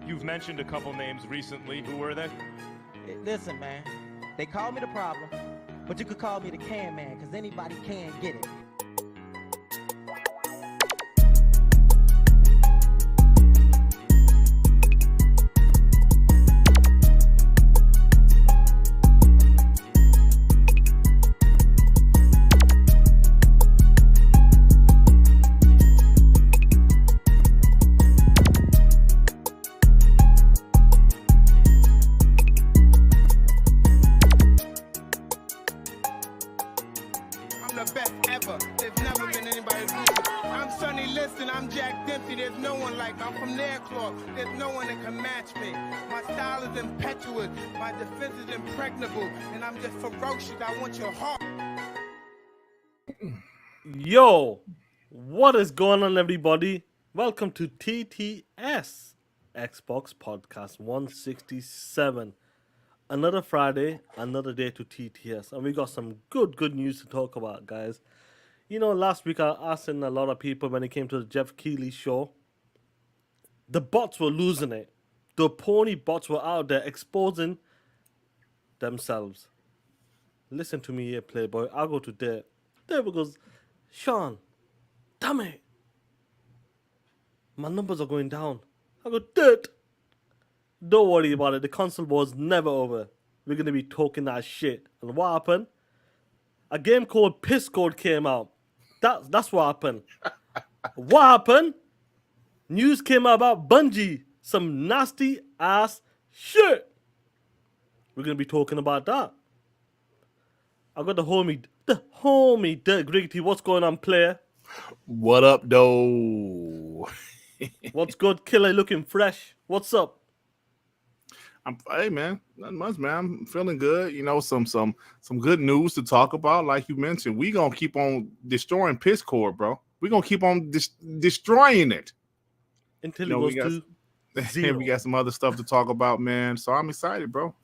You've mentioned a couple names recently. Who were they? Listen, man. They call me the problem, but you could call me the can man, because anybody can get it. There's no one that can match me. My style is impetuous. My defense is impregnable. And I'm just ferocious. I want your heart. Yo, what is going on, everybody? Welcome to TTS Xbox Podcast 167. Another Friday, another day to TTS. And we got some good news to talk about, guys. You know, last week I asked a lot of people when it came to the Jeff Keighley show. The bots were losing it. The pony bots were out there exposing themselves. Listen to me here, Playboy. I'll go to there. There goes, Shaan, damn it. My numbers are going down. I go, dirt. Don't worry about it. The console war's never over. We're going to be talking that shit. And what happened? A game called Piss Code came out. That's what happened. What happened? News came out about Bungie. Some nasty ass shit. We're going to be talking about that. I got the homie, Dirt Griggity. What's going on, player? What up, though? What's good, killer? Looking fresh. What's up? Hey, man. Nothing much, man. I'm feeling good. You know, some good news to talk about. Like you mentioned, we going to keep on destroying Piscord, bro. We're going to keep on destroying it. Until it goes to zero. We got some other stuff to talk about, man. So I'm excited, bro.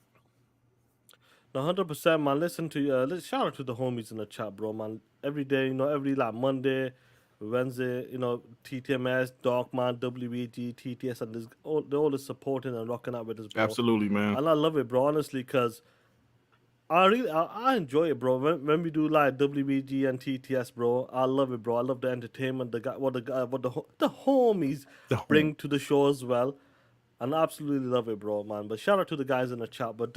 100%, man. Listen to let's shout out to the homies in the chat, bro, man. Every day, you know, every like Monday, Wednesday, you know, TTMS, Darkman, WEG, TTS, and they're all supporting and rocking out with us, bro. Absolutely, man. And I love it, bro, honestly, because I enjoy it, bro. When we do like WEG and TTS, bro, I love it, bro. I love the entertainment, the homies bring to the show as well, and I absolutely love it, bro, man. But shout out to the guys in the chat. But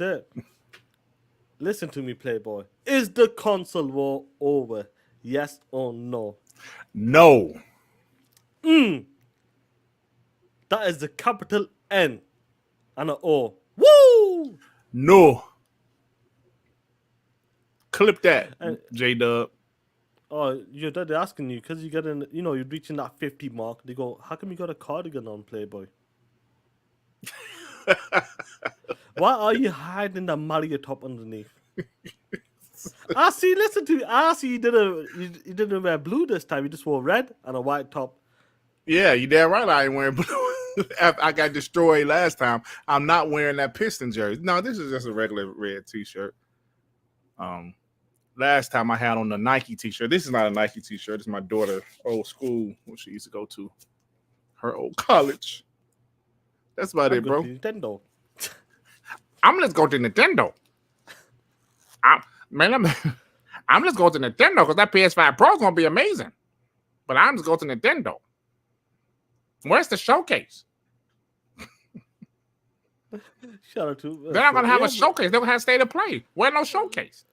listen to me, Playboy. Is the console war over? Yes or no? No. That is the capital N and an O. Woo! No. Clip that, J-Dub. Oh, they're asking you because you're reaching that 50 mark. They go, how come you got a cardigan on, Playboy? Why are you hiding the Mario top underneath? Listen to me. You didn't wear blue this time. You just wore red and a white top. Yeah, you damn right I ain't wearing blue. After I got destroyed last time, I'm not wearing that Piston jersey. No, this is just a regular red t-shirt. Last time I had on the Nike t-shirt. This is not a Nike t-shirt. It's my daughter's old school, where she used to go to. Her old college. That's about it, bro. Nintendo. I'm just going to Nintendo. I'm just going to Nintendo because that PS5 Pro is going to be amazing. But I'm just going to Nintendo. Where's the showcase? Shout out to. They're not going to have a showcase. They're going to have state of play. Where's no showcase?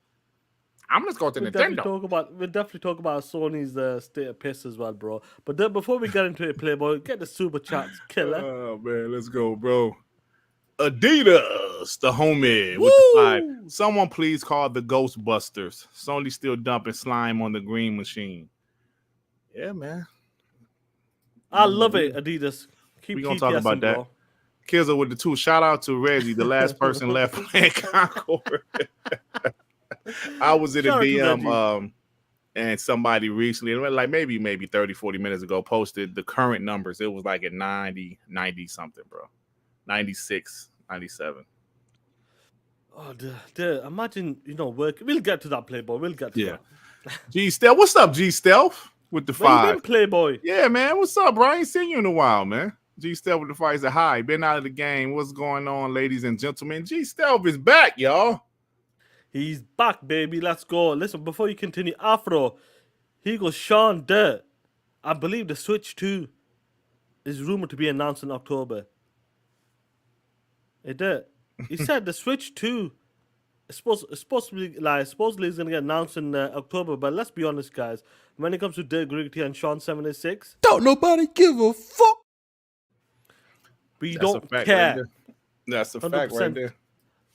I'm just going to Nintendo. We'll definitely talk about Sony's state of piss as well, bro. But then before we get into it, Playboy, get the super chats, killer. Oh, man, let's go, bro. Adidas, the homie with the 5. Someone please call the Ghostbusters. Sony still dumping slime on the green machine. Yeah, man. I love it, Adidas. We're going to talk about that. Bro. Kizza with the 2. Shout out to Reggie, the last person left playing Concord. I was in a DM and somebody recently, like maybe 30, 40 minutes ago, posted the current numbers. It was like at 90 something, bro. 96, 97. Oh, imagine, work. We'll get to that, Playboy. We'll get to that. G Stealth, what's up, G Stealth? With the 5. Playboy. Yeah, man. What's up, bro? I ain't seen you in a while, man. G Stealth with the fight said, hi, been out of the game. What's going on, ladies and gentlemen? G Stealth is back, y'all. He's back, baby. Let's go. Listen, before you continue, Afro, he goes, Shaan Dirt. I believe the Switch 2 is rumored to be announced in October. It did. He said the Switch 2 is supposed to be like supposedly is gonna get announced in October, but let's be honest, guys. When it comes to Dirt Gritty and Shaan 76, don't nobody give a fuck. We That's don't a fact care. right there. That's a fact right there.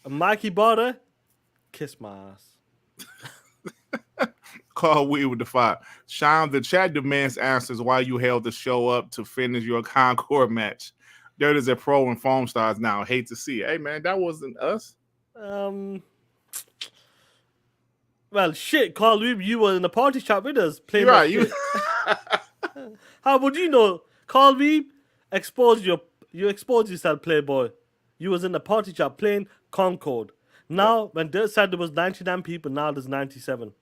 Mikey Barter, kiss my ass. Call we with the fight. Shaan, the chat demands answers why you held the show up to finish your Concord match. Dirt is a pro and foam stars now. Hate to see it. Hey man, that wasn't us. Well, shit, Carl Weeb, you were in the party chat with us. You're right. You How would you know? Carl Weeb exposed yourself, Playboy. You was in the party chat playing Concord. Now, when Dirt said there was 99 people, now there's 97.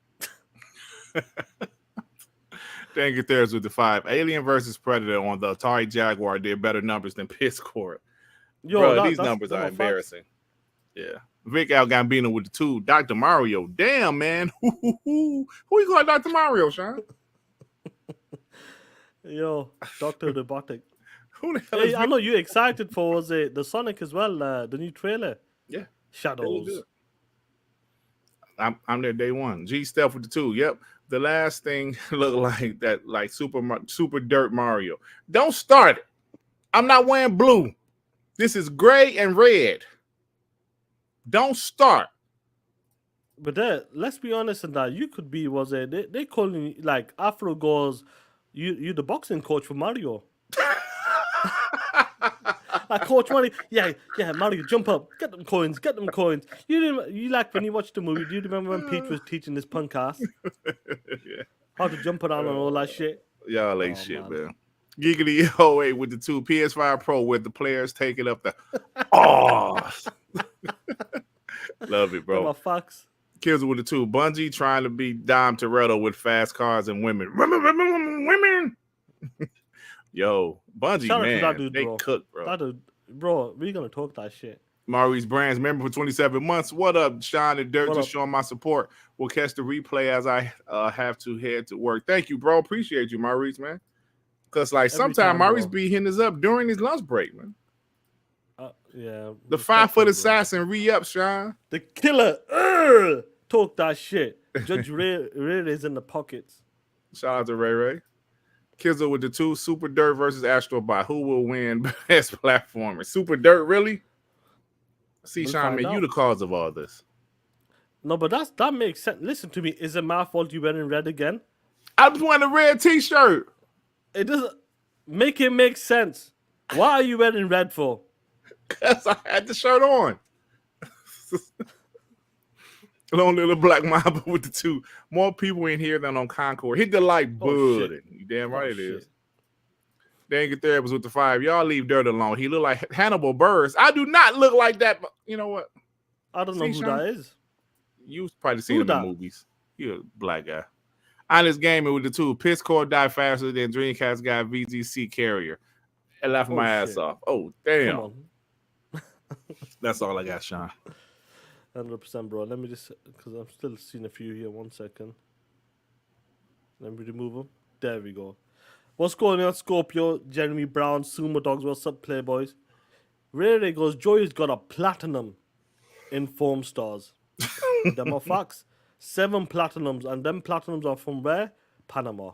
Dang it, there's with the 5. Alien versus Predator on the Atari Jaguar did better numbers than Piscord. Yo, Bro, these numbers are embarrassing. Yeah. Vic Al Gambino with the 2. Dr. Mario. Damn, man. Who you call Dr. Mario, Shaan? Yo, Dr. Robotic. Who the hell Hey, is I know you're excited for the Sonic as well, the new trailer. Yeah. Shadows. I'm there day one. G Stealth with the 2. Yep. The last thing looked like that, like Super Dirt Mario. Don't start it. I'm not wearing blue. This is gray and red. Don't start. But let's be honest in that you could be they calling you like Afro goes, you the boxing coach for Mario. Like Coach Mario, yeah, Mario, jump up, get them coins. You like when you watched the movie, do you remember when Peach was teaching this punk ass? Yeah. How to jump around and all that shit? Y'all ain't shit, man. Giggity 08 with the 2. PS5 Pro with the players taking up the Love it, bro. My fox. Kills with the 2. Bungie trying to be Dom Toretto with fast cars and women. Women. Yo, Bungie, Shout out to man, that dude, they bro. cook, bro. That dude, bro, we're gonna talk that shit. Maurice Brands, member for 27 months. What up, Shaan and Dirt? Just showing my support. We'll catch the replay as I have to head to work. Thank you, bro. Appreciate you, Maurice, man. Because, like, sometimes Maurice be hitting us up during his lunch break, man. Yeah. The 5-foot assassin re-up, Shaan. The killer. Talk that shit. Judge Ray is in the pockets. Shout out to Ray Ray. Kizzle with the 2. Super Dirt versus Astrobot. Who will win best platformer? Super Dirt, really? See, Shaan, man, you the cause of all this. No, but that makes sense. Listen to me. Is it my fault you wearing red again? I just wearing a red t-shirt. It doesn't make it make sense. Why are you wearing red for? Because I had the shirt on. Lone Little Black Mamba with the 2. More people in here than on Concord. Hit the like button. You damn right it is. Dang it, there was with the 5. Y'all leave Dirt alone. He look like Hannibal Buress. I do not look like that. But you know what? I don't know who that is. You've probably seen him in movies. You're a black guy. Honest Gaming with the 2. Piscord die faster than Dreamcast guy VGC carrier. I laughed my ass off. Oh, damn. That's all I got, Shaan. 100%, bro. Let me just, because I'm still seeing a few here. 1 second. Let me remove them. There we go. What's going on, Scorpio, Jeremy Brown, Sumo Dogs? What's up, Playboys? Ray goes, Joey's got a platinum in Foam Stars. Them are facts. 7 platinums, and them platinums are from where? Panama.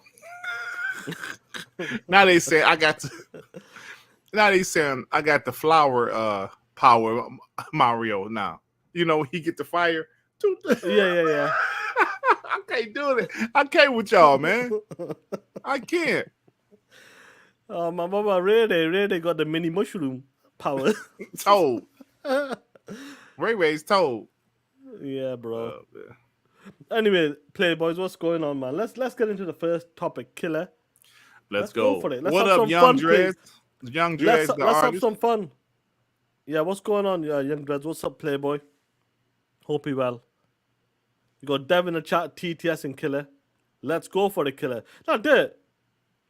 Now they say I got. Now they saying I got the flower power Mario now. You know, he get the fire. Yeah. I can't do it. I can't with y'all, man. I can't. My mama Ray got the mini mushroom power. Told. Ray's told. Yeah, bro. Anyway, Playboys, what's going on, man? Let's get into the first topic, killer. Let's go for it. What up, Young Dreads? Young Dreads, let's have some fun. Yeah, what's going on, Young Dreads? What's up, Playboy? Hope you well. You got Dev in the chat, TTSIng killer. Let's go for the killer. Now, Dirt,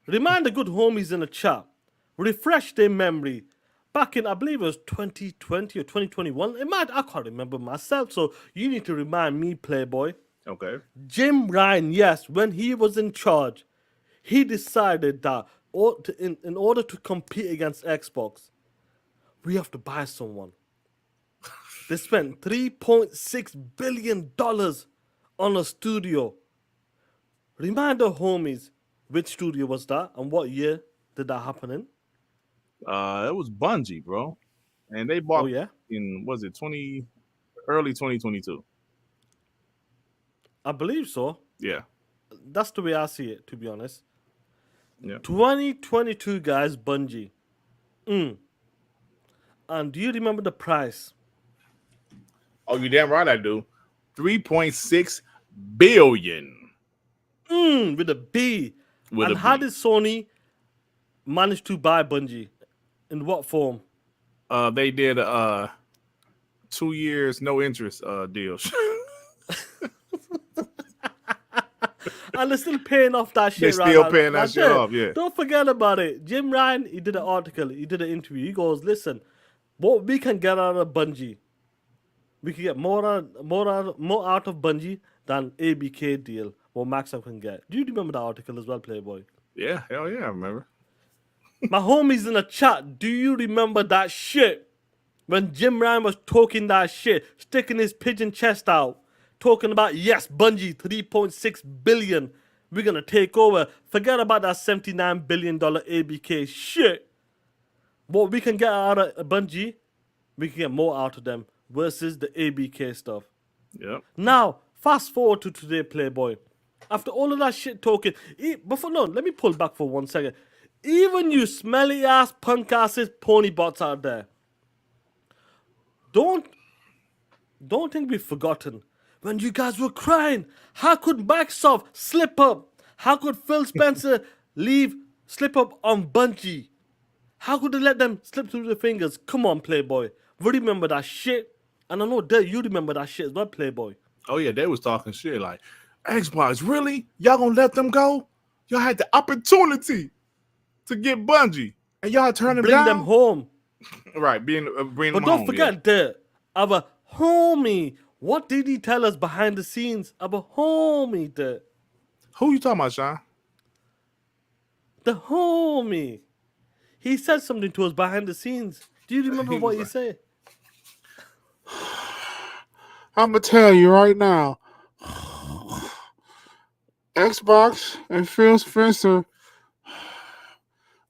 remind the good homies in the chat, refresh their memory. Back in, I believe it was 2020 or 2021. I can't remember myself, so you need to remind me, Playboy. Okay. Jim Ryan, yes, when he was in charge, he decided that in order to compete against Xbox, we have to buy someone. They spent $3.6 billion on a studio. Remind the homies, which studio was that and what year did that happen in? It was Bungie, bro. And they bought in, was it early 2022? I believe so. Yeah. That's the way I see it, to be honest. Yeah. 2022, guys, Bungie. And do you remember the price? Oh, you damn right I do. 3.6 billion. With a B. And how did Sony manage to buy Bungie? In what form? They did 2 years no interest deals. And they're still paying off that shit. They're still paying that shit off, yeah. Don't forget about it. Jim Ryan, he did an article, he did an interview. He goes, listen, what we can get out of Bungie, we can get more out of Bungie than ABK deal, what Maxim can get. Do you remember that article as well, Playboy? Yeah, hell yeah, I remember. My homies in the chat, do you remember that shit? When Jim Ryan was talking that shit, sticking his pigeon chest out, talking about, yes, Bungie, 3.6 billion. We're going to take over. Forget about that $79 billion ABK shit. What we can get out of Bungie, we can get more out of them versus the ABK stuff. Yep. Now, fast forward to today, Playboy. After all of that shit talking, let me pull back for 1 second. Even you smelly ass, punk asses, pony bots out there, don't think we've forgotten when you guys were crying. How could Microsoft slip up? How could Phil Spencer slip up on Bungie? How could they let them slip through their fingers? Come on, Playboy. We remember that shit. And I know that you remember that shit as well, Playboy. Oh, yeah, they was talking shit like, Xbox, really? Y'all gonna let them go? Y'all had the opportunity to get Bungie, and y'all turn them down? Bring them home. Right, bring them home. But don't forget that our homie, what did he tell us behind the scenes? Our homie there. Who you talking about, Shaan? The homie. He said something to us behind the scenes. Do you remember what he said? I'm going to tell you right now. Xbox and Phil Spencer,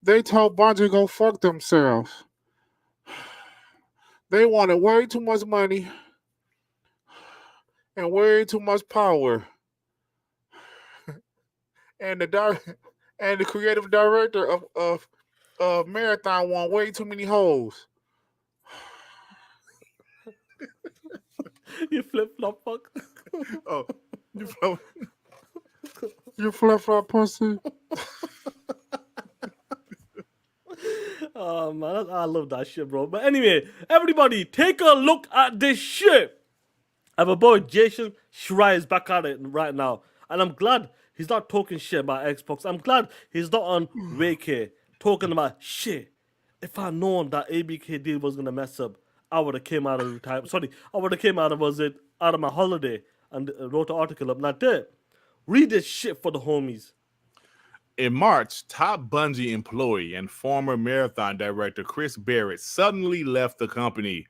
they told Bungie go fuck themselves. They wanted way too much money and way too much power. And the creative director of Marathon want way too many hoes. You flip-flop fuck. Oh, you flip-flop pussy. Oh, man, I love that shit, bro. But anyway, everybody, take a look at this shit. Our boy Jason Schreier is back at it right now. And I'm glad he's not talking shit about Xbox. I'm glad he's not on Wake talking about shit. If I'd known that ABK deal was going to mess up, I would have came out of retirement. Sorry, I would have came out of my holiday and wrote an article up like that. Read this shit for the homies. In March, top Bungie employee and former Marathon director Chris Barrett suddenly left the company.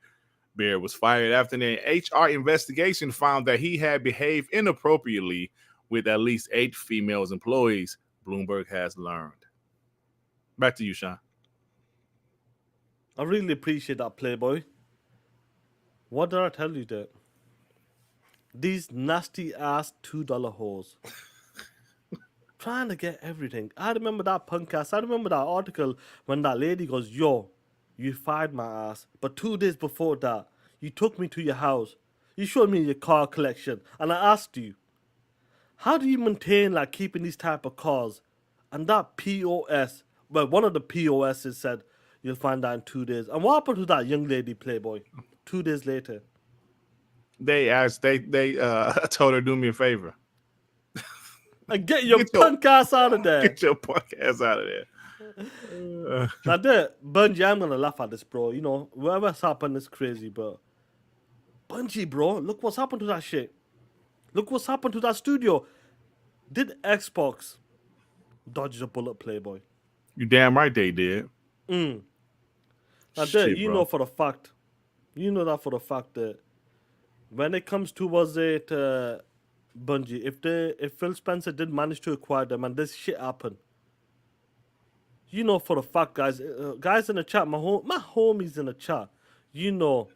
Barrett was fired after an HR investigation found that he had behaved inappropriately with at least 8 female employees, Bloomberg has learned. Back to you, Shaan. I really appreciate that, Playboy. What did I tell you that? These nasty ass $2 whores. Trying to get everything. I remember that punk ass. I remember that article when that lady goes, yo, you fired my ass. But 2 days before that, you took me to your house. You showed me your car collection. And I asked you, how do you maintain like keeping these type of cars? And that POS, well, one of the POSs said, you'll find that in 2 days. And what happened to that young lady, Playboy? 2 days later. They told her, do me a favor. And get your punk ass out of there. Get your punk ass out of there. Now, Bungie, I'm gonna laugh at this, bro. You know, whatever's happened is crazy, but Bungie, bro, look what's happened to that shit. Look what's happened to that studio. Did Xbox dodge a bullet, Playboy? You damn right they did. Now, Shit, you bro. know for a fact. You know that for a fact that when it comes to Bungie, if Phil Spencer did manage to acquire them and this shit happened, you know for a fact, guys in the chat, my homies in the chat, you know,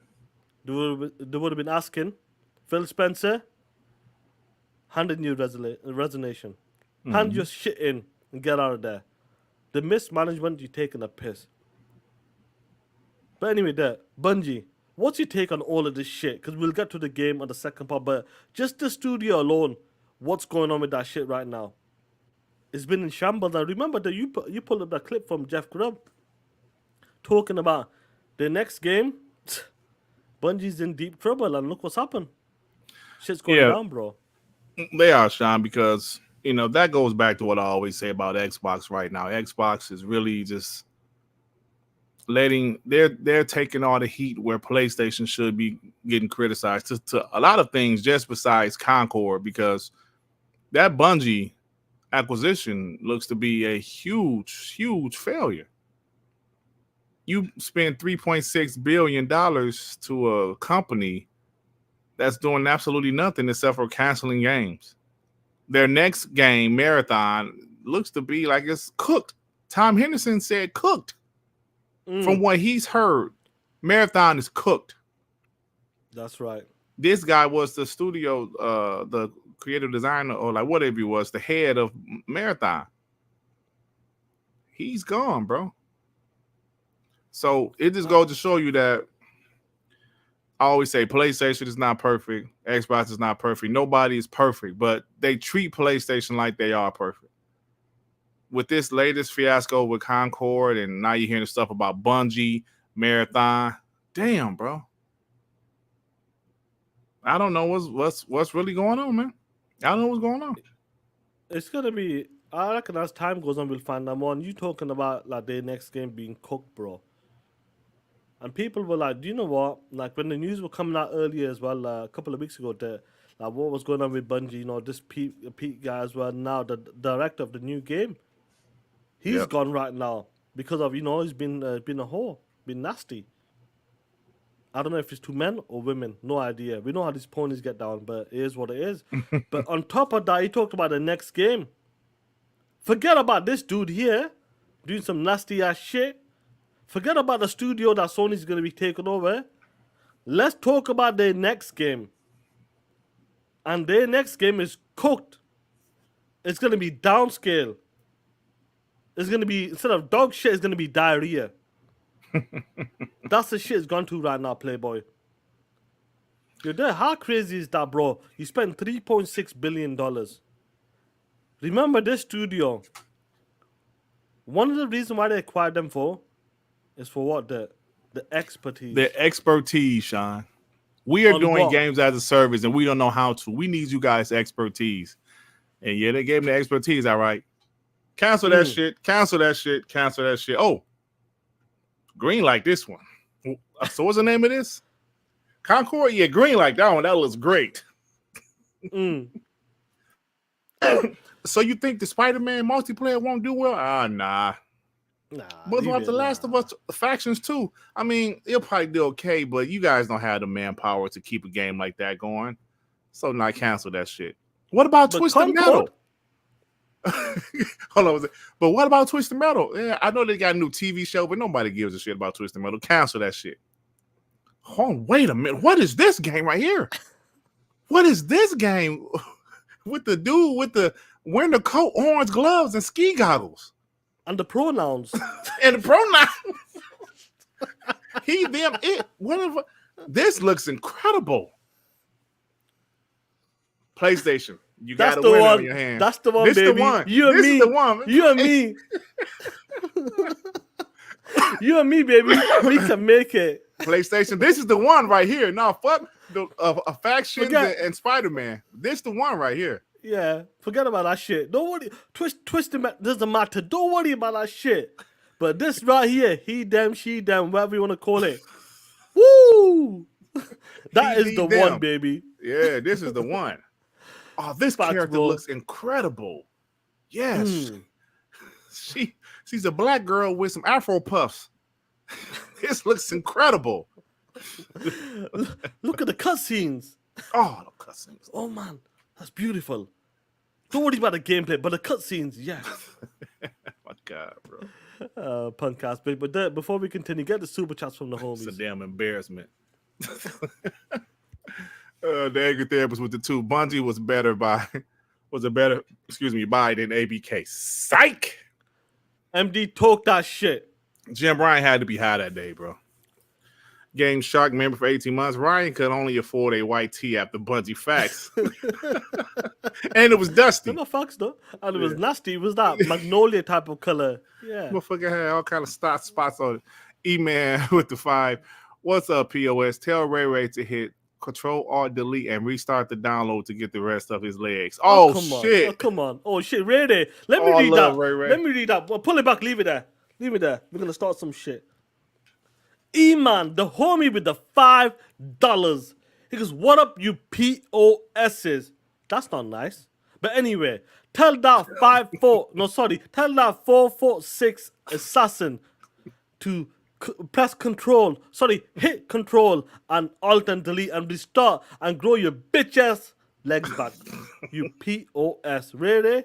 they would have been asking Phil Spencer, hand in your resignation, hand your shit in and get out of there. The mismanagement, you taking a piss. But anyway, Bungie, what's your take on all of this shit? Because we'll get to the game on the second part, but just the studio alone, what's going on with that shit right now? It's been in shambles. I remember that you pulled up that clip from Jeff Grubb talking about the next game. Bungie's in deep trouble, and look what's happened. Shit's going down, bro. They are, Shaan, because, you know, that goes back to what I always say about Xbox right now. Xbox is really just they're taking all the heat where PlayStation should be getting criticized to a lot of things just besides Concord, because that Bungie acquisition looks to be a huge failure. You spend $3.6 billion to a company that's doing absolutely nothing except for canceling games. Their next game, Marathon, looks to be like it's cooked. Tom Henderson said cooked. From what he's heard, Marathon is cooked. That's right. This guy was the studio, the creative designer, or like whatever he was, the head of Marathon. He's gone, bro. So it just goes to show you that I always say PlayStation is not perfect. Xbox is not perfect. Nobody is perfect, but they treat PlayStation like they are perfect. With this latest fiasco with Concord, and now you're hearing stuff about Bungie, Marathon. Damn, bro. I don't know what's really going on, man. I don't know what's going on. It's gonna be. I reckon as time goes on, we'll find out more. And you talking about like their next game being cooked, bro. And people were like, do you know what? Like when the news were coming out earlier as well, a couple of weeks ago, like what was going on with Bungie, you know, this Pete guy as well. Now the director of the new game, he's gone right now because of, you know, he's been a whore, been nasty. I don't know if it's to men or women, no idea. We know how these ponies get down, but it is what it is. But on top of that, he talked about the next game. Forget about this dude here doing some nasty ass shit. Forget about the studio that Sony's going to be taking over. Let's talk about their next game. And their next game is cooked. It's going to be downscale. It's going to be, instead of dog shit, it's going to be diarrhea. That's the shit it's gone to right now, Playboy. How crazy is that, bro? You spent $3.6 billion. Remember this studio. One of the reasons why they acquired them for is for what? The expertise. The expertise, Shaan. We are doing games as a service and we don't know how to. We need you guys' expertise. And yeah, they gave them the expertise, all right. Cancel that shit. Cancel that shit. Cancel that shit. Oh, green like this one. So what's the name of this? Concord? Yeah, green like that one. That looks great. So you think the Spider-Man multiplayer won't do well? Nah. But about the Last of Us factions too. I mean, it'll probably do okay, but you guys don't have the manpower to keep a game like that going. So not cancel that shit. What about Twisted Metal? Hold on. But what about Twisted Metal? Yeah, I know they got a new TV show, but nobody gives a shit about Twisted Metal. Cancel that shit. Hold on, wait a minute. What is this game right here? What is this game with the dude with the wearing the coat, orange gloves, and ski goggles? And the pronouns. And the pronouns. He, them, it. Whatever. This looks incredible. PlayStation. You got a win on your hands. That's the one, this baby. The one. You and this me. Is the one. You and me. You and me, baby. We can make it. PlayStation. This is the one right here. Now, fuck a faction and Spider-Man. This is the one right here. Yeah, forget about that shit. Don't worry. Twist him doesn't matter. Don't worry about that shit. But this right here, he, them, she, them, whatever you want to call it. Woo! That is the one, baby. Yeah, this is the one. Oh, this character bro. looks incredible. Yes. She's a black girl with some Afro puffs. This looks incredible. Look at the cutscenes. Oh, the cutscenes. Oh, man. That's beautiful. Don't worry about the gameplay, but the cutscenes, yeah. My God, bro. Punkcast. But before we continue, get the super chats from the homies. It's a damn embarrassment. The angry therapist with the 2. Bungie was better by than ABK. Psych. MD talk that shit. Jim Ryan had to be high that day, bro. Game Shark member for 18 months. Ryan could only afford a white tee after Bungie facts. And it was dusty. No facts though. And it was nasty. It was that magnolia type of color. Yeah. Motherfucker had all kind of spots on it. E-Man with the 5. What's up, POS? Tell Ray to hit Control-Alt-Delete and restart the download to get the rest of his legs. Oh, shit. Oh, come on. Oh, shit. Really? Let me read that. Let me read that. Well, pull it back. Leave it there. Leave it there. We're going to start some shit. E-Man, the homie with the $5. He goes, what up, you POSs? That's not nice. But anyway, tell that 446 assassin to press hit control and alt and delete and restart and grow your bitch ass legs back. You POS. Really?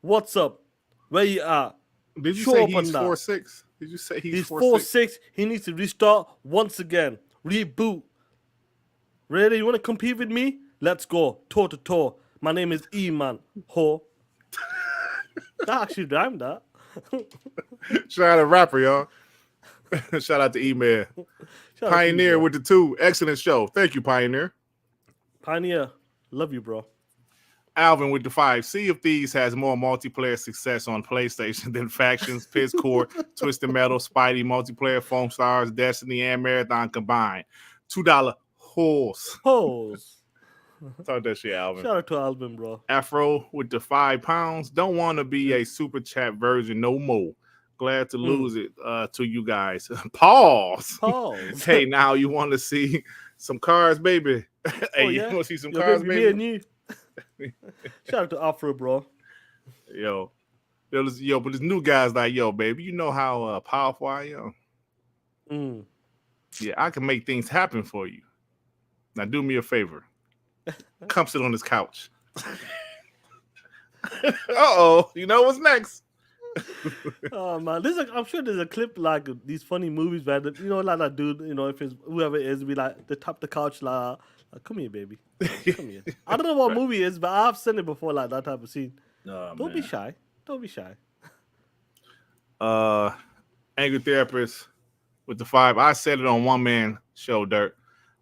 What's up? Where you at? Did you say he's 4'6"? Did you say he's 4'6"? He needs to restart once again. Reboot. Really? You want to compete with me? Let's go. Toe to toe. My name is E-Man. Ho. That actually rhymed that. Shout out to rapper, y'all. Shout out to E-Man. Pioneer with the 2. Excellent show. Thank you, Pioneer. Pioneer. Love you, bro. Alvin with the 5. Sea of Thieves has more multiplayer success on PlayStation than Factions, Discord, Twisted Metal, Spidey, Multiplayer, Foam Stars, Destiny, and Marathon combined. $2 horse. Talk that shit, Alvin. Shout out to Alvin, bro. Afro with the £5. Don't want to be a super chat version no more. Glad to lose it to you guys. Pause. Hey, now you want to see some cars, baby? Hey, you want to see some cars, baby? Me and you. Shout out to Afro, bro. Yo, but this new guy's like, yo, baby, you know how powerful I am? Yeah, I can make things happen for you. Now do me a favor. Come sit on this couch. Uh-oh, you know what's next? Oh man, I'm sure there's a clip like these funny movies where like that dude, if it's whoever it is, be like they tap the couch like come here, baby. Come here. I don't know what movie it is, but I've seen it before, like that type of scene. Don't be shy. Don't be shy. Angry Therapist with the 5. I said it on One Man Show, Dirt.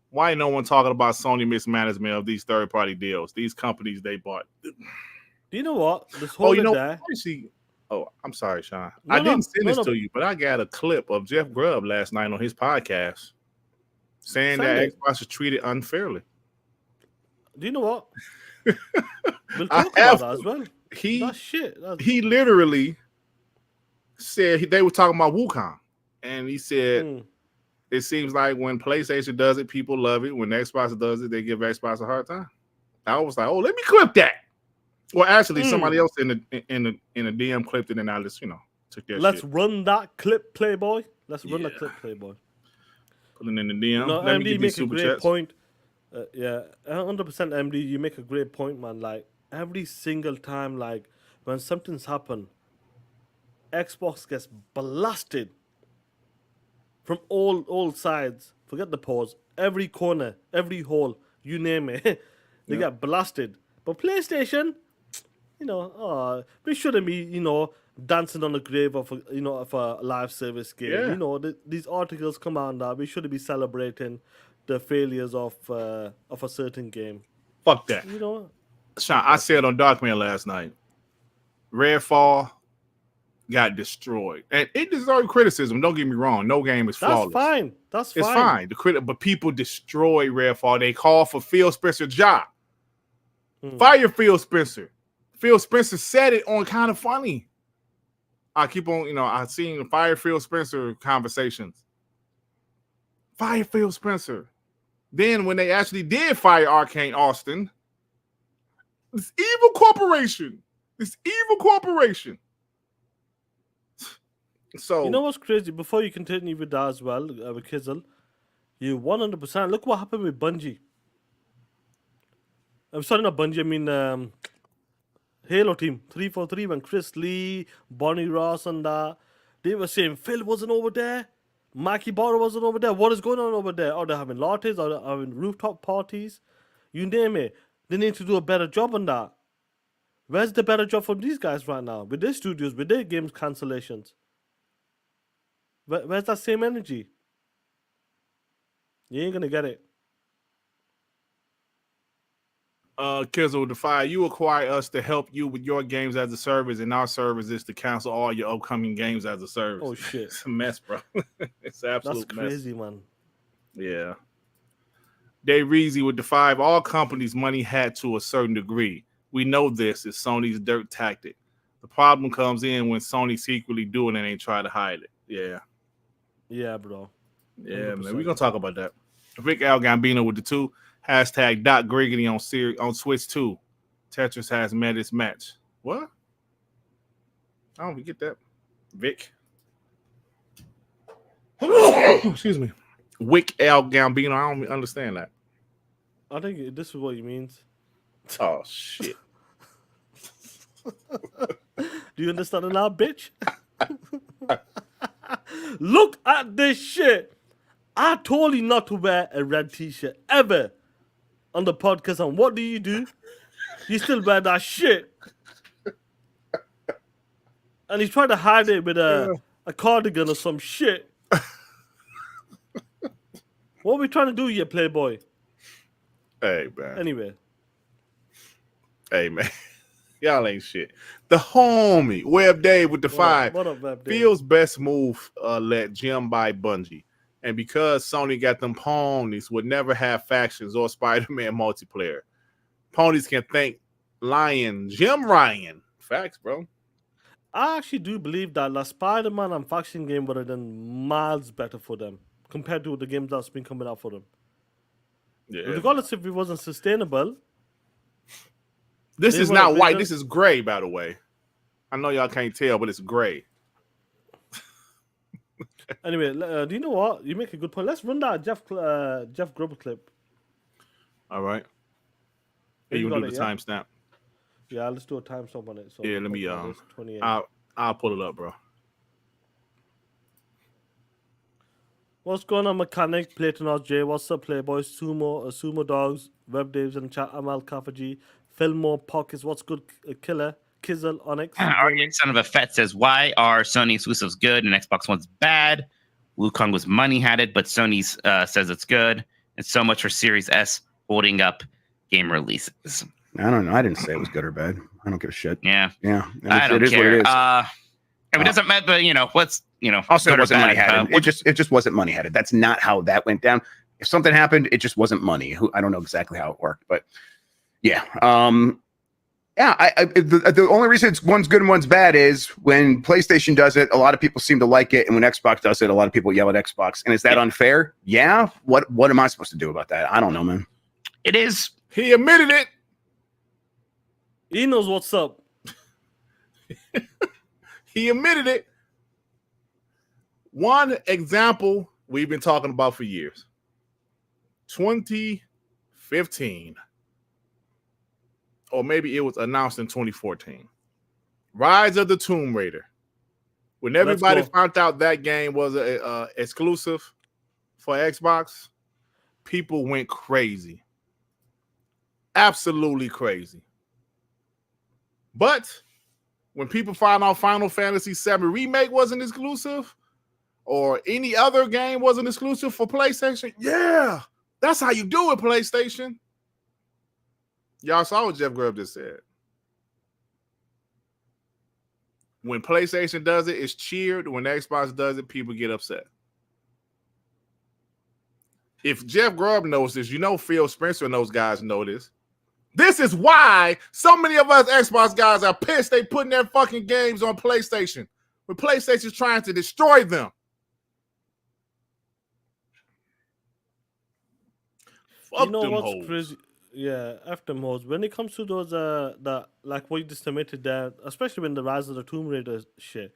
Why no one talking about Sony mismanagement of these third-party deals? These companies they bought. Do you know what? This whole I'm sorry, Shaan. I didn't send this to you, but I got a clip of Jeff Grubb last night on his podcast saying that Xbox was treated unfairly. Do you know what? We'll talk about that as well. He literally said they were talking about Wukong, and he said it seems like when PlayStation does it, people love it. When Xbox does it, they give Xbox a hard time. I was like, oh, let me clip that. Well, actually, somebody else in the DM clipped it, and I just took that. Let's run that clip, Playboy. Let's run that clip, Playboy. Put it in the DM. Let me make a great point. 100% MD, you make a great point, man. Like every single time, like when something's happened, Xbox gets blasted from all sides. Forget the pause. Every corner, every hole, you name it, they get blasted. But PlayStation, we shouldn't be, dancing on the grave of a live service game. Yeah. These articles come out that we shouldn't be celebrating the failures of a certain game. Fuck that. Shaan, I said on Darkman last night, Redfall got destroyed, and it deserved criticism. Don't get me wrong; no game is flawless. That's fine. It's fine. But people destroy Redfall. They call for Phil Spencer's job. Fire Phil Spencer. Phil Spencer said it on Kind of Funny. I keep on, I've seen fire Phil Spencer conversations. Fire Phil Spencer. Then when they actually did fire Arcane Austin, this evil corporation. So you know what's crazy? Before you continue with that as well, with Kizzle, you 100%. Look what happened with Bungie. I'm sorry, not Bungie. I mean, Halo team 343 when Chris Lee, Bonnie Ross, and they were saying Phil wasn't over there, Mikey Barrow wasn't over there. What is going on over there? Or they're having lattes, or they're having rooftop parties. You name it. They need to do a better job on that. Where's the better job from these guys right now? With their studios, with their games cancellations. Where's that same energy? You ain't gonna get it. Kizzle Defy, you acquire us to help you with your games as a service, and our service is to cancel all your upcoming games as a service. Oh shit. It's a mess, bro. It's an absolute That's crazy, man. Yeah. Dave Reezy with Defy, all companies' money had to a certain degree. We know this is Sony's dirt tactic. The problem comes in when Sony secretly do it and ain't try to hide it. Yeah. Yeah, bro. Yeah, 100%. man. We're going to talk about that. Rick Al Gambino with the 2. Hashtag Doc Griggity on Switch 2. Tetris has met its match. What? I don't get that. Vic. Excuse me. Wick Al Gambino. I don't understand that. I think this is what he means. Oh, shit. Do you understand it now, bitch? Look at this shit. I told you not to wear a red t-shirt ever on the podcast, and what do? You still wear that shit. And he's trying to hide it with a cardigan or some shit. What are we trying to do here, Playboy? Hey, man. Anyway. Hey, man. Y'all ain't shit. The homie, Web Dave with the 5. What up, Web Dave? Phil's best move, let Jim buy Bungie. And because Sony got them ponies, would never have factions or Spider-Man multiplayer. Ponies can thank Jim Ryan. Facts, bro. I actually do believe that the Spider-Man and faction game would have done miles better for them compared to the games that's been coming out for them. Yeah. Regardless if it wasn't sustainable. This is not white. This is gray, by the way. I know y'all can't tell, but it's gray. Anyway, do you know what? You make a good point. Let's run that Jeff Grubb clip. All right. Hey, you can do the timestamp. Yeah, let's do a timestamp on it. So yeah, let me. I'll pull it up, bro. What's going on, Mechanic, Platonous J? What's up, Playboys? Sumo Dogs, Web Daves in chat. Amal Kafaji, Fillmore Pockets. What's good, Killer? Kizzle, Onyx. Aryan Son of a Fett says, why are Sony exclusives good and Xbox One's bad? Wukong was money had it, but Sony's says it's good. And so much for Series S holding up game releases. I don't know. I didn't say it was good or bad. I don't give a shit. Yeah. Yeah. I don't care. I mean, it doesn't matter, but, what's, also it wasn't money headed. It just wasn't money headed. That's not how that went down. If something happened, it just wasn't money. I don't know exactly how it worked, but yeah. The only reason one's good and one's bad is when PlayStation does it, a lot of people seem to like it, and when Xbox does it, a lot of people yell at Xbox. And is that unfair? Yeah. What am I supposed to do about that? I don't know, man. It is. He admitted it. He knows what's up. He admitted it. One example we've been talking about for years. 2015. Or maybe it was announced in 2014. Rise of the Tomb Raider. When everybody found out that game was exclusive for Xbox, people went crazy. Absolutely crazy. But when people found out Final Fantasy VII Remake wasn't exclusive, or any other game wasn't exclusive for PlayStation, yeah, that's how you do it, PlayStation. Y'all saw what Jeff Grubb just said. When PlayStation does it, it's cheered. When Xbox does it, people get upset. If Jeff Grubb knows this, Phil Spencer and those guys know this. This is why so many of us Xbox guys are pissed they putting their fucking games on PlayStation. When PlayStation's trying to destroy them. Fuck You know them what's hoes. crazy? Yeah, F them hoes. When it comes to those, that like what you just admitted there, especially when the Rise of the Tomb Raider shit,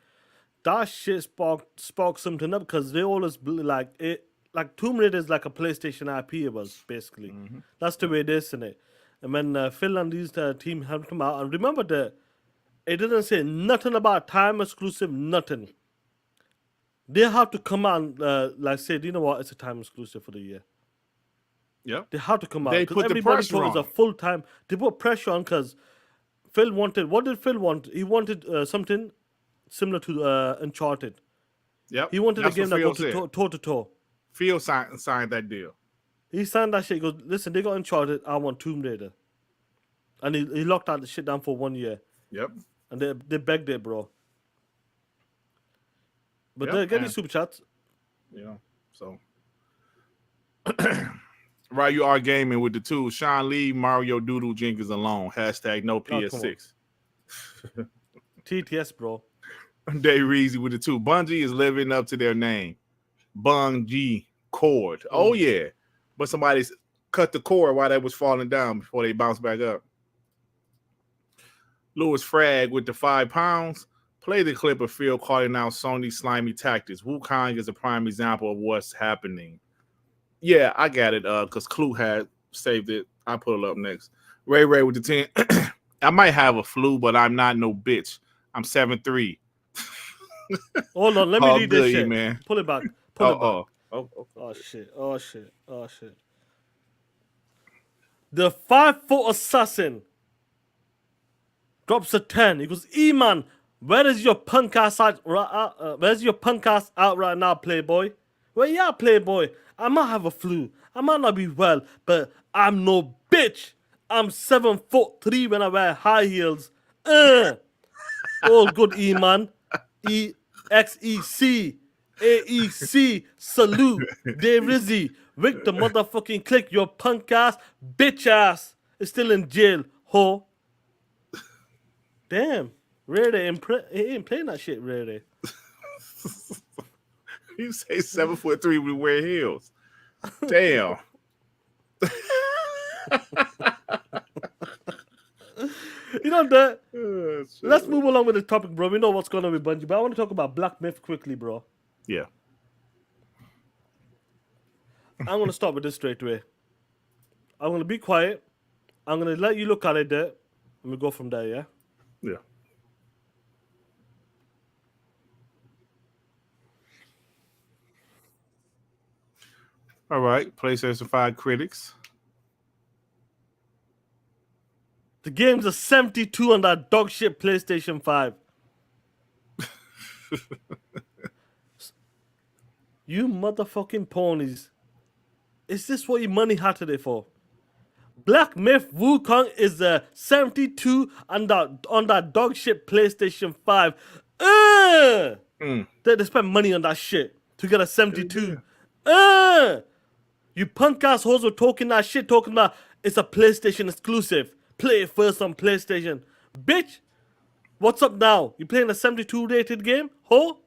that shit sparked something up because they always like it. Like Tomb Raider is like a PlayStation IP. It was basically that's the way it is in it. And when Phil and these team helped him out, and remember that it didn't say nothing about time exclusive, nothing. They have to come out and like say, you know what, it's a time exclusive for the year. Yep. They have to come out. They Because put the everybody pressure thought it was on. a full time. They put pressure on because Phil wanted. What did Phil want? He wanted something similar to Uncharted. Yep. He wanted That's a game what that Phil goes said. toe to toe. Phil signed that deal. He signed that shit. He goes, listen, they got Uncharted. I want Tomb Raider. And he locked that shit down for 1 year. Yep. And they begged it, bro. But Yep, they're getting and- super chats. Yeah. So right, you are gaming with the two. Shaan, leave Mario Doodle Jenkins alone. Hashtag no PS6. TTS, bro. Dave Reezy with the two. Bungie is living up to their name. Bungie cord. Oh yeah. But somebody's cut the cord while that was falling down before they bounced back up. Louis Frag with the £5. Play the clip of Phil calling out Sony slimy tactics. Wukong is a prime example of what's happening. Yeah, I got it. Because Clue had saved it. I'll put it up next. Ray with the 10. I might have a flu, but I'm not no bitch. I'm 7'3". Hold on, let me All read this good, shit. man. Pull it back. Pull it back. Oh, Shit. Oh shit. The 5-foot assassin drops a 10. He goes, E-man, where is your punk ass out? Where's your punk ass out right now, playboy? Where you at, playboy? I might have a flu. I might not be well, but I'm no bitch. I'm 7'3" when I wear high heels. All good, E-man. EXEC. AEC. Salute. Dave Rizzy. Victor motherfucking click. Your punk ass, bitch ass is still in jail, ho. Damn. Rare he ain't playing that shit, Rare. You say 7'3" we wear heels. Damn. You know that. Oh, Let's move along with the topic, bro. We know what's going on with Bungie, but I want to talk about Black Myth quickly, bro. Yeah. I'm going to start with this straight away. I'm going to be quiet. I'm going to let you look at it there. And we go from there, yeah? Yeah. All right. PlayStation 5 critics. The game's a 72 on that dog shit PlayStation 5. You motherfucking ponies. Is this what you money had today for? Black Myth Wukong is a 72 on that dog shit PlayStation 5. They spent money on that shit to get a 72. You punk assholes were talking that shit, talking about it's a PlayStation exclusive. Play it first on PlayStation. Bitch, what's up now? You playing a 72 rated game? Ho?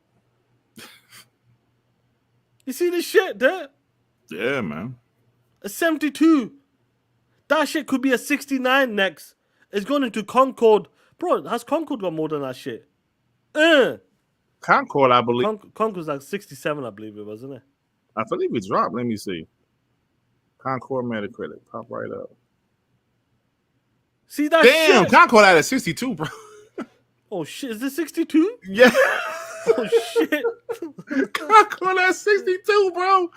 You see this shit there? Yeah, man. A 72. That shit could be a 69 next. It's going into Concord. Bro, has Concord got more than that shit? Concord, I believe. Concord's like 67, I believe it was, isn't it? I believe it dropped. Let me see. Concord Metacritic. Pop right up. See that Damn, shit? Concord had a 62, bro. Oh shit, is this 62? Yeah. Oh shit. Concord had 62, bro.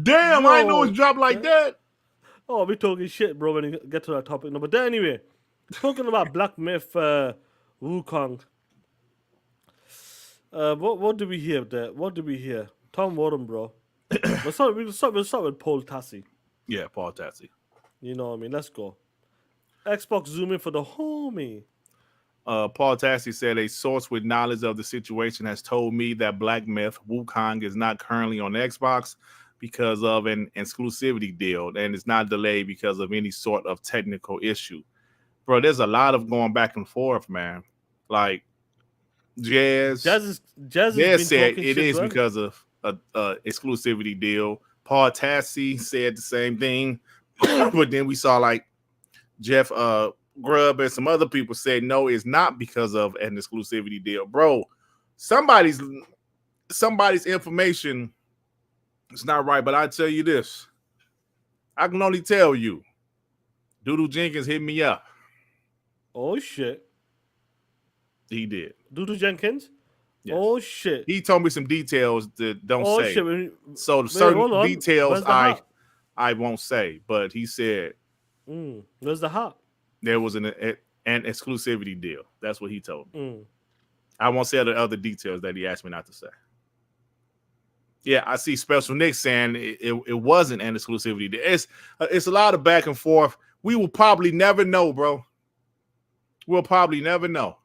Damn, I didn't know it dropped like that. Oh, we're talking shit, bro, when you get to that topic. No, but then anyway, talking about Black Myth Wukong. What do we hear there? What do we hear? Tom Warren, bro. We'll start with Paul Tassi. Yeah, Paul Tassi. You know what I mean? Let's go. Xbox zoom in for the homie. Paul Tassi said a source with knowledge of the situation has told me that Black Myth Wukong is not currently on Xbox because of an exclusivity deal and is not delayed because of any sort of technical issue. bro, there's a lot of going back and forth, man. Like Jazz Jazz said it is because of a exclusivity deal. Paul Tassi said the same thing, but then we saw like Jeff Grubb and some other people said no, it's not because of an exclusivity deal, bro. Somebody's information is not right, but I tell you this, I can only tell you, Doodle Jenkins hit me up. Oh shit, he did. Doodle Jenkins. Yes. Oh shit, he told me some details that don't say. Shit. So certain details I won't say, but he said, "Where's the hat?" There was an exclusivity deal. That's what he told me. I won't say the other details that he asked me not to say. Yeah, I see Special Nick saying it wasn't an exclusivity deal. It's a lot of back and forth. We will probably never know, bro. We'll probably never know.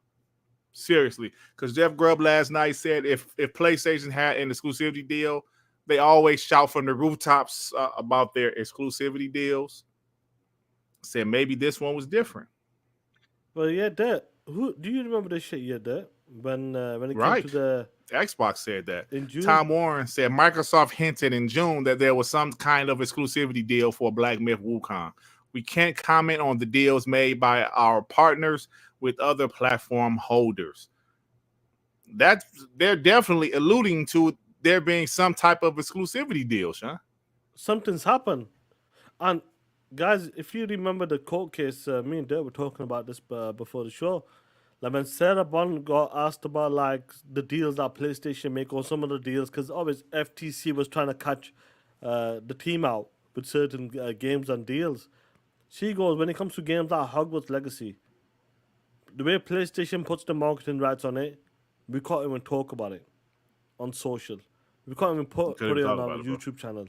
Seriously, because Jeff Grubb last night said if PlayStation had an exclusivity deal, they always shout from the rooftops about their exclusivity deals. Said maybe this one was different. Well, yeah, that. Who do you remember this shit? Yeah, that when it came to the Xbox said that. In June? Tom Warren said Microsoft hinted in June that there was some kind of exclusivity deal for Black Myth Wukong. We can't comment on the deals made by our partners with other platform holders. That they're definitely alluding to there being some type of exclusivity deal, Shaan. Something's happened. And guys, if you remember the court case, me and Dirk were talking about this before the show. Like when Sarah Bond got asked about like the deals that PlayStation make or some of the deals, because always FTC was trying to catch the team out with certain games and deals. She goes, when it comes to games like Hogwarts Legacy, the way PlayStation puts the marketing rights on it, we can't even talk about it on social. We can't even put it on our YouTube channel.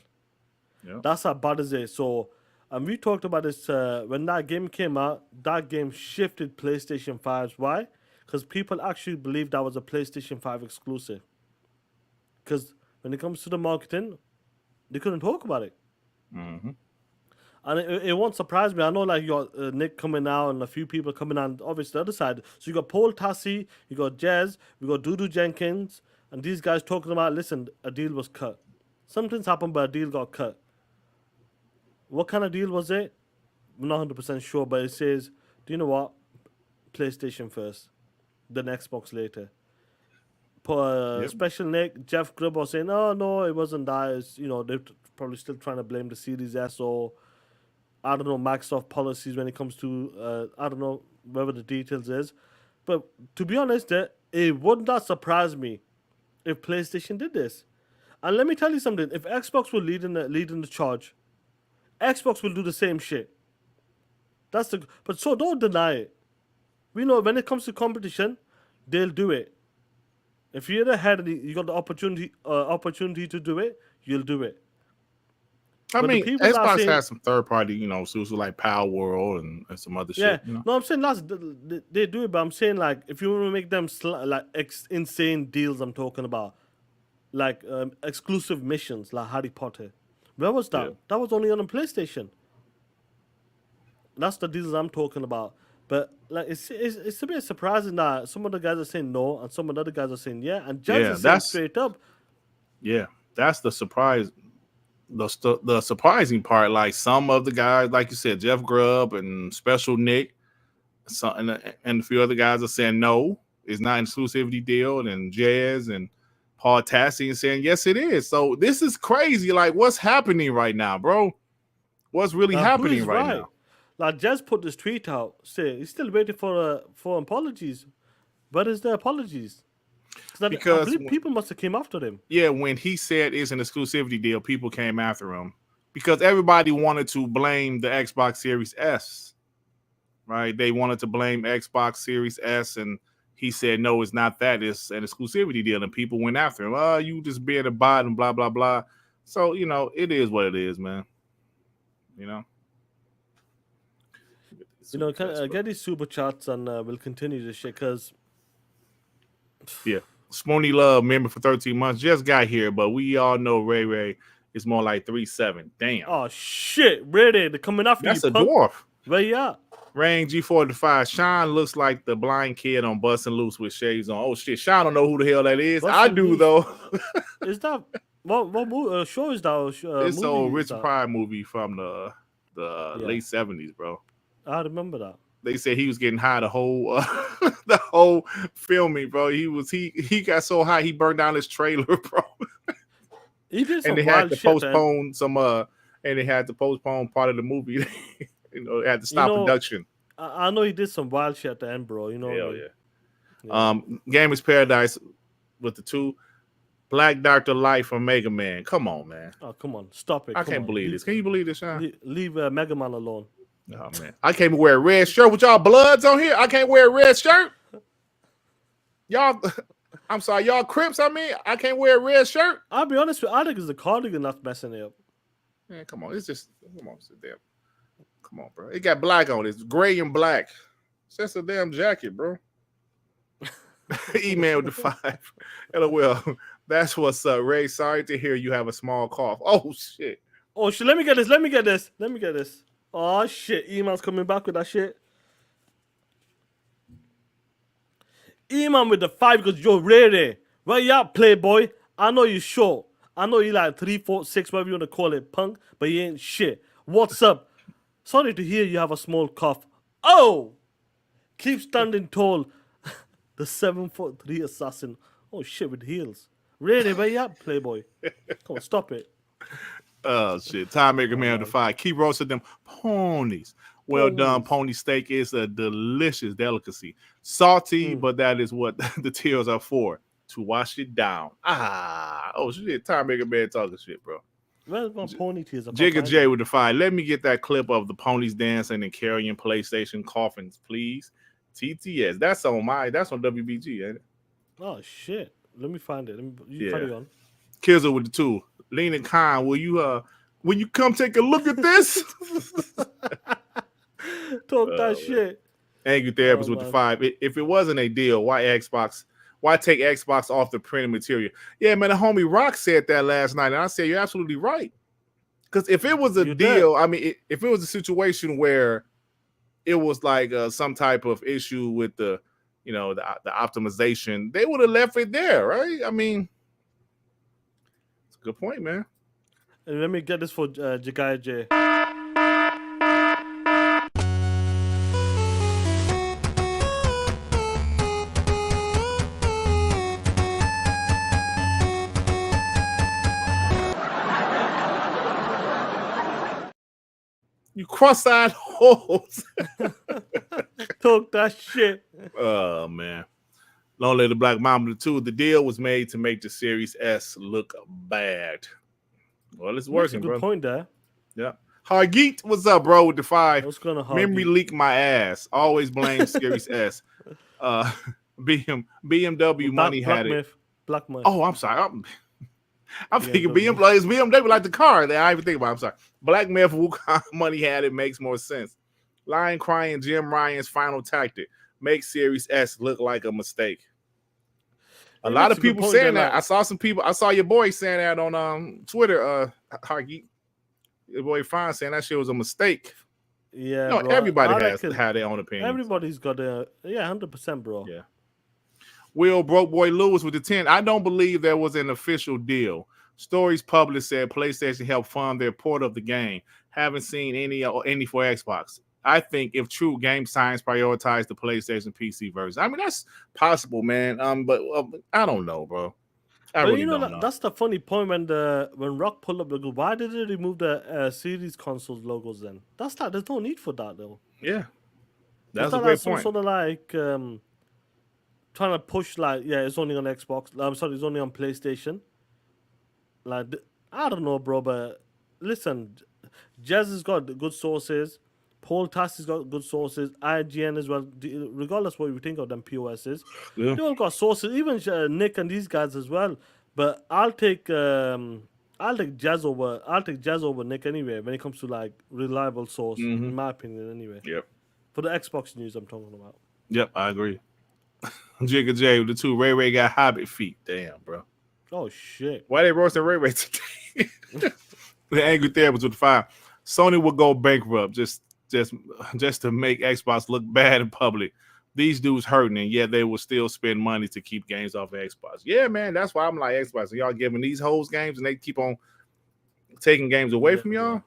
Yeah. That's how bad it is. So, and we talked about this when that game came out. That game shifted PlayStation 5's. Why? Because people actually believed that was a PlayStation 5 exclusive. Because when it comes to the marketing, they couldn't talk about it. Mm-hmm. And it won't surprise me. I know like you got Nick coming out and a few people coming out, and obviously the other side. So you got Paul Tassi, you got Jez, we got Doodoo Jenkins, and these guys talking about, listen, a deal was cut. Something's happened, but a deal got cut. What kind of deal was it? I'm not 100% sure, but it says, do you know what? PlayStation first, then Xbox later. Special Nick, Jeff Grubb was saying, oh, no, it wasn't that. It's, they're probably still trying to blame the Series S or, I don't know, Microsoft policies when it comes to, I don't know, whatever the details is. But to be honest, it would not surprise me if PlayStation did this. And let me tell you something. If Xbox were leading the charge, Xbox will do the same shit. But so don't deny it. We know when it comes to competition, they'll do it. If you're ahead and you got the opportunity to do it, you'll do it. I mean, Xbox has some third party, so like Power World and some other shit. No, I'm saying they do it, but I'm saying like if you want to make them insane deals, I'm talking about like exclusive missions like Harry Potter. Where was that? Yeah. That was only on a PlayStation. That's the deals I'm talking about. But like it's a bit surprising that some of the guys are saying no and some of the other guys are saying yeah, and Jazz is saying straight up. Yeah, that's the surprise. The surprising part, like some of the guys, like you said, Jeff Grubb and Special Nick, and a few other guys are saying no, it's not an exclusivity deal, and Jazz and Paul Tassi and saying yes, it is. So this is crazy. Like, what's happening right now, bro? What's really happening right now? Like, Jazz put this tweet out, say he's still waiting for apologies. Where is the apologies? Because I believe people must have came after him. Yeah, when he said it's an exclusivity deal, people came after him because everybody wanted to blame the Xbox Series S, right? They wanted to blame Xbox Series S, and he said, no, it's not that. It's an exclusivity deal, and people went after him. Oh, you just being a bot and blah, blah, blah. So, it is what it is, man. Get these super chats, and we'll continue this shit, because... Yeah. Spony Love, member for 13 months, just got here, but we all know Ray is more like 3'7". Damn. Oh shit, Ray, they're coming after That's you. That's a dwarf. Where you at? Rain G45. Shaan looks like the blind kid on Bustin' Loose with shades on. Oh shit, Shaan don't know who the hell that is. I Bustin' do Loose? though. Is that what show is that? It's an movie old is Richard that? Pryor movie from the Yeah. late 70s, bro. I remember that. They said he was getting high the whole the whole filming, bro. He got so high he burned down his trailer, bro. He did some And they had wild to shit. Man. postpone and they had to postpone part of the movie. They had to stop production. I know he did some wild shit at the end, bro. Hell yeah. Gamers Paradise with the 2. Black Dr. Light from Mega Man. Come on, man. Oh, come on. Stop it. I can't believe this. Can you believe this, Sean? Leave Mega Man alone. Oh, man. I can't even wear a red shirt with y'all bloods on here. I can't wear a red shirt. Y'all, I'm sorry, y'all Crips, I can't wear a red shirt. I'll be honest with you, I think it's the cardigan that's messing it up. Man, come on. Sit there. Come on, bro. It got black on it. It's gray and black. It's just a damn jacket, bro. Email with the 5. LOL. That's what's up, Ray. Sorry to hear you have a small cough. Oh, shit. Oh, shit. Let me get this. Oh, shit. Email's coming back with that shit. Email with the 5 because you're ready. Where you at, playboy? I know you're short. I know you like 3, 4, 6, whatever you want to call it, punk, but you ain't shit. What's up? Sorry to hear you have a small cough. Oh! Keep standing tall. The 7'3" assassin. Oh, shit, with heels. Really, where you at, playboy? Come on, stop it. Oh, shit. Time Maker Man with the 5. Keep roasting them ponies. Well done. Pony steak is a delicious delicacy. Salty, but that is what the tears are for. To wash it down. Oh, shit. Time Maker Man talking shit, bro. Where's my pony tears? Jigga J with the 5. Let me get that clip of the ponies dancing and carrying PlayStation coffins, please. TTS. That's on WBG, ain't it? Oh, shit. Let me find it. Carry on. Kizzle with the 2. Lean and Khan, will you come take a look at this? Talk that shit. Angry Therapist with the 5. If it wasn't a deal, why take Xbox off the printed material? Yeah, man, the homie Rock said that last night, and I said, you're absolutely right. Because if it was a deal, if it was a situation where it was like some type of issue with the optimization, they would have left it there, right? It's a good point, man. And let me get this for Jigga J. You cross-eyed holes. Talk that shit. Oh, man. Long Live the Black Mamba 2. The deal was made to make the Series S look bad. Well, it's working, bro. Good point there. Yeah. Hargeet, what's up, bro, with the 5? What's going on, Memory leak my ass. Always blame Series S. BMW money had it. Black Myth. Oh, I'm sorry. I'm thinking BMW. It's BMW like the car that I even think about. I'm sorry. Black Myth, Wukong money had it. Makes more sense. Lion crying, Jim Ryan's final tactic. Make Series S look like a mistake. A lot of people saying that. I saw some people. I saw your boy saying that on Twitter. Hargeet, your boy Fine saying that shit was a mistake. Yeah, no, everybody has had their own opinion. Everybody's got 100%, bro. Yeah. Will Broke Boy Lewis with the 10. I don't believe there was an official deal. Stories published said PlayStation helped fund their port of the game. Haven't seen any for Xbox. I think if true, Game Science prioritized the PlayStation PC version. That's possible, man. But I don't know, bro. I really don't know. That's the funny point when Rock pulled up the go. Why did they remove the Series consoles logos then? There's no need for that though. Yeah, that's a great point. Sort of like trying to push it's only on Xbox. I'm sorry, it's only on PlayStation. Like I don't know, bro, but listen, Jez has got good sources. Paul Tass has got good sources. IGN as well. Regardless what you think of them POSs, they all got sources. Even Nick and these guys as well. But I'll take Jazz over Nick anyway when it comes to like reliable source, in my opinion. Anyway. Yep. For the Xbox news, I'm talking about. Yep, I agree. Jigga J with the 2. Ray got Hobbit feet. Damn, bro. Oh shit. Why they roasting Ray today? The Angry Therapist with the 5. Sony will go bankrupt. Just just to make Xbox look bad in public. These dudes hurting, and yet they will still spend money to keep games off of Xbox. Yeah, man, that's why I'm like Xbox. Y'all giving these hoes games, and they keep on taking games away from y'all.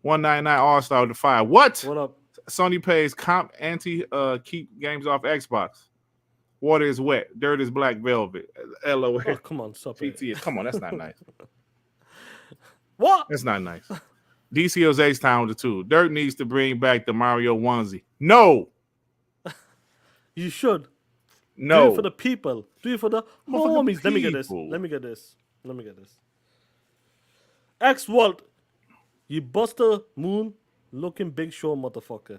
199 All-Star with the 5. What? What up? Sony pays comp keep games off Xbox. Water is wet. Dirt is black velvet. LOL. Oh, come on, stop it. TTS. Come on, that's not nice. What? That's not nice. DCO's H-Town with the 2. Dirt needs to bring back the Mario onesie. No. You should. No. Do it for the people. Do it for the homies. Let me get this. people. Let me get this. Let me get this. X-Walt, you Buster Moon looking Big Show motherfucker.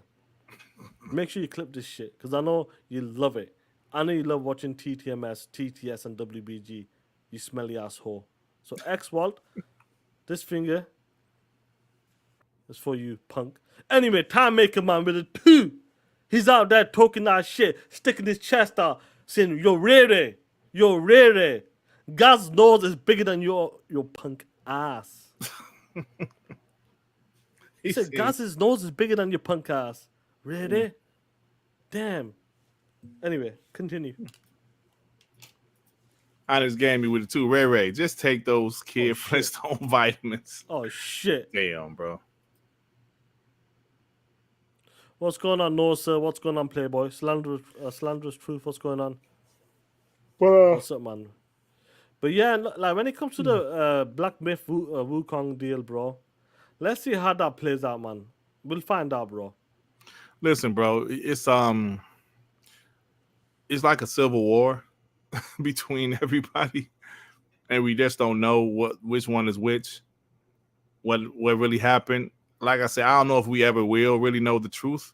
Make sure you clip this shit, because I know you love it. I know you love watching TTMS, TTS, and WBG. You smelly asshole. So X-Walt, this finger is for you, punk. Anyway, Time Maker Man with a 2. He's out there talking that shit, sticking his chest out, saying, "You're rare, you're rare." God's nose is bigger than your punk ass. He said, God's nose is bigger than your punk ass. Really? Damn. Anyway, continue. Honest Gaming with the 2. Ray, just take those Kid Flintstone vitamins. Oh, shit. Damn, bro. What's going on, Noah, sir? What's going on, Playboy? Slanderous Truth, what's going on? What's up, man? But yeah, like when it comes to the Black Myth Wukong deal, bro, let's see how that plays out, man. We'll find out, bro. Listen, bro, it's like a civil war between everybody, and we just don't know which one is which. What really happened? Like I said, I don't know if we ever will really know the truth,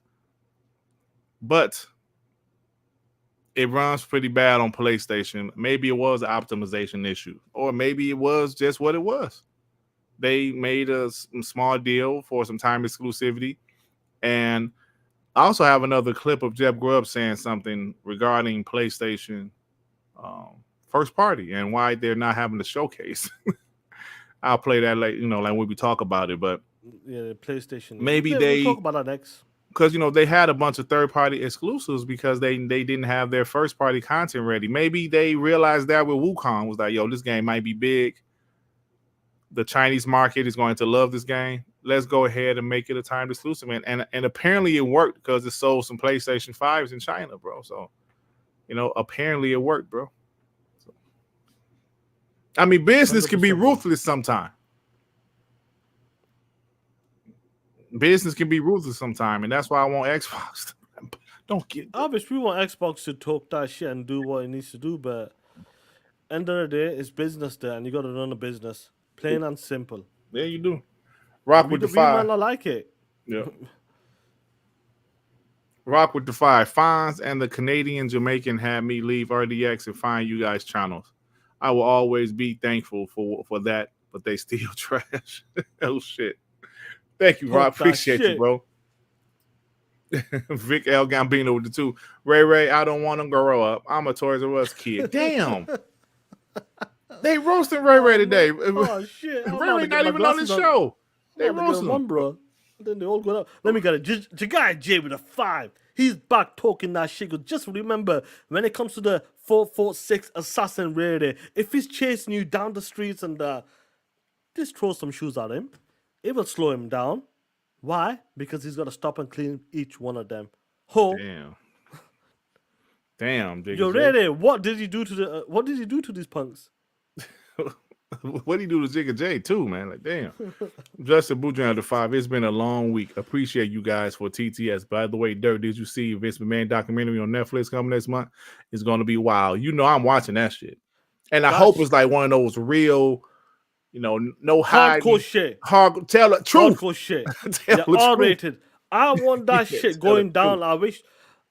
but it runs pretty bad on PlayStation. Maybe it was an optimization issue, or maybe it was just what it was. They made a small deal for some time exclusivity, and I also have another clip of Jeff Grubb saying something regarding PlayStation first party and why they're not having the showcase. I'll play that like when we talk about it, but yeah, the PlayStation. Maybe we'll talk about that next. Because they had a bunch of third-party exclusives because they didn't have their first-party content ready. Maybe they realized that with Wukong was like, yo, this game might be big. The Chinese market is going to love this game. Let's go ahead and make it a timed exclusive. And apparently it worked because it sold some PlayStation 5s in China, bro. So, apparently it worked, bro. So, I mean, business can be ruthless sometimes. Business can be ruthless sometimes, and that's why I want Xbox. Don't get. Obviously, we want Xbox to talk that shit and do what it needs to do, but end of the day, it's business there, and you got to run a business, plain and simple. Yeah, you do. Rock with the 5. We might not like it. Yeah. Rock with the 5. Fonz and the Canadian Jamaican had me leave RDX and find you guys' channels. I will always be thankful for that, but they still trash. Oh shit. Thank you, Rob. Appreciate you, bro. Vic L. Gambino with the 2. Ray, I don't want to grow up. I'm a Toys R Us kid. Damn. They roasting Ray today. Oh, shit. Ray not even on the show. They roasting him, bro. Then they all go up. Let me get it. Jagai J with a 5. He's back talking that shit. Just remember, when it comes to the 446 assassin rare, if he's chasing you down the streets and just throw some shoes at him, it will slow him down. Why? Because he's got to stop and clean each one of them. Damn. You're ready. What did he do to these punks? What did he do to Jigga J too, man? Like, damn. Justin Boudreaux the 5. It's been a long week. Appreciate you guys for TTS. By the way, Dirk, did you see Vince McMahon documentary on Netflix coming next month? It's going to be wild. I'm watching that shit. And I hope it's like one of those real, no hardcore shit. Tell the truth. Hardcore shit. R-rated. I want that shit going down. I wish.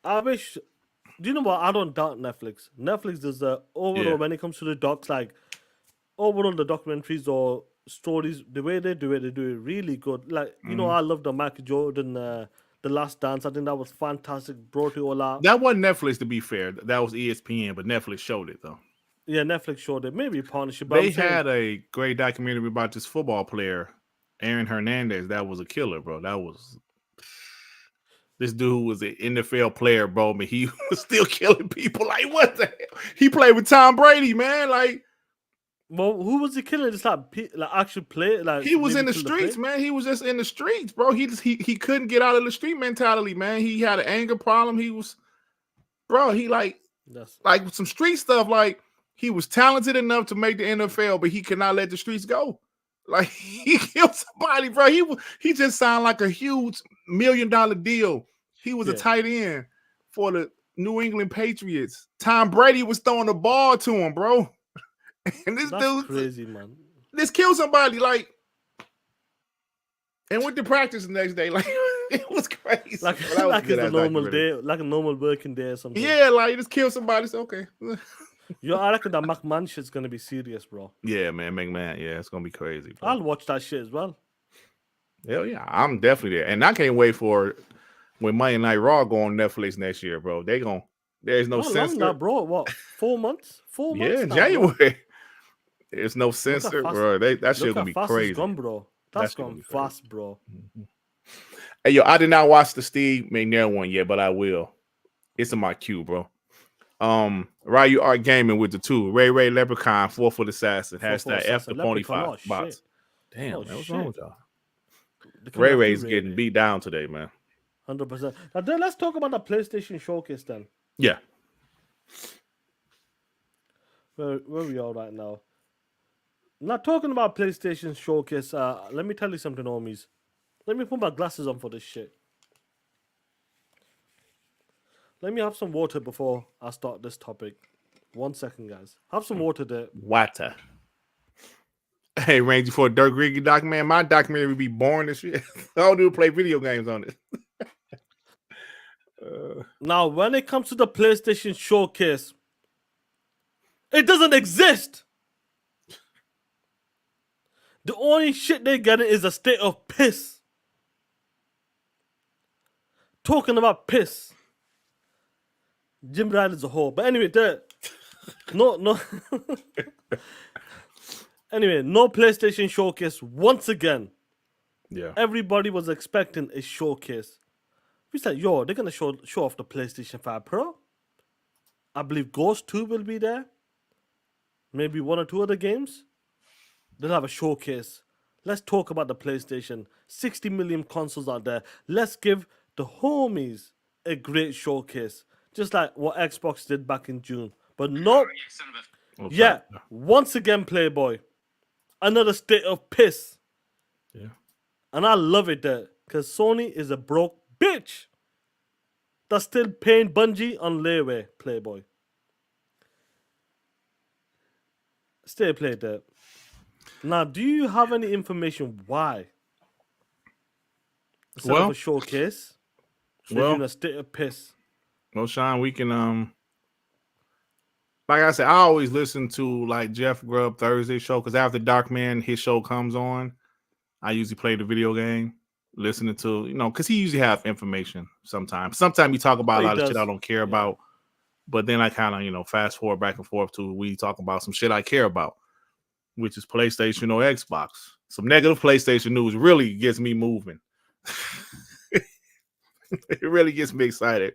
Do you know what? I don't doubt Netflix. Netflix is overall when it comes to the docs, like overall the documentaries or stories, the way they do it really good. Like I love the Michael Jordan, The Last Dance. I think that was fantastic. Brought it all out. That wasn't Netflix, to be fair. That was ESPN, but Netflix showed it though. Yeah, Netflix showed it. Maybe a partnership. They had a great documentary about this football player, Aaron Hernandez, that was a killer, bro. That was this dude was an NFL player, bro, but he was still killing people. Like, what the hell? He played with Tom Brady, man. Like, well, who was he killing? Just like actual play? Like he was in the streets, man. He was just in the streets, bro. He couldn't get out of the street mentality, man. He had an anger problem. He was, bro. He like some street stuff. Like, he was talented enough to make the NFL, but he could not let the streets go. Like, he killed somebody, bro. He just signed like a huge $1 million deal. He was a tight end for the New England Patriots. Tom Brady was throwing the ball to him, bro. And this dude crazy, man. This killed somebody, like, and went to practice the next day. Like, it was crazy. Like it's a normal day, like a normal working day or something. Yeah, like, he just killed somebody. So okay. Yo, I reckon that McMahon shit's gonna be serious, bro. Yeah, man, McMahon. Yeah, it's gonna be crazy, bro. I'll watch that shit as well. Hell yeah, I'm definitely there, and I can't wait for when Monday Night Raw go on Netflix next year, bro. There's no censor, now, bro. What? 4 months? 4 months? Yeah, now, January. Bro. There's no censor, bro. That shit gonna be crazy, gone, bro. That's gone fast, bro. Mm-hmm. Hey, yo, I did not watch the Steve McNair one yet, but I will. It's in my queue, bro. Ryu Art Gaming with the 2. Ray Leprechaun, 4-foot assassin. Hashtag F the pony bots. Damn, man, what's wrong with y'all? Ray's getting beat down today, man. 100%. Now then, let's talk about the PlayStation Showcase then. Yeah. Where we are right now. Not talking about PlayStation Showcase. Let me tell you something, homies. Let me put my glasses on for this shit. Let me have some water before I start this topic. 1 second, guys. Have some water there. Water. Hey, Rangy, for a Dirk Riggy documentary, my documentary would be boring as shit. All I do is play video games on it. Now, when it comes to the PlayStation Showcase, it doesn't exist. The only shit they get is a state of piss. Talking about piss. Jim Ryder's a whore. But anyway, no. Anyway, no PlayStation Showcase once again. Yeah. Everybody was expecting a showcase. We said, yo, they're going to show off the PlayStation 5 Pro. I believe Ghost 2 will be there. Maybe 1 or 2 other games. They'll have a showcase. Let's talk about the PlayStation. 60 million consoles out there. Let's give the homies a great showcase. Just like what Xbox did back in June. But no. Yeah, once again, Playboy. Another state of piss. Yeah. And I love it there. Because Sony is a broke bitch. That's still paying Bungie on layaway, Playboy. Stay played there. Now, do you have any information why? Instead of a showcase, they're in a state of piss. Well, Shaan, we can like I said, I always listen to like Jeff Grubb Thursday show because after Darkman, his show comes on. I usually play the video game, listening to, because he usually have information sometimes. Sometimes he talk about a lot of shit I don't care about, but then I kind of, fast forward back and forth to we talk about some shit I care about, which is PlayStation or Xbox. Some negative PlayStation news really gets me moving. It really gets me excited.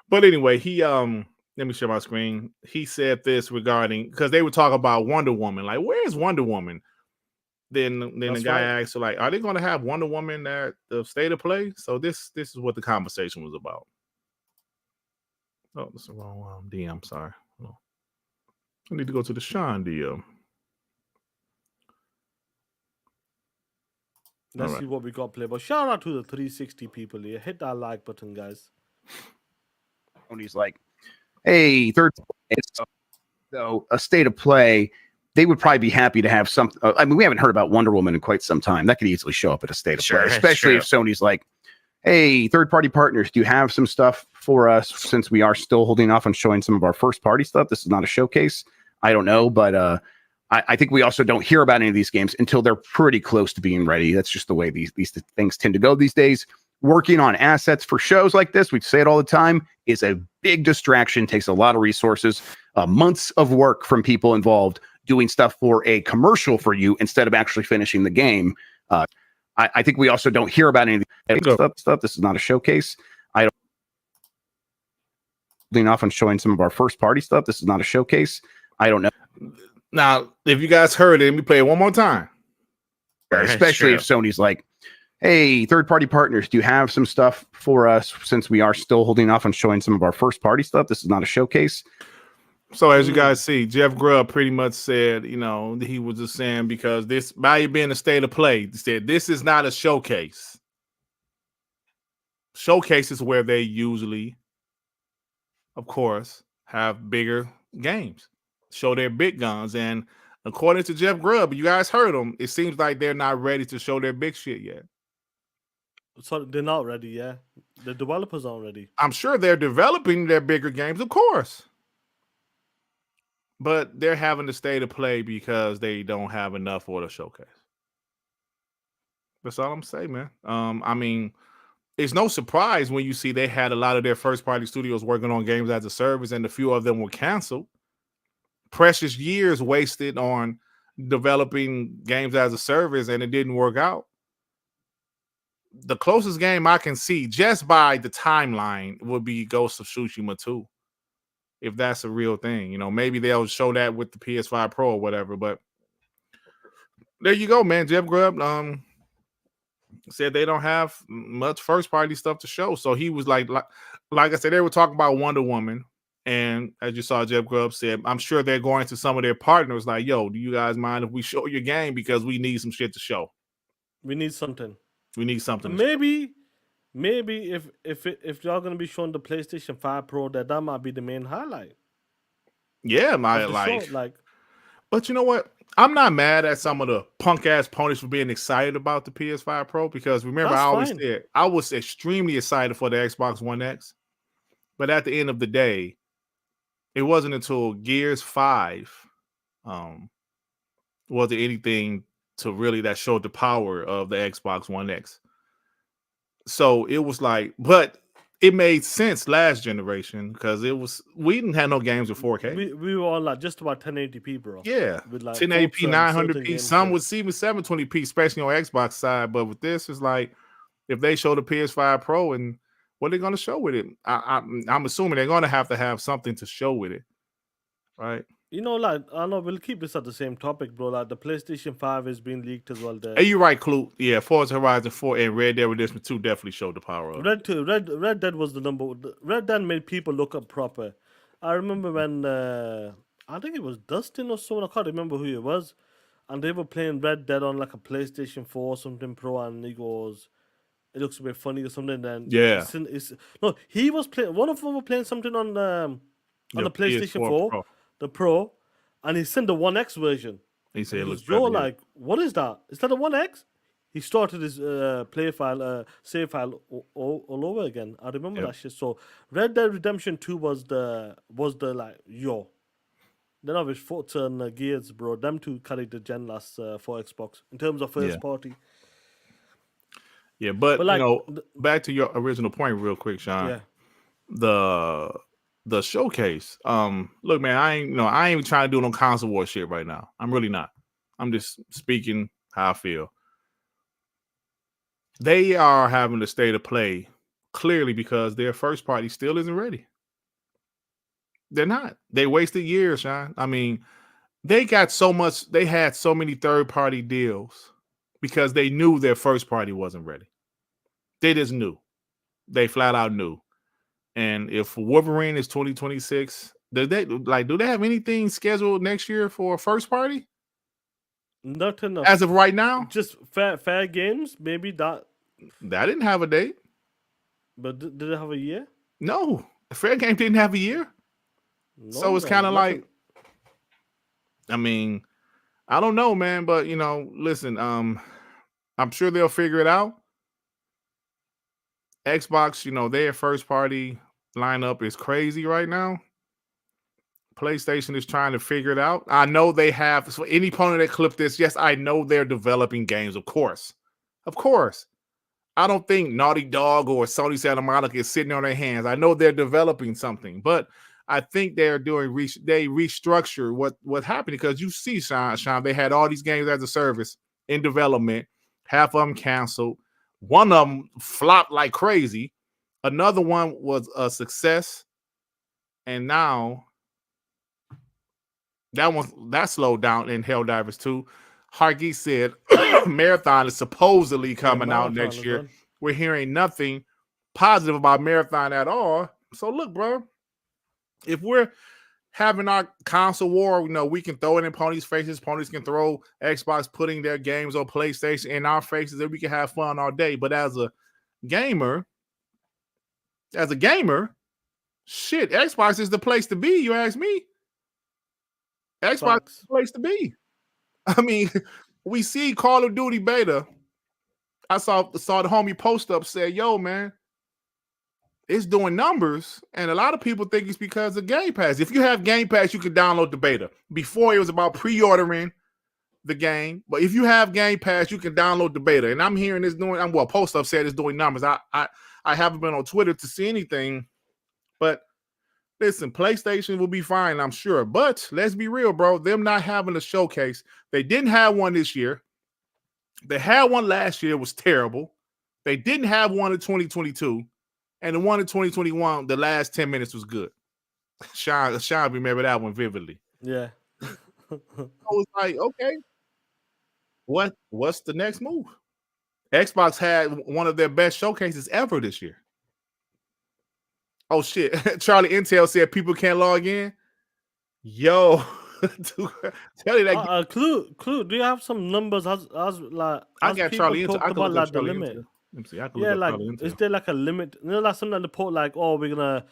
But anyway, he let me share my screen. He said this regarding, because they were talking about Wonder Woman. Like, where is Wonder Woman? Then the guy asked, like, are they going to have Wonder Woman at the State of Play? So this is what the conversation was about. Oh, that's the wrong DM. Sorry. Oh. I need to go to the Shaan DM. Let's see what we got play. But shout out to the 360 people here. Hit that like button, guys. And he's like, hey, third, so a State of Play, they would probably be happy to have something. I mean, we haven't heard about Wonder Woman in quite some time. That could easily show up at a State of Play, especially if Sony's like, hey, third-party partners, do you have some stuff for us since we are still holding off on showing some of our first-party stuff? This is not a showcase. I don't know, but I think we also don't hear about any of these games until they're pretty close to being ready. That's just the way these things tend to go these days. Working on assets for shows like this, we say it all the time, is a big distraction, takes a lot of resources, months of work from people involved doing stuff for a commercial for you instead of actually finishing the game. I think we also don't hear about any of the stuff. This is not a showcase. I don't lean off on showing some of our first party stuff. This is not a showcase. I don't know. Now, if you guys heard it, let me play it one more time. Especially if Sony's like, hey, third-party partners, do you have some stuff for us since we are still holding off on showing some of our first-party stuff? This is not a showcase. So as you guys see, Jeff Grubb pretty much said, you know, he was just saying because this, by it being a state of play, he said this is not a showcase. Showcase is where they usually, of course, have bigger games, show their big guns. And according to Jeff Grubb, you guys heard him, it seems like they're not ready to show their big shit yet. So they're not ready, yeah. The developers aren't ready. I'm sure they're developing their bigger games, of course. But they're having to stay to play because they don't have enough for the showcase. That's all I'm saying, man. I mean, it's no surprise when you see they had a lot of their first-party studios working on games as a service, and a few of them were canceled. Precious years wasted on developing games as a service, and it didn't work out. The closest game I can see, just by the timeline, would be Ghost of Tsushima 2. If that's a real thing, you know, maybe they'll show that with the PS5 Pro or whatever. But there you go, man. Jeff Grubb said they don't have much first-party stuff to show. So he was like I said, they were talking about Wonder Woman. And as you saw, Jeff Grubb said, I'm sure they're going to some of their partners like, yo, do you guys mind if we show your game? Because we need some shit to show. We need something. We need something. Maybe if y'all gonna be showing the PlayStation 5 Pro, that might be the main highlight. Yeah, but you know what? I'm not mad at some of the punk ass ponies for being excited about the PS5 Pro, because remember, I always said I was extremely excited for the Xbox One X. But at the end of the day, it wasn't until Gears 5 was there anything to really that showed the power of the Xbox One X. So it was like, but it made sense last generation because we didn't have no games with 4K. We were on like just about 1080p, bro. Yeah, with like 1080p, 900p. Some would see even 720p, especially on Xbox side. But with this, it's like if they show the PS5 Pro, and what are they going to show with it? I'm assuming they're going to have something to show with it, right? You know, like, I know we'll keep this at the same topic, bro. Like, the PlayStation 5 is being leaked as well. Hey, you're right, Clue. Yeah, Forza Horizon 4 and Red Dead Redemption 2 definitely showed the power of it. Red Dead was the number. Red Dead made people look up proper. I remember when, I think it was Dustin or someone, I can't remember who it was, and they were playing Red Dead on like a PlayStation 4 or something Pro, and he goes, it looks a bit funny or something. Then yeah, no, he was playing. One of them were playing something on the PlayStation 4 Pro. The Pro, and he sent the 1X version. He said, "Look, you're like, what is that? Is that a 1X?" He started his save file all over again. I remember that shit. So Red Dead Redemption 2 was the like, yo. Then I wish Forza and Gears, bro. Them two carried the gen last for Xbox in terms of first party. Yeah, but like, you know, back to your original point, real quick, Shaan. Yeah. The showcase. Look, man, I ain't even trying to do no console war shit right now. I'm really not. I'm just speaking how I feel. They are having to stay to play clearly because their first party still isn't ready. They're not. They wasted years, Shaan. I mean, they had so many third-party deals because they knew their first party wasn't ready. They just knew. They flat out knew. And if Wolverine is 2026, do they have anything scheduled next year for a first party? Not enough. As of right now? Just fair games, maybe that. That didn't have a date. But did it have a year? No. Fair Game didn't have a year. No, so it's kind of like, I mean, I don't know, man, but you know, listen, I'm sure they'll figure it out. Xbox, you know, their first party lineup is crazy right now. PlayStation is trying to figure it out. I know they have, so any opponent that clipped this, yes, I know they're developing games, of course. Of course. I don't think Naughty Dog or Sony Santa Monica is sitting on their hands. I know they're developing something, but I think they're doing, they restructure what happened, because you see, Shaan, they had all these games as a service in development, Half of them canceled. One of them flopped like crazy. Another one was a success. And now that slowed down in Helldivers 2. Hargeet said Marathon is supposedly coming out next year. We're hearing nothing positive about Marathon at all. So look, bro, if we're having our console war, we can throw it in ponies' faces. Ponies can throw Xbox putting their games on PlayStation in our faces, and we can have fun all day. But as a gamer, shit, Xbox is the place to be. You ask me. Xbox is the place to be. I mean, we see Call of Duty beta. I saw the homie post up said, "Yo, man, it's doing numbers," and a lot of people think it's because of Game Pass. If you have Game Pass, you can download the beta. Before, it was about pre-ordering the game, but if you have Game Pass, you can download the beta. And I'm hearing it's doing. Post up said it's doing numbers. I haven't been on Twitter to see anything, but listen, PlayStation will be fine, I'm sure. But let's be real, bro. Them not having a showcase. They didn't have one this year. They had one last year. It was terrible. They didn't have one in 2022. And the one in 2021, the last 10 minutes was good. Shaan remember that one vividly. Yeah. I was like, okay, what's the next move? Xbox had one of their best showcases ever this year. Oh, shit. Charlie Intel said people can't log in. Yo. Tell you that. Clue, do you have some numbers? I got Charlie Intel. I about, like, the limit. Let me see. Yeah, like, is there like a limit? Like something like the port, like, oh, we're gonna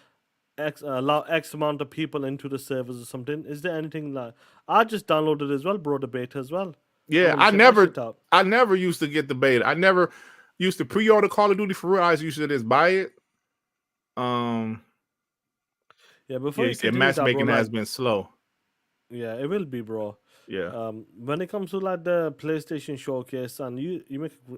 allow X amount of people into the servers or something. Is there anything like? I just downloaded it as well, bro, the beta as well. Yeah, I never used to get the beta. I never used to pre-order Call of Duty for real. I used to just buy it. Yeah, before you said matchmaking has been slow. Yeah, it will be, bro. Yeah. When it comes to like the PlayStation showcase, and you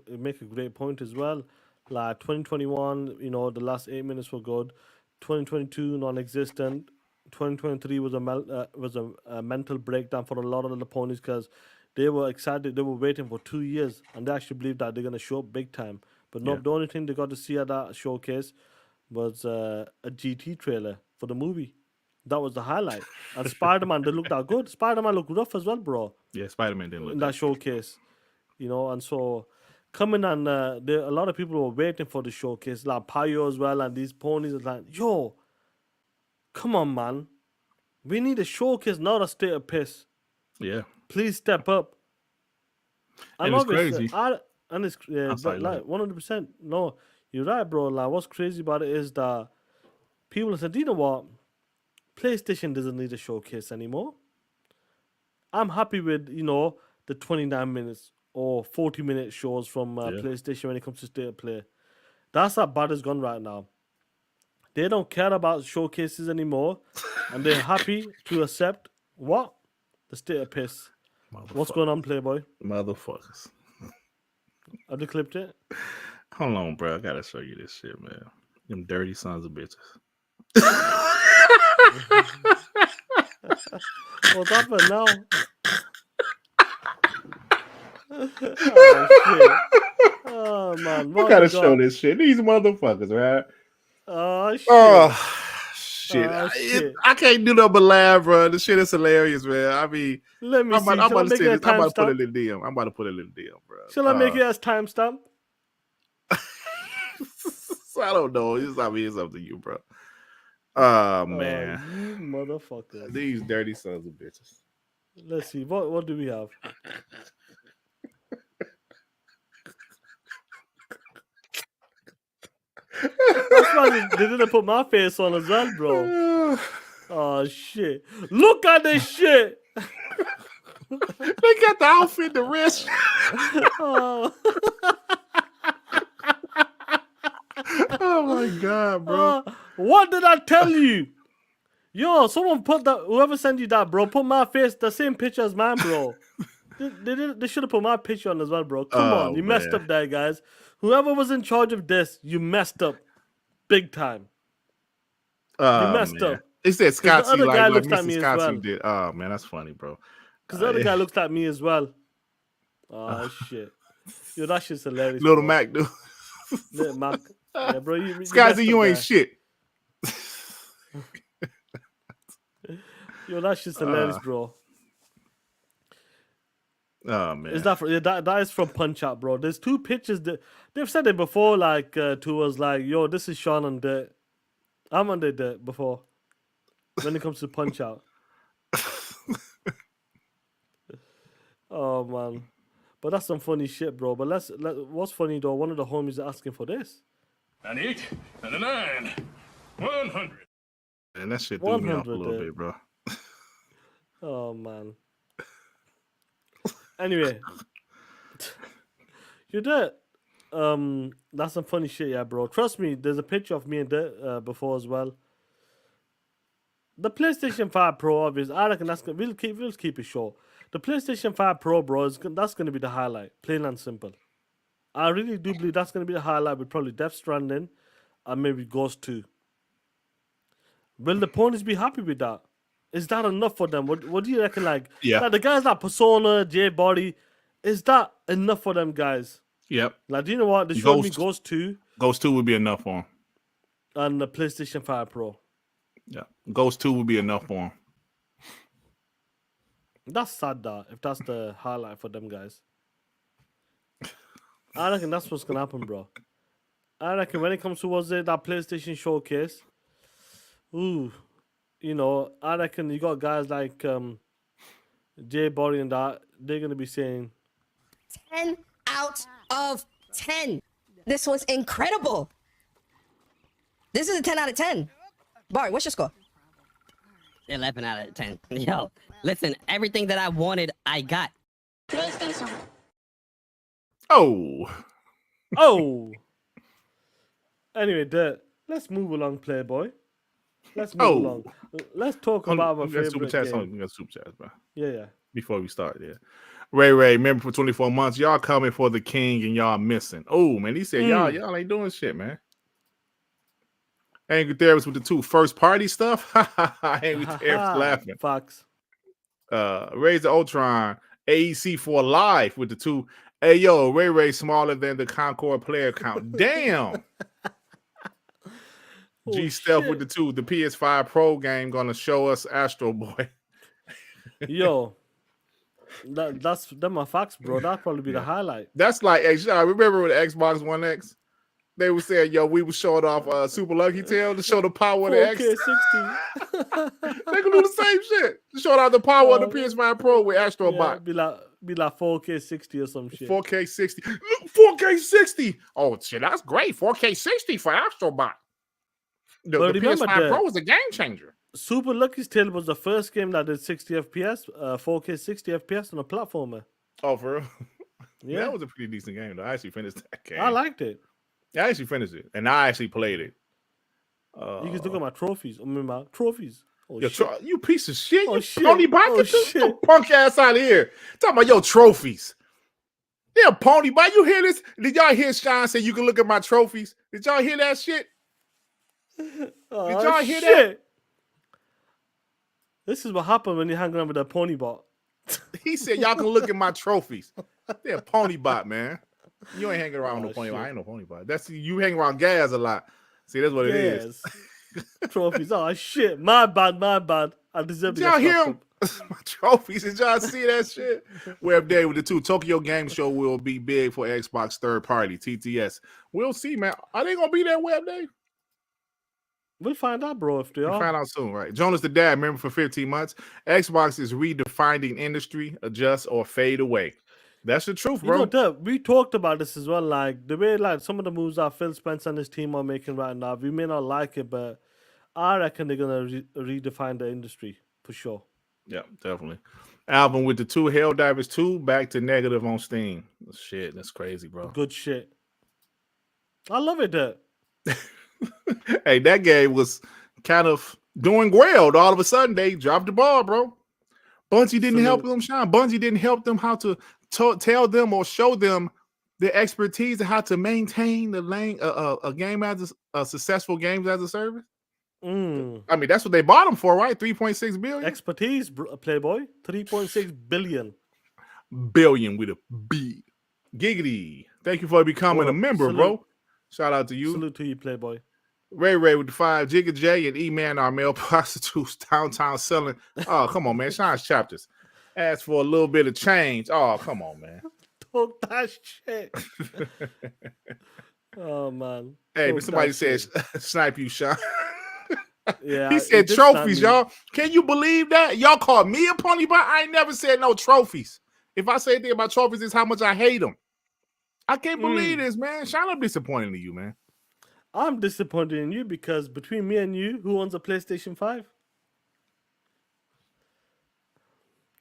make a great point as well. Like 2021, the last 8 minutes were good. 2022 non-existent. 2023 was a mental breakdown for a lot of the ponies because they were excited. They were waiting for 2 years, and they actually believed that they're gonna show up big time. But no, the only thing they got to see at that showcase was a GT trailer for the movie. That was the highlight. And Spider-Man, they looked that good. Spider-Man looked rough as well, bro. Yeah, Spider-Man didn't look in that showcase. And so coming and a lot of people were waiting for the showcase, like Payo as well, and these ponies are like, yo, come on, man. We need a showcase, not a state of piss. Yeah. Please step up. And it's crazy. But like 100%. No, you're right, bro. Like, what's crazy about it is that people said, you know what? PlayStation doesn't need a showcase anymore. I'm happy with, the 29 minutes or 40-minute shows from PlayStation when it comes to state of play. That's how bad it's gone right now. They don't care about showcases anymore, and they're happy to accept what? The state of piss. What's going on, Playboy? Motherfuckers. Have you clipped it? Hold on, bro. I gotta show you this shit, man. Them dirty sons of bitches. What's happening now? Oh, shit. Oh, man. I gotta show this shit. These motherfuckers, right? Oh, shit. Oh, shit. Oh, shit. I can't do nothing but laugh, bro. This shit is hilarious, man. I mean, let me see. I'm about to put it in DM. I'm about to put it in DM, bro. Shall I make it as timestamp? I don't know. It's up to you, bro. Oh, man. You motherfucker. These dirty sons of bitches. Let's see. What do we have? That's why they didn't put my face on as well, bro. Oh, shit. Look at this shit. They got the outfit, the wrist. Oh. Oh my god, bro. What did I tell you? Yo, someone put that, whoever sent you that, bro, put my face, the same picture as mine, bro. They should have put my picture on as well, bro. Come on, you messed up there, guys. Whoever was in charge of this, you messed up big time. You messed up. It said Scotty, the other guy like looks at me Mr. as Scotty well. did. Oh man, that's funny, bro. Because the other guy looks at me as well. Oh shit. Yo, that shit's hilarious. Little bro. Mac, dude. Little Mac. Yeah, bro. Skazzy, you ain't shit. Yo, that shit's hilarious, bro. Oh man, Is that that is from Punch Out, bro? There's two pictures that they've said it before, like to us, like, yo, this is Shaan on Dirt. I'm on the Dirt before. When it comes to Punch Out. Oh man, but that's some funny shit, bro. But what's funny though? One of the homies are asking for this. 98, 99, 100. and that shit threw me off a 100, little bit, bro. Oh man. Anyway, you did. That's some funny shit, yeah, bro. Trust me, there's a picture of me and Dirt before as well. The PlayStation 5 Pro, obviously, I reckon we'll keep it short. The PlayStation 5 Pro, bro, that's gonna be the highlight, plain and simple. I really do believe that's gonna be the highlight with probably Death Stranding and maybe Ghost 2. Will the ponies be happy with that? Is that enough for them? What do you reckon? Like the guys like Persona, J-Body, is that enough for them guys? Yep. Like, do you know what? They showed me Ghost 2. Ghost 2 would be enough for him. And the PlayStation 5 Pro. Yeah. Ghost 2 would be enough for him. That's sad, that if that's the highlight for them guys. I reckon that's what's gonna happen, bro. I reckon when it comes towards that PlayStation showcase, ooh, you know, I reckon you got guys like J-Body and that, they're gonna be saying 10 out of 10. This was incredible. This is a 10 out of 10. Barry, what's your score? 11 out of 10. Yo, listen, everything that I wanted, I got. PlayStation. Oh. Anyway, Dirt, let's move along, Playboy. Let's move along. Let's talk about our favorite super chats game. We got super chats, bro. Yeah. Before we start, yeah. Ray, member for 24 months. Y'all coming for the king and y'all missing. Oh, man, he said y'all ain't doing shit, man. Angry Therapist with the 2 first party stuff. Angry Therapist laughing. Fox. Raise the Ultron. AEC for life with the 2. Hey, yo, Ray smaller than the Concord player count. Damn. G Stealth with the 2. The PS5 Pro game gonna show us Astro Boy. Yo, that's my facts, bro. That'd probably be the highlight. That's like, I remember with the Xbox One X, they were saying, yo, we were showing off Super Lucky Tail to show the power of the X. 4K 60. They can do the same shit. To show out the power of the PS5 Pro with Astro Bot. Be like 4K 60 or some shit. 4K 60. Look, 4K 60. Oh, shit, that's great. 4K 60 for Astro Bot. The PS5 Pro was a game changer. Super Lucky's Tale was the first game that did 60 FPS, 4K 60 FPS on a platformer. Oh, for real? Yeah. That was a pretty decent game, though. I actually finished that game. I liked it. I actually finished it, and I actually played it. You can look at my trophies. My trophies. Oh, shit. You piece of shit. Oh, you shit. pony bike. Oh, Get your punk ass out of here. Talking about your trophies. Yeah, pony bike. You hear this? Did y'all hear Shaan say you can look at my trophies? Did y'all hear that shit? Did y'all hear that? This is what happened when you hang around with a pony bot. He said y'all can look at my trophies. They're pony bot, man. You ain't hanging around with no pony bot. I ain't no pony bot. That's you hang around gas a lot. See, that's what it is. Trophies. Oh shit. My bad. I deserve to y'all hear him? My trophies. Did y'all see that shit? Web Day with the 2. Tokyo Game Show will be big for Xbox third party, TTS. We'll see, man. Are they gonna be there Web Day? We'll find out, bro, if they are. We'll find out soon, right? Jonas the Dad, member for 15 months. Xbox is redefining industry, adjust or fade away. That's the truth, bro. You know, we talked about this as well. Like the way, like some of the moves that Phil Spencer and his team are making right now, we may not like it, but I reckon they're gonna redefine the industry for sure. Yeah, definitely. Alvin with the 2. Helldivers 2 back to negative on Steam. Shit, that's crazy, bro. Good shit. I love it, Dirt. Hey, that game was kind of doing well. All of a sudden, they dropped the ball, bro. Bungie didn't help them, Shaan. Bungie didn't help them how to tell them or show them the expertise of how to maintain a game as a successful games as a service. I mean, that's what they bought them for, right? 3.6 billion. Expertise, Playboy. 3.6 billion. Billion with a B. Giggity. Thank you for becoming a member, salute. bro. Shout out to you. Salute to you, Playboy. Ray with the 5, Jigga J, and E-Man, our male prostitutes downtown selling. Oh, come on, man. Shaan's chapters. Ask for a little bit of change. Oh, come on, man. Talk that shit. Oh, man. Hey, but somebody said, snipe you, Shaan. Yeah, he said trophies, y'all. Can you believe that? Y'all called me a pony, but I ain't never said no trophies. If I say anything about trophies, it's how much I hate them. I can't believe this, man. Shaan, I'm disappointed in you, man. I'm disappointed in you because between me and you, who owns a PlayStation 5?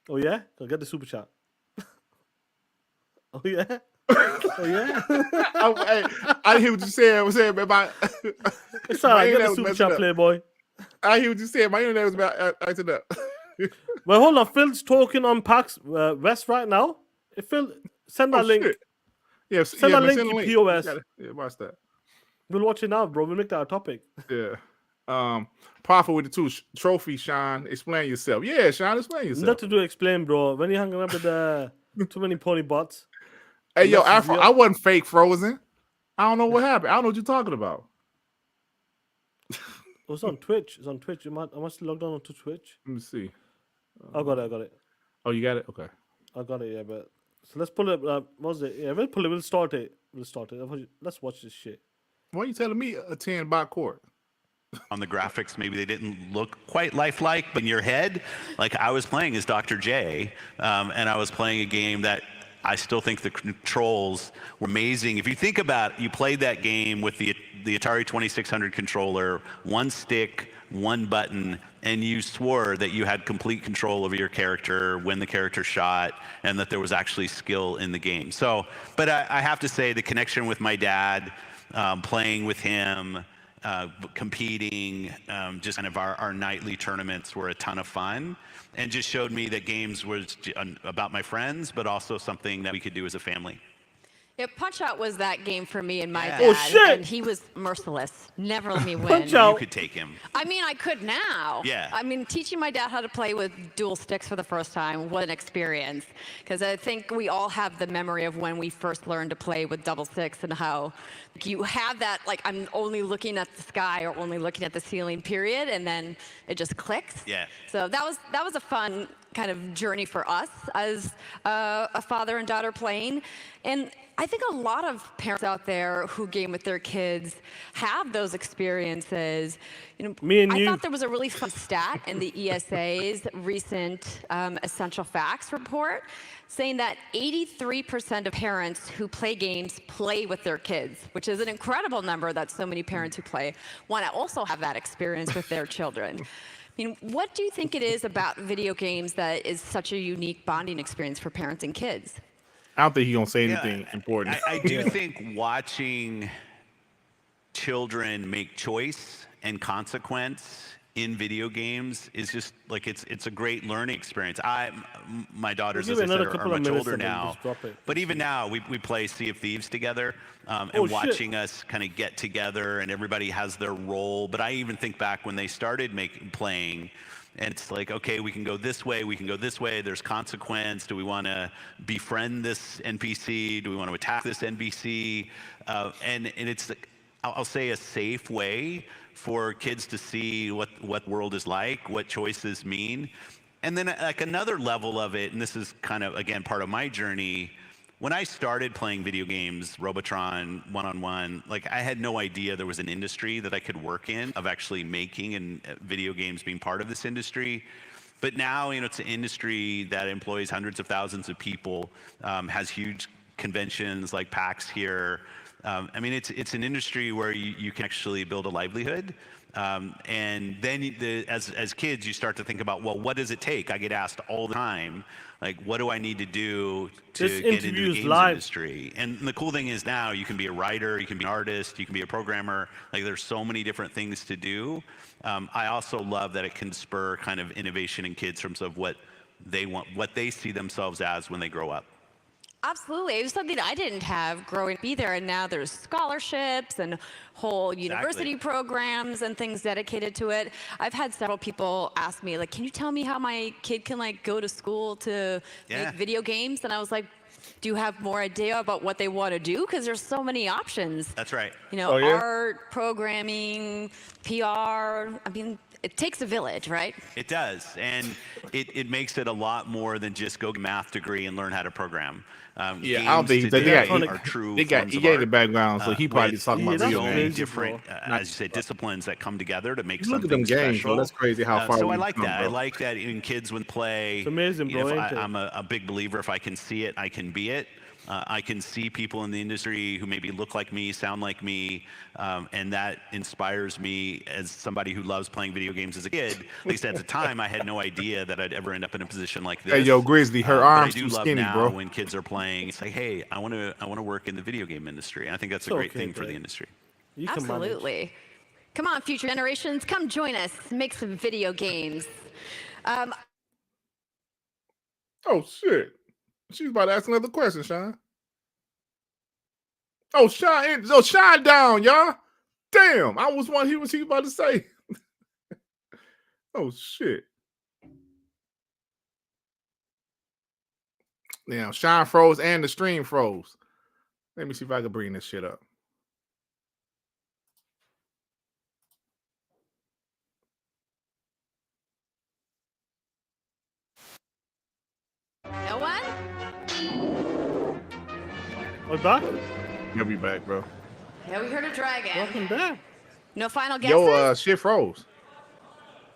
Oh, yeah? I'll get the super chat. Oh, yeah? Oh, yeah? I hear what you said. About it's all right. Get the super chat, Playboy. I hear what you said. My internet was about acting up. Well, hold on. Phil's talking on PAX West right now. If Phil, send that link. Shit. Yeah, send that link to POS. Yeah, watch that. We'll watch it now, bro. We'll make that a topic. Yeah. Profit with the 2 trophies, Shaan. Explain yourself. Yeah, Shaan, explain yourself. Nothing to explain, bro. When you're hanging up with too many pony bots. Hey, yo, Afro, I wasn't fake frozen. I don't know what happened. I don't know what you're talking about. It was on Twitch. It's on Twitch. I must log on to Twitch. Let me see. I got it. Oh, you got it? Okay. I got it, yeah, but... So let's pull it. What was it? Yeah, we'll pull it. We'll start it. Let's watch this shit. Why are you telling me a 10 by court? On the graphics, maybe they didn't look quite lifelike, but in your head, like I was playing as Dr. J, and I was playing a game that I still think the controls were amazing. If you think about it, you played that game with the Atari 2600 controller, 1 stick, 1 button, and you swore that you had complete control over your character when the character shot, and that there was actually skill in the game. So, but I have to say the connection with my dad, playing with him, competing, just kind of our nightly tournaments were a ton of fun, and just showed me that games was about my friends, but also something that we could do as a family. Yeah, Punch-Out was that game for me and my dad. Oh, shit. And he was merciless. Never let me win. Punch-Out. You could take him. I mean, I could now. Yeah. I mean, teaching my dad how to play with dual sticks for the first time, what an experience. Because I think we all have the memory of when we first learned to play with double sticks and how you have that, like, I'm only looking at the sky or only looking at the ceiling, period, and then it just clicks. Yeah. So that was a fun kind of journey for us as a father and daughter playing. And I think a lot of parents out there who game with their kids have those experiences. You know, Me and I you. thought there was a really fun stat in the ESA's recent Essential Facts report saying that 83% of parents who play games play with their kids, which is an incredible number that so many parents who play want to also have that experience with their children. I mean, what do you think it is about video games that is such a unique bonding experience for parents and kids? I don't think he's going to say anything important. I do think watching children make choice and consequence in video games is just like it's a great learning experience. My daughters, as I said, are much older now, but even now we play Sea of Thieves together, and watching us kind of get together and everybody has their role. But I even think back when they started playing, and it's like, okay, we can go this way, we can go this way, there's consequence. Do we want to befriend this NPC? Do we want to attack this NPC? And it's, I'll say, a safe way for kids to see what the world is like, what choices mean. And then like another level of it, and this is kind of, again, part of my journey, when I started playing video games, Robotron, one-on-one, like I had no idea there was an industry that I could work in of actually making and video games being part of this industry. But now, you know, it's an industry that employs hundreds of thousands of people, has huge conventions like PAX here. I mean, it's an industry where you can actually build a livelihood. And then as kids, you start to think about, well, what does it take? I get asked all the time, like, what do I need to do to get into the games industry? And the cool thing is now you can be a writer, you can be an artist, you can be a programmer. Like, there's so many different things to do. I also love that it can spur kind of innovation in kids in terms of what they want, what they see themselves as when they grow up. Absolutely. It was something I didn't have growing up either, and now there's scholarships and whole university programs and things dedicated to it. I've had several people ask me, like, can you tell me how my kid can, like, go to school to make video games? And I was like, do have more idea about what they want to do because there's so many options. That's right. You know, Oh, yeah? art, programming, PR. I mean, it takes a village, right? It does, and it makes it a lot more than just go get a math degree and learn how to program. Yeah, I don't games think they today got are true they got forms of EA the art, background, so he probably with talking about that's video so crazy, many games. different, bro. as you say, disciplines that come together to make Look at something them games, special. bro. That's crazy how far So I we've like come, that. bro. I like that in kids when play. It's amazing, you know, bro, if ain't it? I'm a big believer. If I can see it, I can be it. I can see people in the industry who maybe look like me, sound like me, and that inspires me as somebody who loves playing video games as a kid. At least at the time, I had no idea that I'd ever end up in a position like this. Hey, yo, Grizzly, her But arms I do too love skinny, now bro. when kids are playing. It's like, hey, I want to work in the video game industry. And I think that's a great okay, thing for the babe. industry. You can manage. Absolutely. Come on, future generations, come join us. Make some video games. Oh shit, she's about to ask another question, Shaan. Oh, Shaan down, y'all. Damn, I was one. He was about to say. Oh shit. Now Shaan froze and the stream froze. Let me see if I can bring this shit up. No one? We're back? You'll be back, bro. Yeah, we heard a dragon. Welcome back. No final guesses? Yo, shit froze.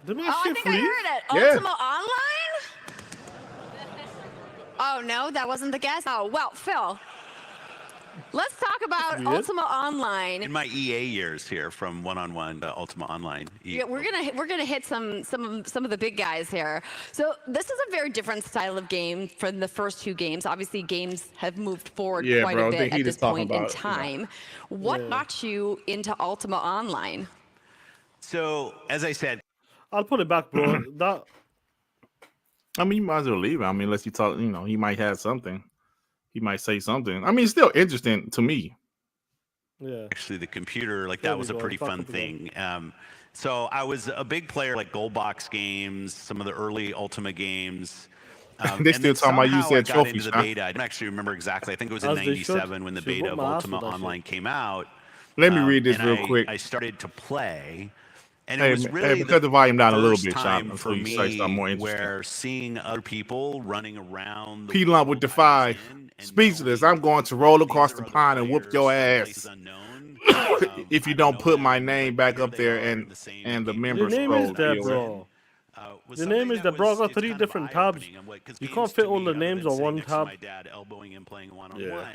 Did my Oh, I shit think I freeze? heard it. Yeah. Ultima Online? Oh, no, that wasn't the guess? Oh, well, Phil, let's talk about Weird. Ultima Online. In my EA years here, from one-on-one to Ultima Online. Yeah, we're gonna hit some of the big guys here. So this is a very different style of game from the first two games. Obviously, games have moved forward Yeah, quite bro, I a think bit he at this just talking point in about, time. What Yeah. got you into Ultima Online? So, as I said, I'll put it back, bro. That I mean, you might as well leave it. I mean, unless you talk, you know, he might have something. He might say something. I mean, it's still interesting to me. yeah. actually the computer, like There that we was a go, pretty fuck fun up again. thing. So I was a big player like Gold Box games, some of the early Ultima games. They And still then talking about you somehow I said got trophies, into the huh? beta. I don't actually remember exactly. I think it was in As they should. '97 when the Should beta whip of my ass Ultima with that Online shit. came out. Let me read this and real quick. I started to play, and Hey, it was man, really hey, cut the volume down a little first bit, Sean, time until for you say something more me interesting. where seeing other people running around. P Lump with the 5. Speechless. I'm going to roll across the pond and whoop your ass if you don't put my name back up there and the Your members name is scroll. there, POS. bro. Your name is there, bro. I got 3 different tabs. You can't fit all the names on one tab. Yeah.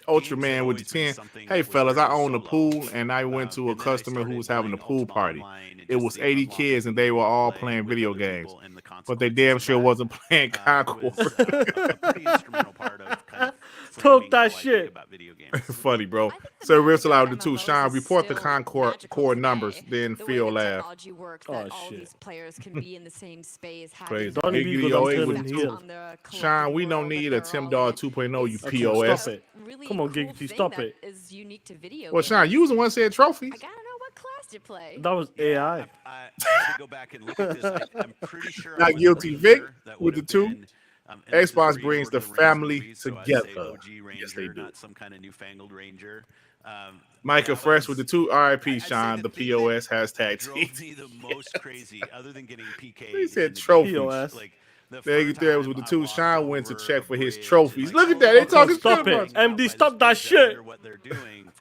Ultraman with the 10. Hey, fellas, I own a pool, and I went to a customer who was having a pool party. It was 80 kids, and they were all playing video games. But they damn sure wasn't playing Concord. Talk that shit. Funny, bro. So real loud the two. Shaan, report the Concord core numbers. Then Phil laugh. Technology works Oh, that all shit. these players can be in the same space. Crazy. Donnie Big B goes, DOA I'm with turning the heel. two. Shaan, we don't need a Tim Dog 2.0, you Come on, POS. stop it. Come on, Giggity, stop it. Is unique to video Well, Shaan, games. you was the one said trophies. I gotta know what class to play. That was AI. I had to go back and look at this. I'm pretty sure. I Not was guilty, the Vic, player that with the would have 2. been, and this is Xbox pre brings Lord the of Rings family movies, so I'd say together. OG Ranger, Yes, they do. not some kind of newfangled Ranger. Micah that Fresh with was- the 2 RIP, I'd say Sean, the thing POS that hashtag. drove me the most crazy, other than getting PK. He said trophies. POS. Like, the There first there was time with the I 2. walked Sean went to over check a for his bridge, trophies. like, Look at that. They Okay, talking stop shit it. about you. MD, stop that shit. What they're doing.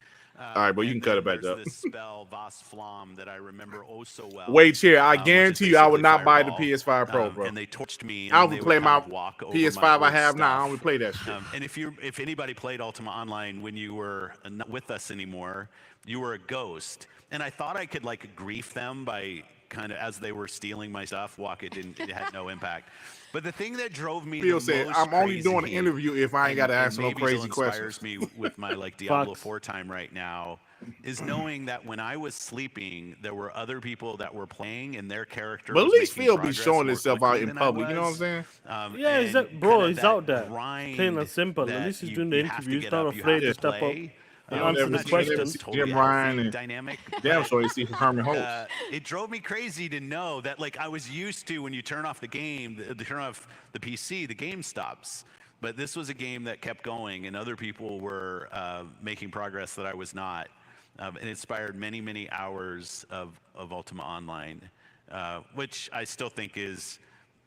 All right, but you can and cut it then back there's up. This spell Vas Flam that I remember oh so well. Wait here. I which is guarantee you I would basically not buy the Fireball. PS5 Pro, bro. And they torched me. I and would they play kind my of walk over PS5 my I old have now. I stuff. don't even play that shit. And if anybody played Ultima Online when you were not with us anymore, you were a ghost. And I thought I could like grief them by kind of as they were stealing my stuff. It had no impact. But the thing that drove me Phil the said, most I'm only crazy, doing an interview if I ain't got to and answer no maybe crazy still inspires questions. me with my like Diablo Facts. 4 time right now is knowing that when I was sleeping, there were other people that were playing and their character. But at was least making Phil be progress showing more himself quickly out in than I public. You know what I'm was. saying? Yeah, he's And bro, kinda he's that out there. grind Plain and simple. At that least he's you- doing the you have to interviews, get not up, you afraid have to to step up play. and I'll answer never the see- questions. Totally Jim Ryan healthy and dynamic. damn sure you see Herman Holtz. It drove me crazy to know that like I was used to when you turn off the game, turn off the PC, the game stops. But this was a game that kept going, and other people were making progress that I was not. And it inspired many, many hours of Ultima Online, which I still think is,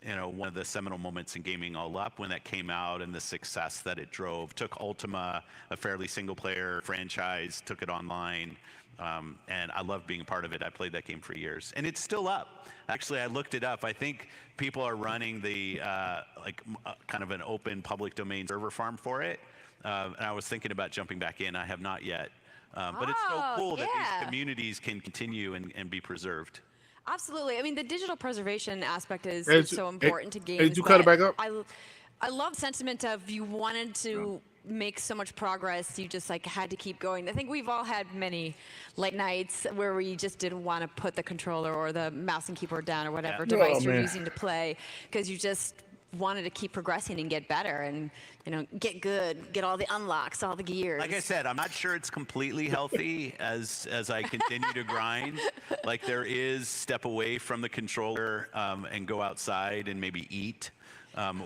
one of the seminal moments in gaming all up when that came out and the success that it drove. Took Ultima, a fairly single-player franchise, took it online, and I love being a part of it. I played that game for years, and it's still up. Actually, I looked it up. I think people are running the kind of an open public domain server farm for it, and I was thinking about jumping back in. I have not yet, but it's so cool that these communities can continue and be preserved. Absolutely. I mean, the digital preservation aspect is so important to games. Did you cut it back up? I love the sentiment of you wanted to make so much progress, you just had to keep going. I think we've all had many late nights where we just didn't want to put the controller or the mouse and keyboard down or whatever device you're using to play, because you just wanted to keep progressing and get better and get good, get all the unlocks, all the gears. Like I said, I'm not sure it's completely healthy as I continue to grind. Like, there is step away from the controller and go outside and maybe eat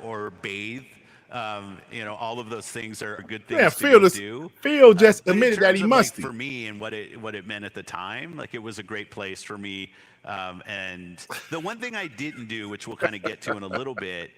or bathe. All of those things are good things to do. Phil just admitted that he must. For me and what it meant at the time, it was a great place for me. And the one thing I didn't do, which we'll kind of get to in a little bit,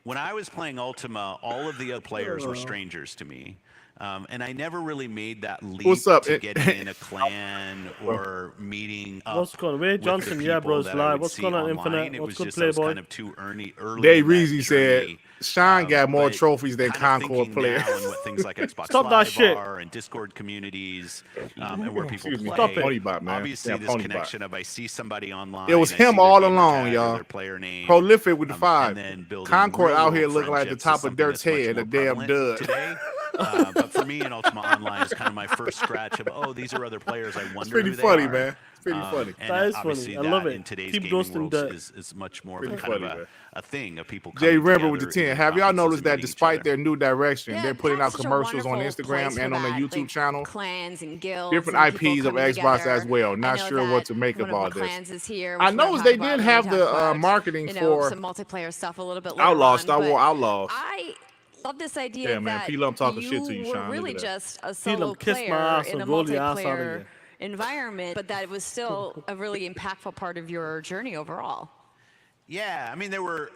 when I was playing Ultima, all of the other players were strangers to me. And I never really made that leap to get in a clan or meeting up. What's going on? Ray Johnson, yeah, bro, it's live. What's going on, Infinite? What's good, Playboy? Kind of too early. Dave Reezy said Shaan got more trophies than Concord players. And what things like Xbox Stop Live that shit. are and Discord communities and where people play. Stop it. Ponybot, man. Obviously, Yeah, this Ponybot. connection of I see somebody online. It was I see him their all gamer along, tag or y'all. their player name, Prolific with the and 5. then building Concord out here real looking like the friendships top is of something Dirt's that's much head, a more damn prevalent dud. today. But for me in Ultima Online, it's kind of my first scratch of, these are other players. I wonder It's pretty who they funny, are. man. It's pretty funny. And That is obviously funny. I love that it. in today's Keep gaming ghosting world dirt. is much more Pretty of kind funny, of man. a thing of people Jay coming Remember with the together 10. in Have y'all conferences noticed and that meeting each despite other. their new direction, Yeah, they're putting out that's such a commercials on wonderful Instagram place and for on their that, YouTube like channel? clans and guilds, Different and people IPs of coming Xbox together. as well. I Not know sure what that to make one of all of the this. clans is here, I which we'll noticed talk they about did when we have talk the about, marketing some for multiplayer stuff a little bit later Outlaws, on, Star but Wars Outlaws. I love this idea Yeah, man. that P-Lump talking you shit to you, were Shaan. Look really at that. just a solo P-Lump, kiss my player ass in or a roll your ass out of multiplayer here. environment, but that it was still a really impactful part of your journey overall. Yeah, I mean, there were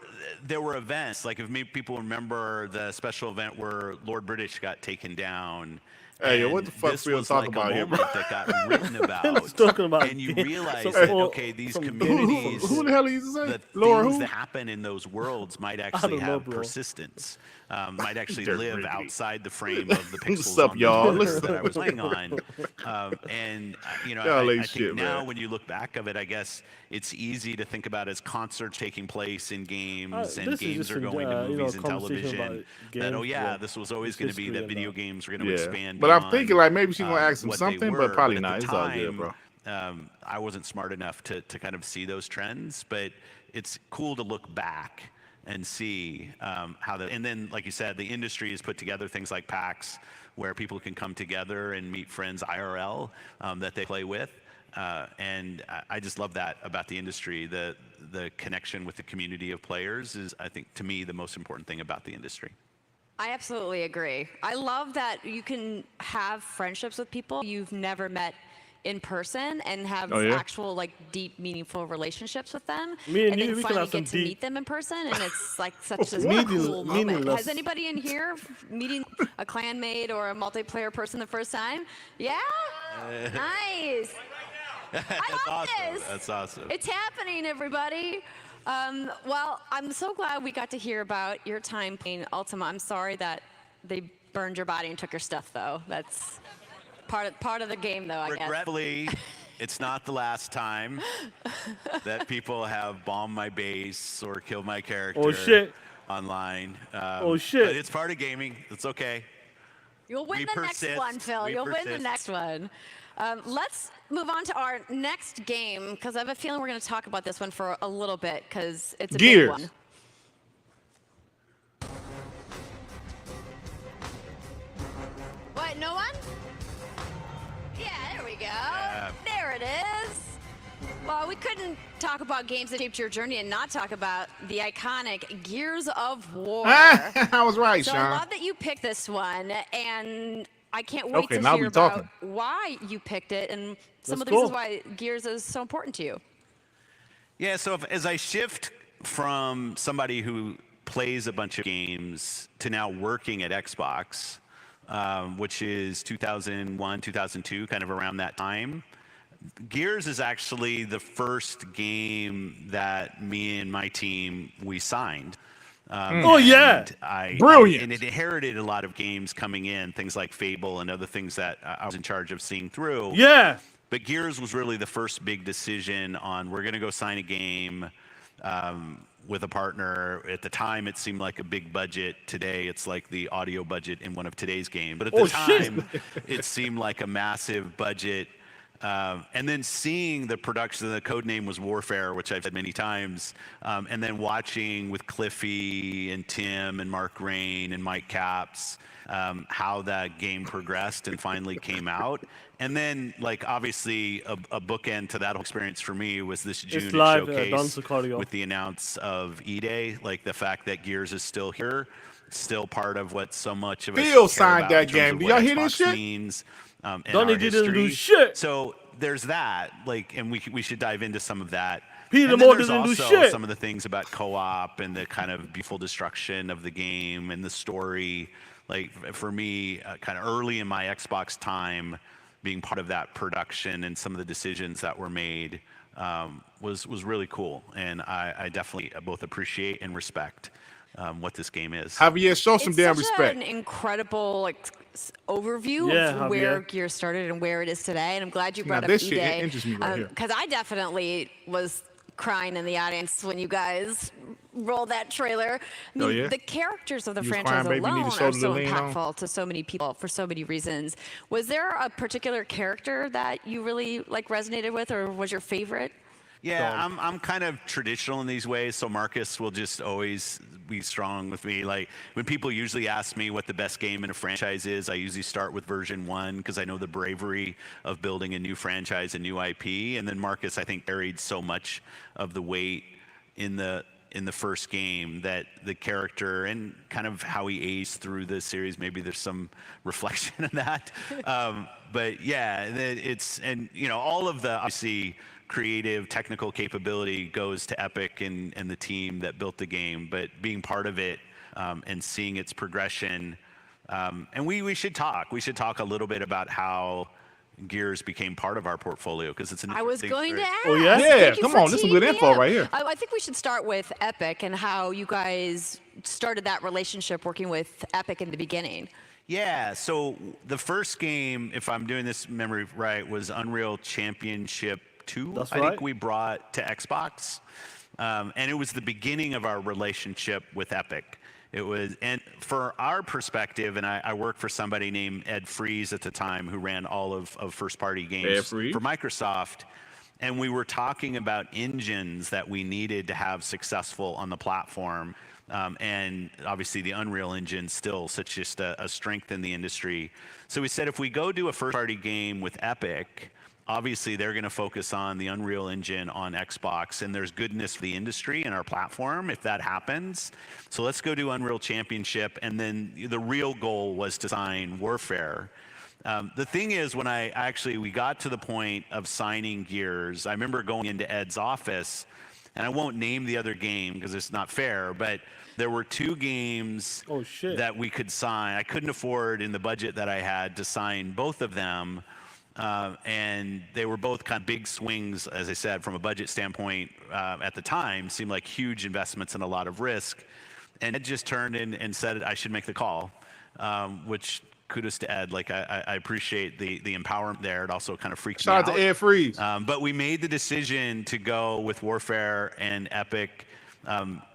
events, like if people remember the special event where Lord British got taken down. Hey, yo, and what the fuck this Phil was talking like about a here, bro? moment that got written about, Phil's talking about and you games. realize Some that old- okay, these some- communities, Who the hell are you saying? the Laura things who? that happen in those worlds might actually don't know, have bro. persistence, might actually Dirty live Ricky. outside the frame of the pixels What's up, on y'all? the Listen. that I was playing on. And Y'all I ain't think shit, now man. when you look back of it, I guess it's easy to think about as concerts taking place in games, and this is games just are in, going to movies and conversation about television. games, That yeah. this was always It's going to be history that and video that. games were going to Yeah. expand. But I'm beyond, thinking like maybe she's gonna ask him what they something, were, but probably at not. the It's all good, time, bro. I wasn't smart enough to kind of see those trends, but it's cool to look back and see how that. And then, like you said, the industry has put together things like PAX, where people can come together and meet friends IRL that they play with. And I just love that about the industry. The connection with the community of players is, I think, to me, the most important thing about the industry. I absolutely agree. I love that you can have friendships with people you've never met in person and have actual deep, meaningful relationships with them. Me and then you, we can finally have some get to deep- meet them in person, and it's like such a Meaningless- cool moment. meaningless. Has anybody in here meeting a clanmate or a multiplayer person the first time? Yeah? Nice. I love this. That's awesome. It's happening, everybody. Well, I'm so glad we got to hear about your time playing Ultima. I'm sorry that they burned your body and took your stuff, though. That's part of the game, though, I guess. Regretfully, it's not the last time that people have bombed my base or killed my character online. Oh, shit. But it's part of gaming. It's okay. You'll win the next one, Phil. You'll win the next one. Let's move on to our next game, because I have a feeling we're going to talk about this one for a little bit, because it's a big one. What, no one? Yeah, there we go. There it is. Well, we couldn't talk about games that shaped your journey and not talk about the iconic Gears of War. I was right, So Shaan. I love that you picked this one, and I can't wait Okay, to now hear we about talking. why you picked it and some Let's of the go. reasons why Gears is so important to you. Yeah, so as I shift from somebody who plays a bunch of games to now working at Xbox, which is 2001, 2002, kind of around that time, Gears is actually the first game that me and my team, we signed. Oh, yeah. Brilliant. And it inherited a lot of games coming in, things like Fable and other things that I was in charge of seeing through. Yeah. But Gears was really the first big decision on we're going to go sign a game with a partner. At the time, it seemed like a big budget. Today, it's like the audio budget in one of today's games. But at the time, it seemed like a massive budget. And then seeing the production, the code name was Warfare, which I've said many times, and then watching with Cliffy and Tim and Mark Rain and Mike Capps how that game progressed and finally came out. And then, like, obviously, a bookend to that whole experience for me was this June showcase with the announce of E-Day, like the fact that Gears is still here, still part of what so much of us Phil care signed about that in terms game. of Do what y'all hear this Xbox shit? means, in Donnie our didn't do history. shit. So there's that, like, and we should dive into some of that. Peter And then Moore there's didn't do also shit. some of the things about co-op and the kind of beautiful destruction of the game and the story. Like, for me, kind of early in my Xbox time, being part of that production and some of the decisions that were made was really cool. And I definitely both appreciate and respect what this game is. Javier, show some damn It's such respect. an incredible overview Yeah, of where Javier. Gear started and where it is today. And I'm glad you Now, brought up this shit E-Day. interests me right here. Because I definitely was crying in the audience when you guys rolled that trailer. I mean, Oh, yeah? the characters of the You was franchise crying, baby? You need alone the are shoulder to so lean on? impactful to so many people for so many reasons. Was there a particular character that you really like resonated with, or was your favorite? Yeah, I'm kind of traditional in these ways, so Marcus will just always be strong with me. Like, when people usually ask me what the best game in a franchise is, I usually start with version 1 because I know the bravery of building a new franchise, a new IP. And then Marcus, I think, carried so much of the weight in the first game that the character and kind of how he aged through the series, maybe there's some reflection in that. But yeah, it's, and you know, all of the obviously creative technical capability goes to Epic and the team that built the game, but being part of it and seeing its progression, and we should talk a little bit about how Gears became part of our portfolio, because it's an I was going to ask. Oh, yeah? Yeah, Thank you come for on, this is teeing good me info up. right here. I think we should start with Epic and how you guys started that relationship working with Epic in the beginning. Yeah, so the first game, if I'm doing this memory right, was Unreal Championship 2. That's I right. think we brought to Xbox, and it was the beginning of our relationship with Epic. It was, and for our perspective, and I worked for somebody named Ed Freeze at the time who ran all of first-party games for Microsoft, and we were talking about engines that we needed to have successful on the platform. And obviously the Unreal Engine still such just a strength in the industry. So we said, if we go do a first-party game with Epic, obviously they're going to focus on the Unreal Engine on Xbox, and there's goodness for the industry and our platform if that happens. So let's go do Unreal Championship, and then the real goal was to sign Warfare. The thing is, when we got to the point of signing Gears, I remember going into Ed's office, and I won't name the other game because it's not fair, but there were 2 games that we could sign. I couldn't afford in the budget that I had to sign both of them. And they were both kind of big swings, as I said, from a budget standpoint at the time, seemed like huge investments and a lot of risk. And Ed just turned in and said I should make the call, which kudos to Ed. Like, I appreciate the empowerment there. It also kind of freaks me out. Shout out to Ed Freeze. But we made the decision to go with Warfare and Epic.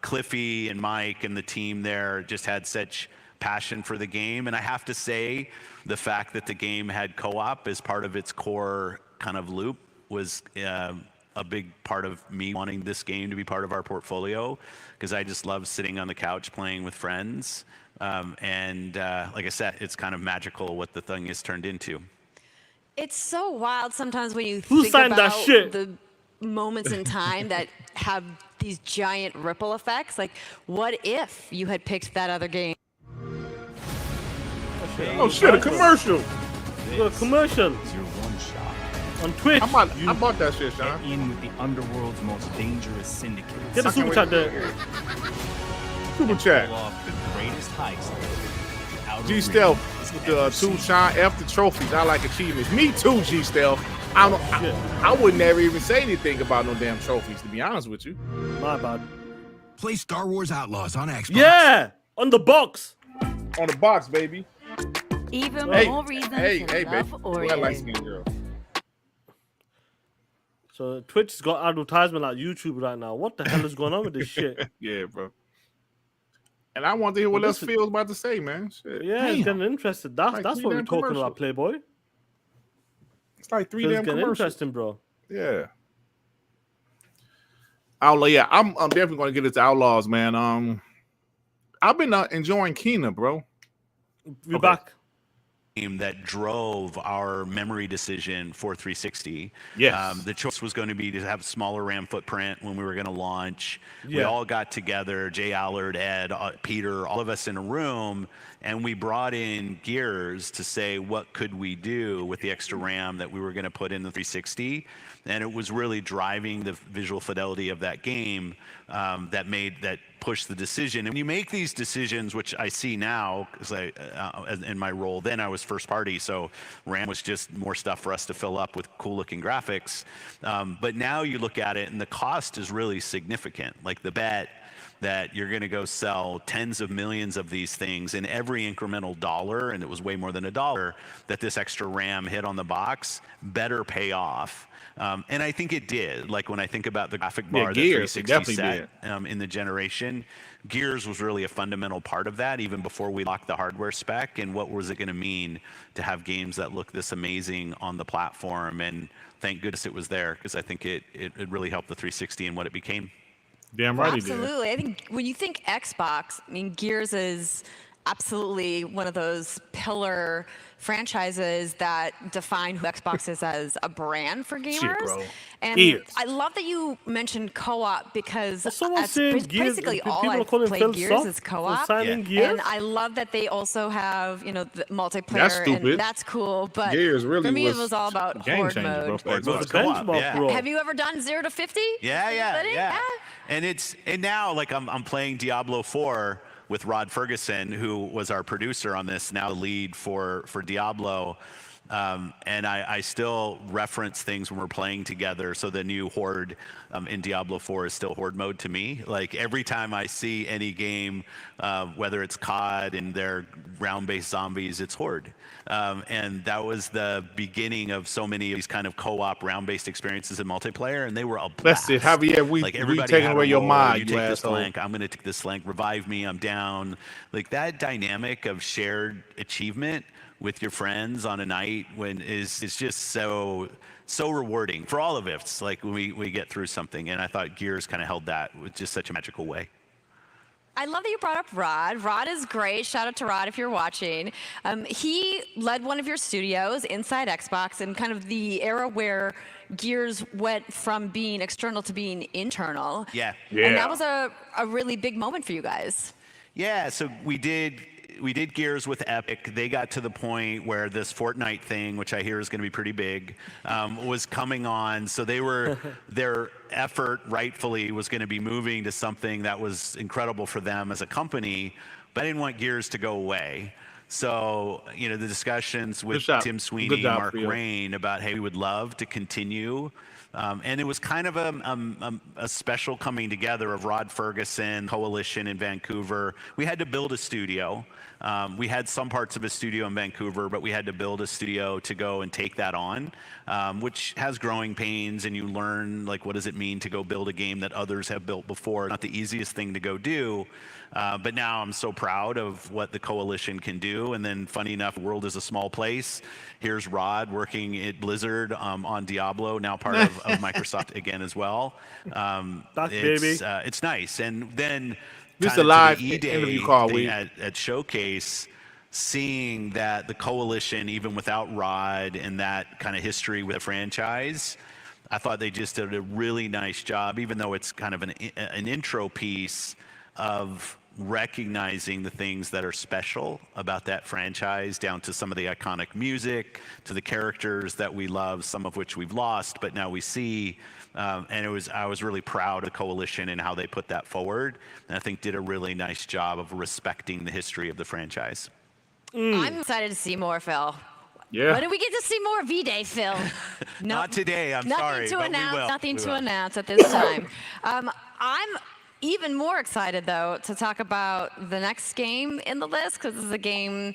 Cliffy and Mike and the team there just had such passion for the game. And I have to say, the fact that the game had co-op as part of its core kind of loop was a big part of me wanting this game to be part of our portfolio, because I just love sitting on the couch playing with friends. And like I said, it's kind of magical what the thing has turned into. It's so wild sometimes when you Who think signed that about shit? the moments in time that have these giant ripple effects. Like, what if you had picked that other game? Oh shit, a commercial. A commercial. It's your one shot. On Twitch. I bought that shit, Shaan. Get in with the underworld's most dangerous syndicate. Get a super chat there. Super chat. Pull off the greatest heist. G Stealth with the 2 Shaan F the trophies. I like achievements. Me too, G Stealth. I would never even say anything about no damn trophies, to be honest with you. My bad. Play Star Wars Outlaws on Xbox. Yeah, on the box. On the box, baby. Even more reasons to love Oreo. So Twitch's got advertisement like YouTube right now. What the hell is going on with this shit? Yeah, bro. And I want to hear what else Phil's about to say, man. Shit. Yeah, Damn. it's getting interested. That's what we're talking about, Playboy. It's like 3 Phil's damn getting commercials. interesting, bro. Yeah. Yeah, I'm definitely going to get into Outlaws, man. I've been enjoying Kena, bro. We're back. That drove our memory decision for 360. Yes. The choice was going to be to have smaller RAM footprint when we were going to launch. We Yeah. all got together, Jay Allard, Ed, Peter, all of us in a room, and we brought in Gears to say what could we do with the extra RAM that we were going to put in the 360. And it was really driving the visual fidelity of that game that pushed the decision. And when you make these decisions, which I see now, because in my role then I was first party, so RAM was just more stuff for us to fill up with cool looking graphics. But now you look at it and the cost is really significant. Like the bet that you're going to go sell tens of millions of these things, and every incremental dollar, and it was way more than $1, that this extra RAM hit on the box better pay off. And I think it did. Like when I think about the graphic bar that Gears, 360 set in the generation, Gears was really a fundamental part of that, even before we locked the hardware spec. And what was it going to mean to have games that look this amazing on the platform? And thank goodness it was there, because I think it really helped the 360 and what it became. Damn right. Absolutely. I think when you think Xbox, I mean, Gears is absolutely one of those pillar franchises that define who Xbox is as a brand for gamers. Shit, bro. And Gears. I love that you mentioned co-op, because someone's that's saying Gears, basically all people are I've calling played Phil Gears soft is for co-op. signing Gears? And I love that they also have, the That's multiplayer, stupid. and that's cool. But Gears really for me, it was was all about game horde changer, bro. mode. Horde mode. mode. Co-op, yeah. Have you ever done 0 to 50? Yeah. Anybody? And now, like, I'm playing Diablo 4 with Rod Ferguson, who was our producer on this, now the lead for Diablo. And I still reference things when we're playing together. So the new Horde in Diablo 4 is still Horde mode to me. Like every time I see any game, whether it's COD and their round-based zombies, it's Horde. And that was the beginning of so many of these kind of co-op round-based experiences in multiplayer, and they were a blast. That's it. Javier, we taking away your mind, You take this flank, I'm going to take this flank, revive me, I'm down. Like that dynamic of shared achievement with your friends on a night when is just so rewarding for all of us. Like when we get through something, and I thought Gears kind of held that with just such a magical way. I love that you brought up Rod. Rod is great. Shout out to Rod if you're watching. He led one of your studios inside Xbox in kind of the era where Gears went from being external to being internal. Yeah. And that was a really big moment for you guys. Yeah, so we did Gears with Epic. They got to the point where this Fortnite thing, which I hear is going to be pretty big, was coming on. So their effort rightfully was going to be moving to something that was incredible for them as a company, but I didn't want Gears to go away. So, the discussions with Tim Sweeney, Mark Rain about, hey, we would love to continue. And it was kind of a special coming together of Rod Ferguson, Coalition in Vancouver. We had to build a studio. We had some parts of a studio in Vancouver, but we had to build a studio to go and take that on, which has growing pains, and you learn, like, what does it mean to go build a game that others have built before? Not the easiest thing to go do, but now I'm so proud of what the Coalition can do. And then, funny enough, the world is a small place. Here's Rod working at Blizzard on Diablo, now part of Microsoft again as well. It's nice. And then this is a live interview call at Showcase, seeing that the Coalition, even without Rod and that kind of history with the franchise, I thought they just did a really nice job, even though it's kind of an intro piece of recognizing the things that are special about that franchise, down to some of the iconic music, to the characters that we love, some of which we've lost, but now we see. And I was really proud of the Coalition and how they put that forward, and I think did a really nice job of respecting the history of the franchise. I'm excited to see more, Phil. Yeah. When do we get to see more V-Day, Phil? Not today, I'm nothing sorry. To but announce, we will. nothing We to will. announce at this time. I'm even more excited, though, to talk about the next game in the list, because this is a game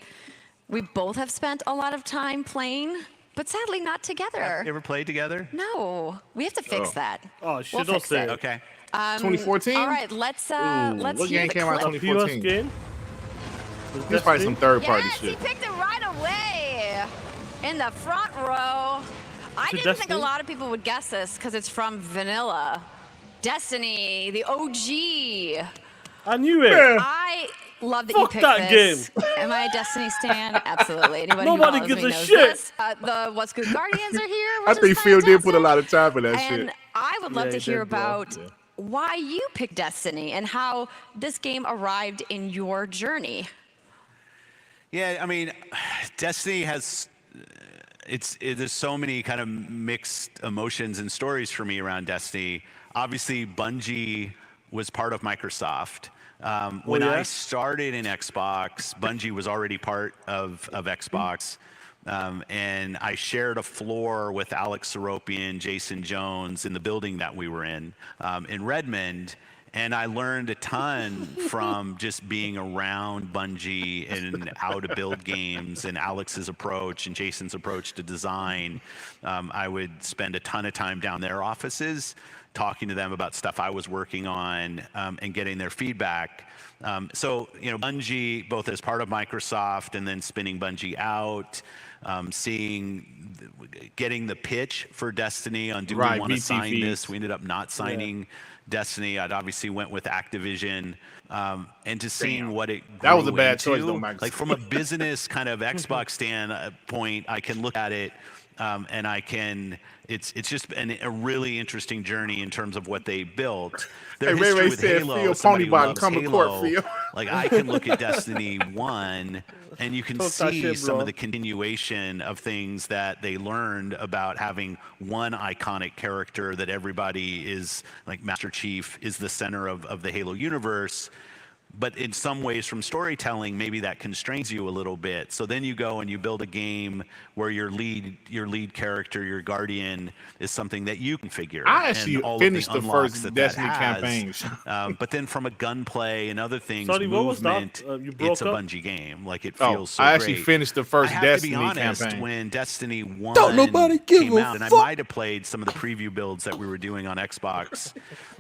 we both have spent a lot of time playing, but sadly not together. You ever played together? No, we have to fix that. Oh, shit, We'll don't fix say it. it. Okay. 2014? All right, let's what hear game the came out clip. 2014? PS game? It's probably some third-party Yes, he shit. picked it right away in the front row. I it didn't think Destiny? a lot of people would guess this because it's from Vanilla. Destiny, the OG. I knew it. I love that Fuck you picked that this. game. Am I a Destiny stan? Absolutely. Anybody Nobody who follows gives me a knows shit. this. The What's Good Guardians are here. I which think is Phil did put a fantastic. lot of time in that And shit. I would love Yeah, to he hear did, bro. about Yeah. why you picked Destiny and how this game arrived in your journey. Yeah, I mean, Destiny has there's so many kind of mixed emotions and stories for me around Destiny. Obviously, Bungie was part of Microsoft. When I started in Xbox, Bungie was already part of Xbox. And I shared a floor with Alex Seropian, Jason Jones in the building that we were in Redmond. And I learned a ton from just being around Bungie and how to build games, and Alex's approach and Jason's approach to design. I would spend a ton of time down their offices talking to them about stuff I was working on, and getting their feedback. So, Bungie, both as part of Microsoft and then spinning Bungie out, getting the pitch for Destiny on do we want to sign this? We ended up not signing Destiny. I'd obviously went with Activision, and to seeing what it grew That was a bad into, choice, though, Microsoft. like from a business kind of Xbox standpoint, I can look at it, and I can. It's just a really interesting journey in terms of what they built. Their Hey, Ray history Ray with said, Halo, Phil, as somebody Pony who Bot, loves come to Halo, court, Phil. like I can look at Destiny 1 and you can Talk that see shit, some bro. of the continuation of things that they learned about having one iconic character that everybody is like Master Chief is the center of the Halo universe. But in some ways from storytelling, maybe that constrains you a little bit. So then you go and you build a game where your lead character, your guardian, is something that you configure. I actually and all finished of the the unlocks first that Destiny that has. campaign. But then from a gunplay and other things, Sorry, what was that? movement, You broke it's a up? Bungie game. Like it Oh, feels so I actually great. finished the first I have Destiny to be honest, campaign. when Destiny 1 Don't nobody give came a out, and I fuck. might have played some of the preview builds that we were doing on Xbox,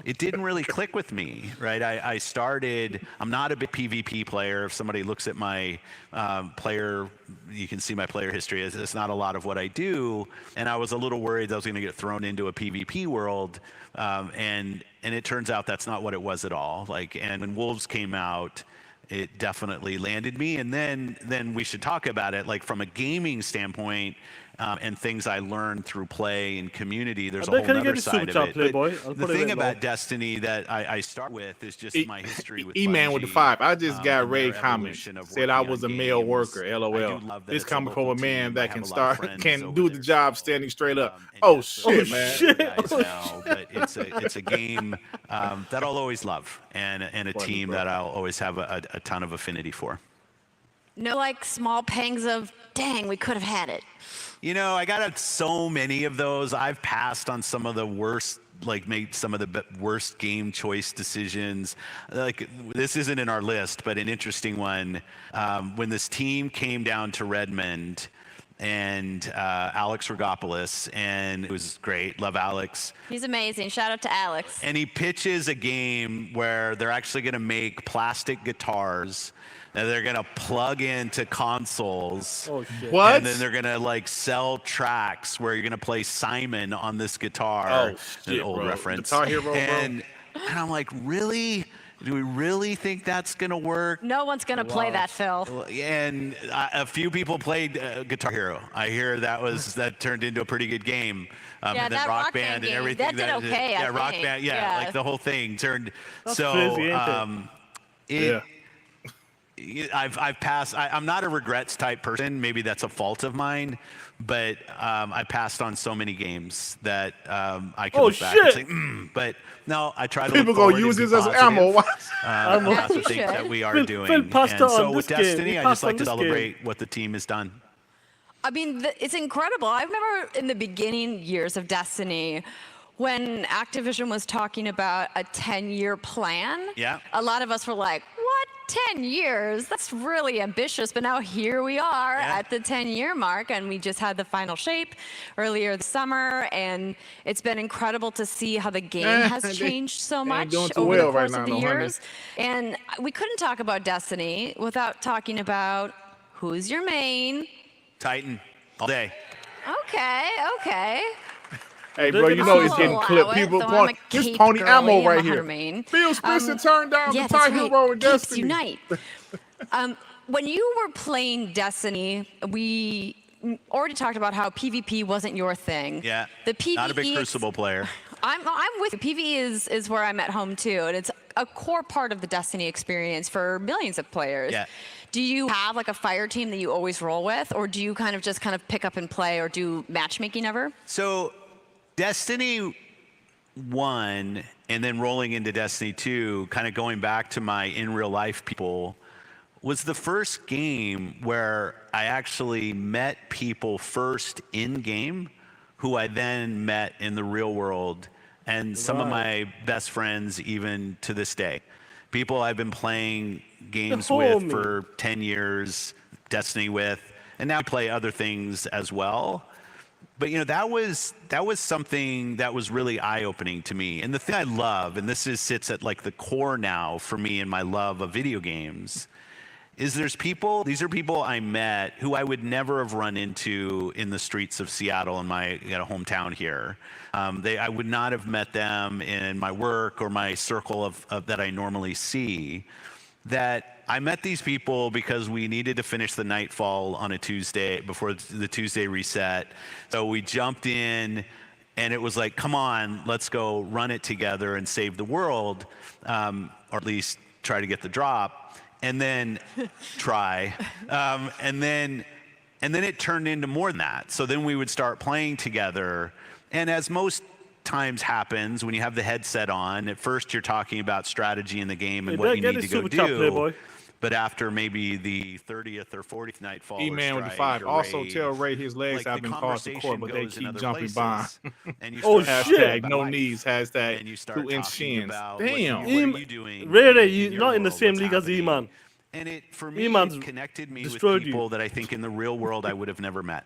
it didn't really click with me, right? I started, I'm not a big PvP player. If somebody looks at my player, you can see my player history. It's not a lot of what I do, and I was a little worried that I was going to get thrown into a PvP world, and it turns out that's not what it was at all. And when Wolves came out, it definitely landed me. And then we should talk about it, like from a gaming standpoint, and things I learned through play and community. There's a whole Can you other get the side super of chat, it. Playboy? But I'll the put it thing in about low. Destiny that I start with is just my history with E-Man with the Bungie, 5. I just got and Ray their comments. evolution of Said I working was a on male games. worker. I do LOL. love that This it's a coming from a local man team. that I can have a lot of start, friends can over do there, the job so, standing straight up. and Oh yes, those shit, are man. you guys now, but it's a game that I'll always love, and a Funny, team bro. that I'll always have a ton of affinity for. No, like small pangs of, dang, we could have had it. I got so many of those. I've passed on some of the worst, made some of the worst game choice decisions. Like, this isn't in our list, but an interesting one. When this team came down to Redmond, and Alex Rogopoulos, and it was great. Love Alex. He's amazing. Shout out to Alex. And he pitches a game where they're actually going to make plastic guitars that they're going to plug into consoles. Oh, shit. What? And then they're going to sell tracks where you're going to play Simon on this guitar. Oh, An shit, old bro. reference. Guitar Hero, bro. And I'm like, really? Do we really think that's going to work? No one's going to play that, Phil. And a few people played Guitar Hero. I hear that turned into a pretty good game. Yeah, and that Rock Band and game, everything. that did okay, I Rock think. Band. Yeah. Like the whole thing turned. That's so crazy, ain't it? I've passed. I'm not a regrets type person. Maybe that's a fault of mine. But I passed on so many games that I could look back and say, but no, I try to People look gonna forward use and this be as ammo. positive. That's the thing that we are doing. And so with Destiny, I just like to celebrate what the team has done. I mean, it's incredible. I remember in the beginning years of Destiny, when Activision was talking about a 10-year plan, a lot of us were like, what, 10 years? That's really ambitious. But now here we are at the 10-year mark, and we just had the final shape earlier this summer, and it's been incredible to see how the game has changed so much over the course of the years. And we couldn't talk about Destiny without talking about who's your main. Titan, all day. Okay. Hey, bro, you know it's getting clipped. People point this pony ammo right here. Phil Spencer turned down the Titan Hero in Destiny. Unite. When you were playing Destiny, we already talked about how PvP wasn't your thing. Yeah. The PvE, not a big Crucible player. I'm with you. PvE is where I'm at home too, and it's a core part of the Destiny experience for millions of players. Yeah. Do you have like a fire team that you always roll with, or do you kind of pick up and play, or do matchmaking ever? So, Destiny 1 and then rolling into Destiny 2, kind of going back to my in real life people, was the first game where I actually met people first in game who I then met in the real world, and some of my best friends even to this day. People I've been playing games with for 10 years, Destiny with, and now I play other things as well. But that was something that was really eye-opening to me. And the thing I love, and sits at like the core now for me in my love of video games, is these are people I met who I would never have run into in the streets of Seattle in my hometown here. I would not have met them in my work or my circle of that I normally see. That I met these people because we needed to finish the Nightfall on a Tuesday before the Tuesday reset. So we jumped in, and it was like, come on, let's go run it together and save the world, or at least try to get the drop. And then and then it turned into more than that. So then we would start playing together. And as most times happens when you have the headset on, at first you're talking about strategy in the game and what you need to go do. But after maybe the 30th or 40th Nightfall, E-Man with the 5. Also tell Ray his legs have been caused to court, but they keep jumping by. Hashtag no knees. Hashtag 2-inch shins. Damn. Ray, you're not in the same league as E-Man. And it, for me, it connected me with people that I think in the real world I would have never met.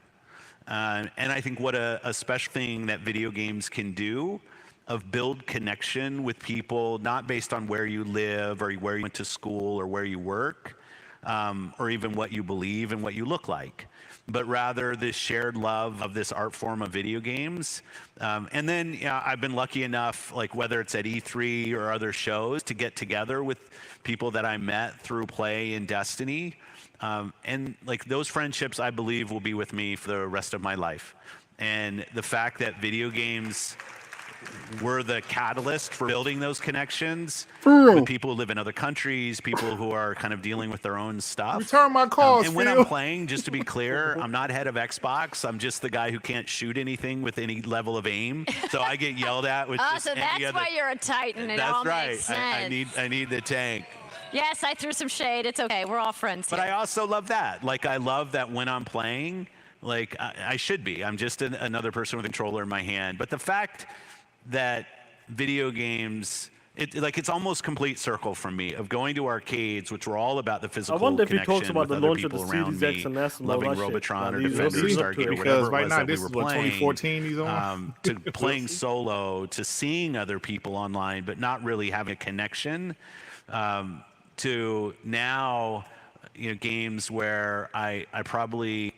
And I think what a special thing that video games can do of build connection with people, not based on where you live or where you went to school or where you work, or even what you believe and what you look like, but rather this shared love of this art form of video games. And then I've been lucky enough, like whether it's at E3 or other shows, to get together with people that I met through play in Destiny. And like those friendships, I believe, will be with me for the rest of my life. And the fact that video games were the catalyst for building those connections with people who live in other countries, people who are kind of dealing with their own stuff. Return my calls, and when I'm playing, just to be clear, I'm not head of Xbox. I'm just the guy who can't shoot anything with any level of aim. So I get yelled at with just so that's other... why you're a Titan. It all makes sense. I need the tank. Yes, I threw some shade. It's okay. We're all friends here. But I also love that. Like, I love that when I'm playing, like, I should be. I'm just another person with a controller in my hand. But the fact that video games, it's almost complete circle for me of going to arcades, which were all about the physical connection. I wonder if he talks about the launch of the Series X and S and loving Robotron or Defender, Stargate, or whatever right now this is what 2014 he's on. To playing solo, to seeing other people online, but not really having a connection. To now, games where I probably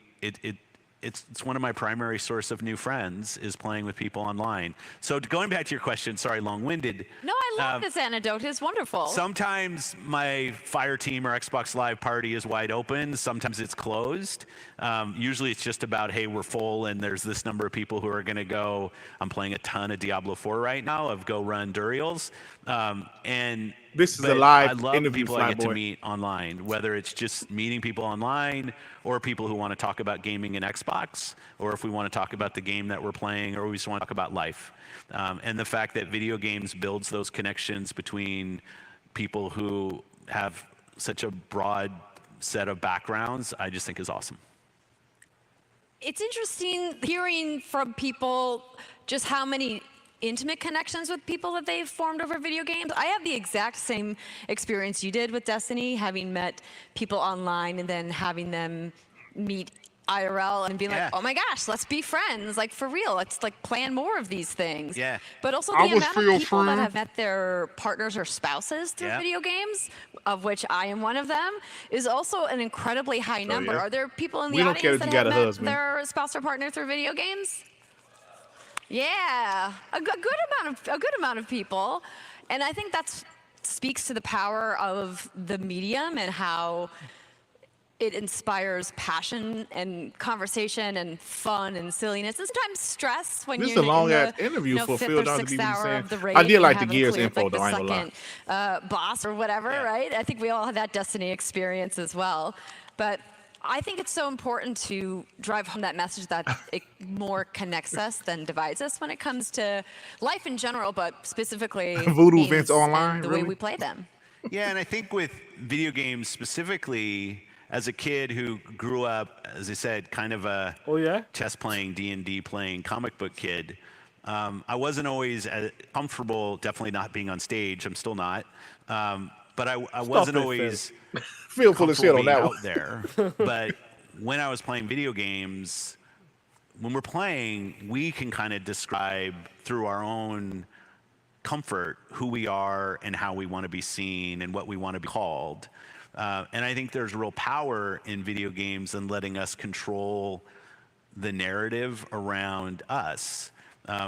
it's one of my primary source of new friends is playing with people online. So going back to your question, sorry, long-winded. No, I love this anecdote. It's wonderful. Sometimes my Fire Team or Xbox Live party is wide open. Sometimes it's closed. Usually it's just about, hey, we're full and there's this number of people who are going to go. I'm playing a ton of Diablo 4 right now. Of Go Run Durials. And this is a live I love interview, people I get to Flyboy. meet online, whether it's just meeting people online or people who want to talk about gaming and Xbox, or if we want to talk about the game that we're playing, or we just want to talk about life. And the fact that video games builds those connections between people who have such a broad set of backgrounds, I just think is awesome. It's interesting hearing from people just how many intimate connections with people that they've formed over video games. I have the exact same experience you did with Destiny, having met people online and then having them meet IRL and being like, oh my gosh, let's be friends, like for real, let's like plan more of these things. Yeah. But also the amount of people that have met their partners or spouses through video games, of which I am one of them, is also an incredibly high number. yeah. Are there people in the We don't care audience if that you have got a met husband. their spouse or partner through video games? Yeah, a good amount of people, and I think that speaks to the power of the medium and how it inspires passion and conversation and fun and silliness and sometimes stress when This is you're a long in ass the, interview for fifth Phil or Dawson to sixth be hour saying. of the raid. I did and like the haven't Gears cleared, info like, though. the I ain't gonna lie. second boss or whatever, right? I think we all had that Destiny experience as well, but I think it's so important to drive home that message that it more connects us than divides us when it comes to life in general, but specifically Voodoo games events and online, the way really? we play them. Yeah, and I think with video games specifically, as a kid who grew up, as I said, kind of a chess playing, D&D playing, comic book kid, I wasn't always comfortable, definitely not being on stage. I'm still not. But I wasn't always Feel full of shit on that out one. there. But when I was playing video games, when we're playing, we can kind of describe through our own comfort who we are and how we want to be seen and what we want to be called. And I think there's real power in video games and letting us control the narrative around us,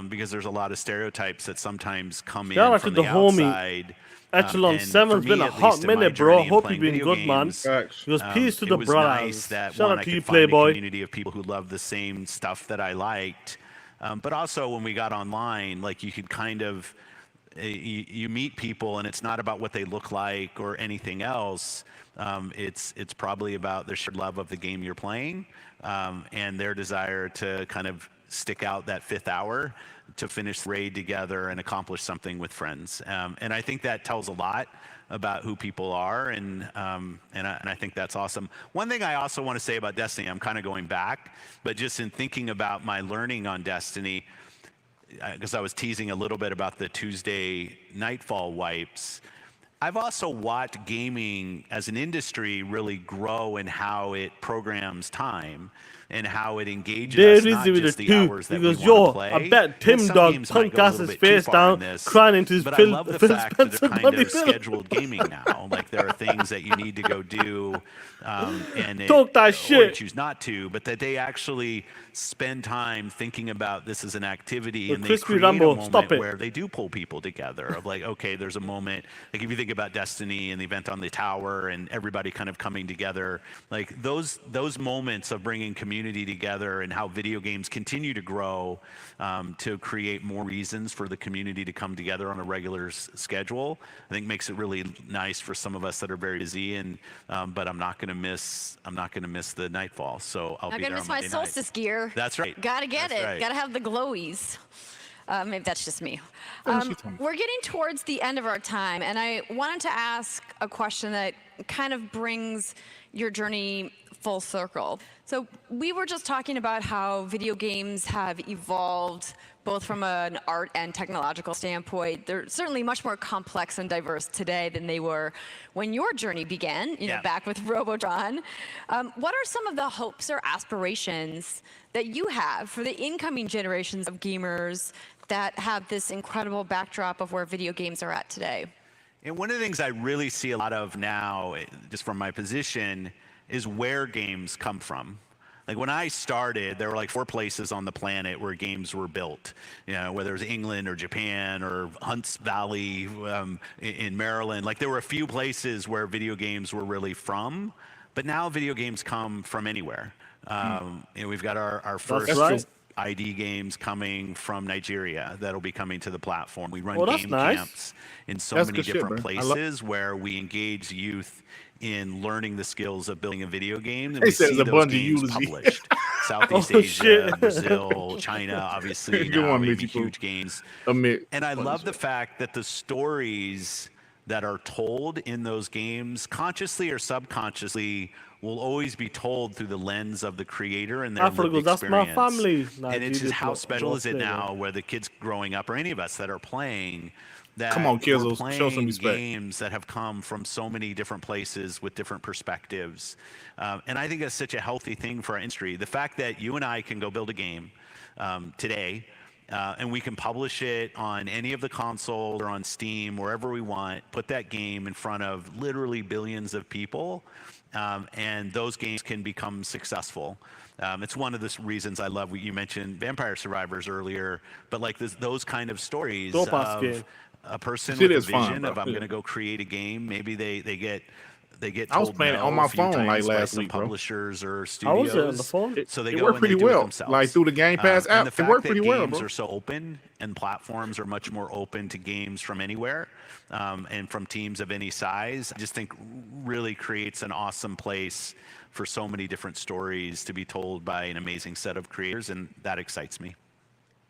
because there's a lot of stereotypes that sometimes come Shout in out from to the the homie. outside. Echelon And 7's for been me, a at hot least in my minute, bro. journey in Hope playing you've been video good, man. games, Because peace to it the was brothers. nice that Shout one, out I to could you, find a Playboy. community of people who love the same stuff that I liked. But also when we got online, like you could kind of, you meet people and it's not about what they look like or anything else. It's probably about their shared love of the game you're playing, and their desire to kind of stick out that fifth hour to finish the raid together and accomplish something with friends. And I think that tells a lot about who people are, and I think that's awesome. One thing I also want to say about Destiny, I'm kind of going back, but just in thinking about my learning on Destiny, because I was teasing a little bit about the Tuesday Nightfall wipes, I've also watched gaming as an industry really grow in how it programs time and how it engages us, not just the hours that we want to play. I bet And Tim some Dog games might punk go a ass little his bit too face far down, in this, crying into his but I Phil love the Phil fact that Spencer they're kind buddy of Phil. scheduled gaming now. Like there are things that you need to go do, and Talk that or shit. you choose not to, but that they actually spend time thinking about this as an activity, Well, and they Crispy create Rambo, a moment stop it. where they do pull people together. Of like, okay, there's a moment. Like if you think about Destiny and the event on the tower and everybody kind of coming together, like those moments of bringing community together and how video games continue to grow to create more reasons for the community to come together on a regular schedule, I think makes it really nice for some of us that are very busy. And but I'm not gonna miss the Nightfall, so I'll I'm be gonna there miss on my Monday night. solstice gear. That's right. Gotta get That's it. right. Gotta have the glowies. Maybe that's just me. Finish your time. We're getting towards the end of our time, and I wanted to ask a question that kind of brings your journey full circle. So we were just talking about how video games have evolved both from an art and technological standpoint. They're certainly much more complex and diverse today than they were when your journey began, back with Robotron. What are some of the hopes or aspirations that you have for the incoming generations of gamers that have this incredible backdrop of where video games are at today? And one of the things I really see a lot of now, just from my position, is where games come from. Like when I started, there were like 4 places on the planet where games were built. You know, whether it was England or Japan or Hunts Valley in Maryland. Like there were a few places where video games were really from, but now video games come from anywhere. You know, we've got our first ID games coming from Nigeria that'll be coming to the platform. We run game camps in so many different places where we engage youth in learning the skills of building a video game, and we see those games published. Southeast Asia, Brazil, China, obviously now making huge games. And I love the fact that the stories that are told in those games, consciously or subconsciously, will always be told through the lens of the creator and their lived experience. That's my family. And it's just how special is it now where the kids growing up, or any of us that are playing, that come on, kids, we're show some playing respect. Games that have come from so many different places with different perspectives. And I think that's such a healthy thing for our industry. The fact that you and I can go build a game today, and we can publish it on any of the consoles or on Steam, wherever we want, put that game in front of literally billions of people, and those games can become successful. It's one of the reasons I love what you mentioned, Vampire Survivors earlier, but like those kind of stories of a person with a vision of I'm going to go create a game. Maybe they get I was playing it on my phone like last week, bro. Publishers or studios. I was on the phone. So they it go worked and pretty they do it well. themselves. Like through the Game Pass app, and the it worked pretty well, games bro. are so open, and platforms are much more open to games from anywhere, and from teams of any size. I just think really creates an awesome place for so many different stories to be told by an amazing set of creators, and that excites me.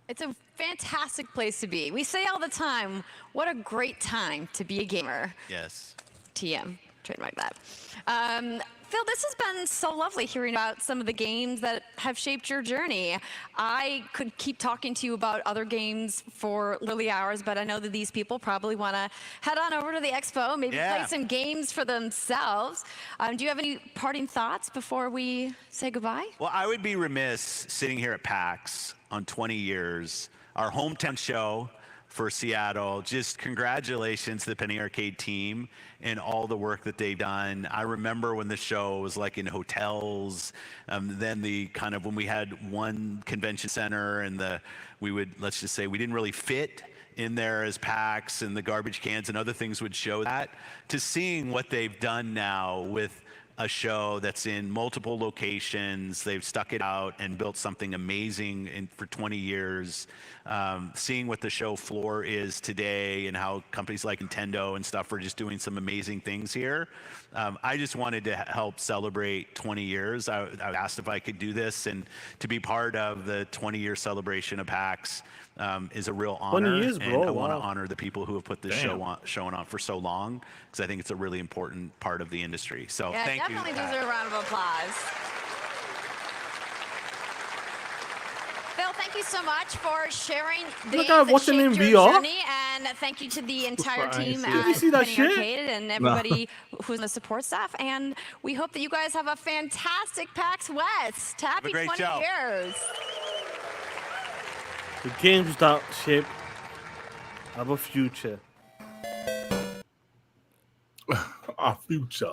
It's a fantastic place to be. We say all the time, what a great time to be a gamer. Yes. TM, trademark that. Phil, this has been so lovely hearing about some of the games that have shaped your journey. I could keep talking to you about other games for literally hours, but I know that these people probably want to head on over to the expo, maybe play some games for themselves. Do you have any parting thoughts before we say goodbye? Well, I would be remiss sitting here at PAX on 20 years, our hometown show for Seattle. Just congratulations to the Penny Arcade team and all the work that they've done. I remember when the show was like in hotels, then the kind of when we had one convention center and we would, let's just say, we didn't really fit in there as PAX, and the garbage cans and other things would show that, to seeing what they've done now with a show that's in multiple locations. They've stuck it out and built something amazing for 20 years. Seeing what the show floor is today and how companies like Nintendo and stuff are just doing some amazing things here. I just wanted to help celebrate 20 years. I asked if I could do this, and to be part of the 20-year celebration of PAX is a real honor. 20 years, bro. And I want to Wow. honor the people who have put this showing on for so long, because I think it's a really important part of the industry. So Yeah, thank you. definitely deserve a round of applause. Phil, thank you so much for sharing the Look, I'm watching in VR. journey, and thank you to the entire team Did you at see that Penny shit? Arcade and everybody who's in the support staff. And we hope that you guys have a fantastic PAX West. Happy great 20 show. years. The games that shape have a future. Our future.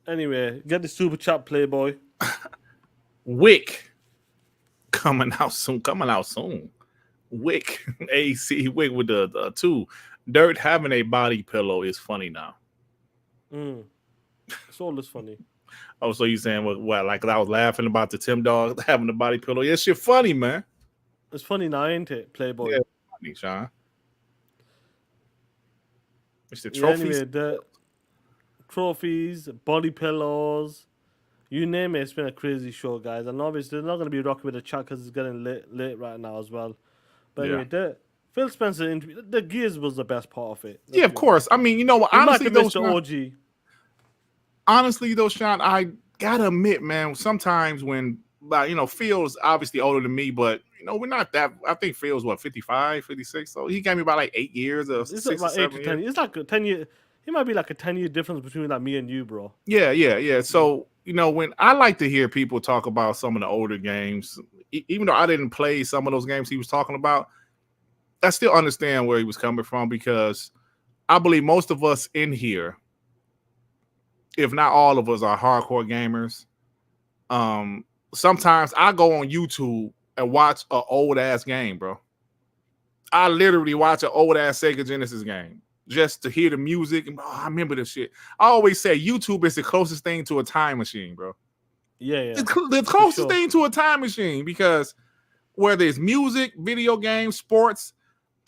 Anyway, get the super chat, Playboy. Wick coming out soon. Wick, AC Wick with the 2. Dirt having a body pillow is funny now. It's all this funny. Oh, so you saying what? Like I was laughing about the Tim Dog having the body pillow? Yeah, shit funny, man. It's funny now, ain't it, Playboy? Yeah, funny, Shaan. It's the trophies. Anyway, the trophies, body pillows, you name it. It's been a crazy show, guys. And obviously, they're not going to be rocking with the chat because it's getting late right now as well. But anyway, the Phil Spencer interview, the Gears was the best part of it. Yeah, of course. I mean, you know what? Honestly, though, OG. Honestly, though, Shaan, I gotta admit, man, sometimes when, Phil's obviously older than me, but, we're not that. I think Phil's, 55, 56? So he gave me about like 8 years or 6 or 7 years. 10 years. It's like a 10-year. It might be like a 10-year difference between like me and you, bro. Yeah. So, when I like to hear people talk about some of the older games, even though I didn't play some of those games he was talking about, I still understand where he was coming from, because I believe most of us in here, if not all of us, are hardcore gamers. sometimes I go on YouTube and watch an old ass game, bro. I literally watch an old ass Sega Genesis game just to hear the music. And I remember this shit. I always say YouTube is the closest thing to a time machine, bro. Yeah. It's the closest thing to a time machine because whether it's music, video games, sports,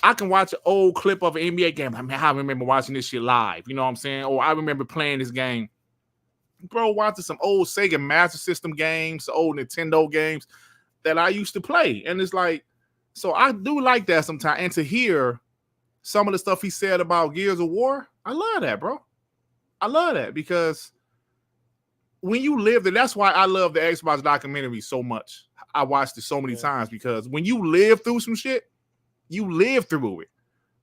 I can watch an old clip of an NBA game. I mean, I remember watching this shit live. You know what I'm saying? Or I remember playing this game. Bro, watching some old Sega Master System games, old Nintendo games that I used to play. And it's like, so I do like that sometimes. And to hear some of the stuff he said about Gears of War, I love that, bro. I love that because when you live there, that's why I love the Xbox documentary so much. I watched it so many times because when you live through some shit, you live through it.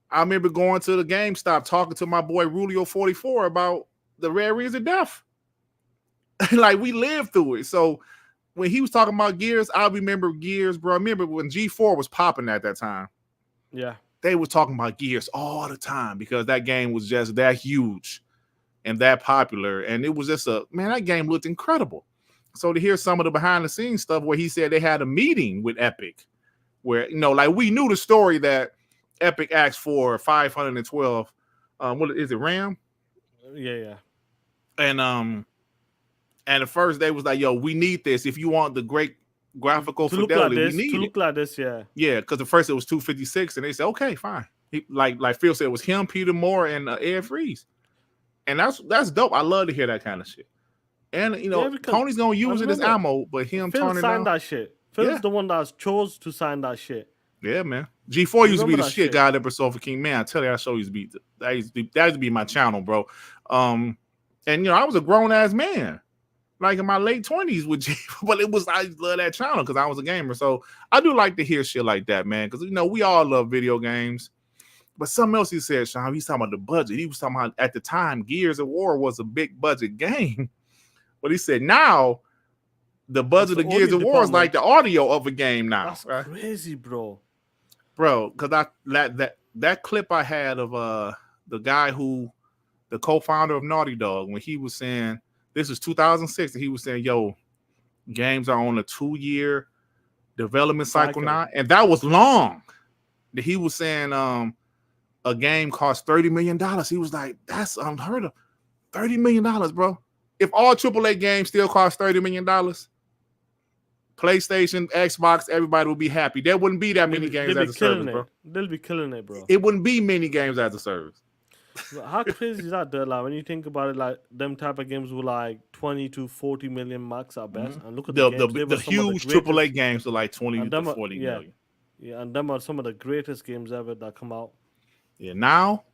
I remember going to the GameStop talking to my boy Rulio44 about the rare reason of death. Like we lived through it. So when he was talking about Gears, I remember Gears, bro. I remember when G4 was popping at that time. Yeah. They were talking about Gears all the time because that game was just that huge and that popular. And it was just that game looked incredible. So to hear some of the behind the scenes stuff where he said they had a meeting with Epic where, like we knew the story that Epic asked for 512. What is it, RAM? Yeah. And at first they was like, yo, we need this. If you want the great graphical fidelity, we need it. Look like this, yeah. Yeah, because at first it was 256, and they said, okay, fine. Like Phil said, it was him, Peter Moore, and Ed Freeze. And that's dope. I love to hear that kind of shit. And, Tony's going to use it as ammo, but him Phil signed that shit. Phil's the one that chose to sign that shit. Yeah, man. G4 used to be the shit guy that Persona King. Man, I tell you, I show you beat. That used to be my channel, bro. And, I was a grown-ass man. Like in my late 20s with G, but I love that channel because I was a gamer. So I do like to hear shit like that, man. Because we all love video games. But something else he said, Shaan, he's talking about the budget. He was talking about at the time, Gears of War was a big budget game. But he said now the budget of Gears of War is like the audio of a game now. That's crazy, bro. Bro, because that clip I had of the guy the co-founder of Naughty Dog, when he was saying. This is 2006, and he was saying, yo, games are on a 2-year development cycle now. And that was long. He was saying a game cost $30 million. He was like, that's unheard of. $30 million, bro. If all AAA games still cost $30 million, PlayStation, Xbox, everybody would be happy. There wouldn't be that many games as a service, bro. They'll be killing it, bro. It wouldn't be many games as a service. How crazy is that, though? Like when you think about it, like them type of games were like 20 to 40 million max at best. And look at the huge AAA games are like 20 to 40 million. Yeah, and them are some of the greatest games ever that come out. Yeah, now,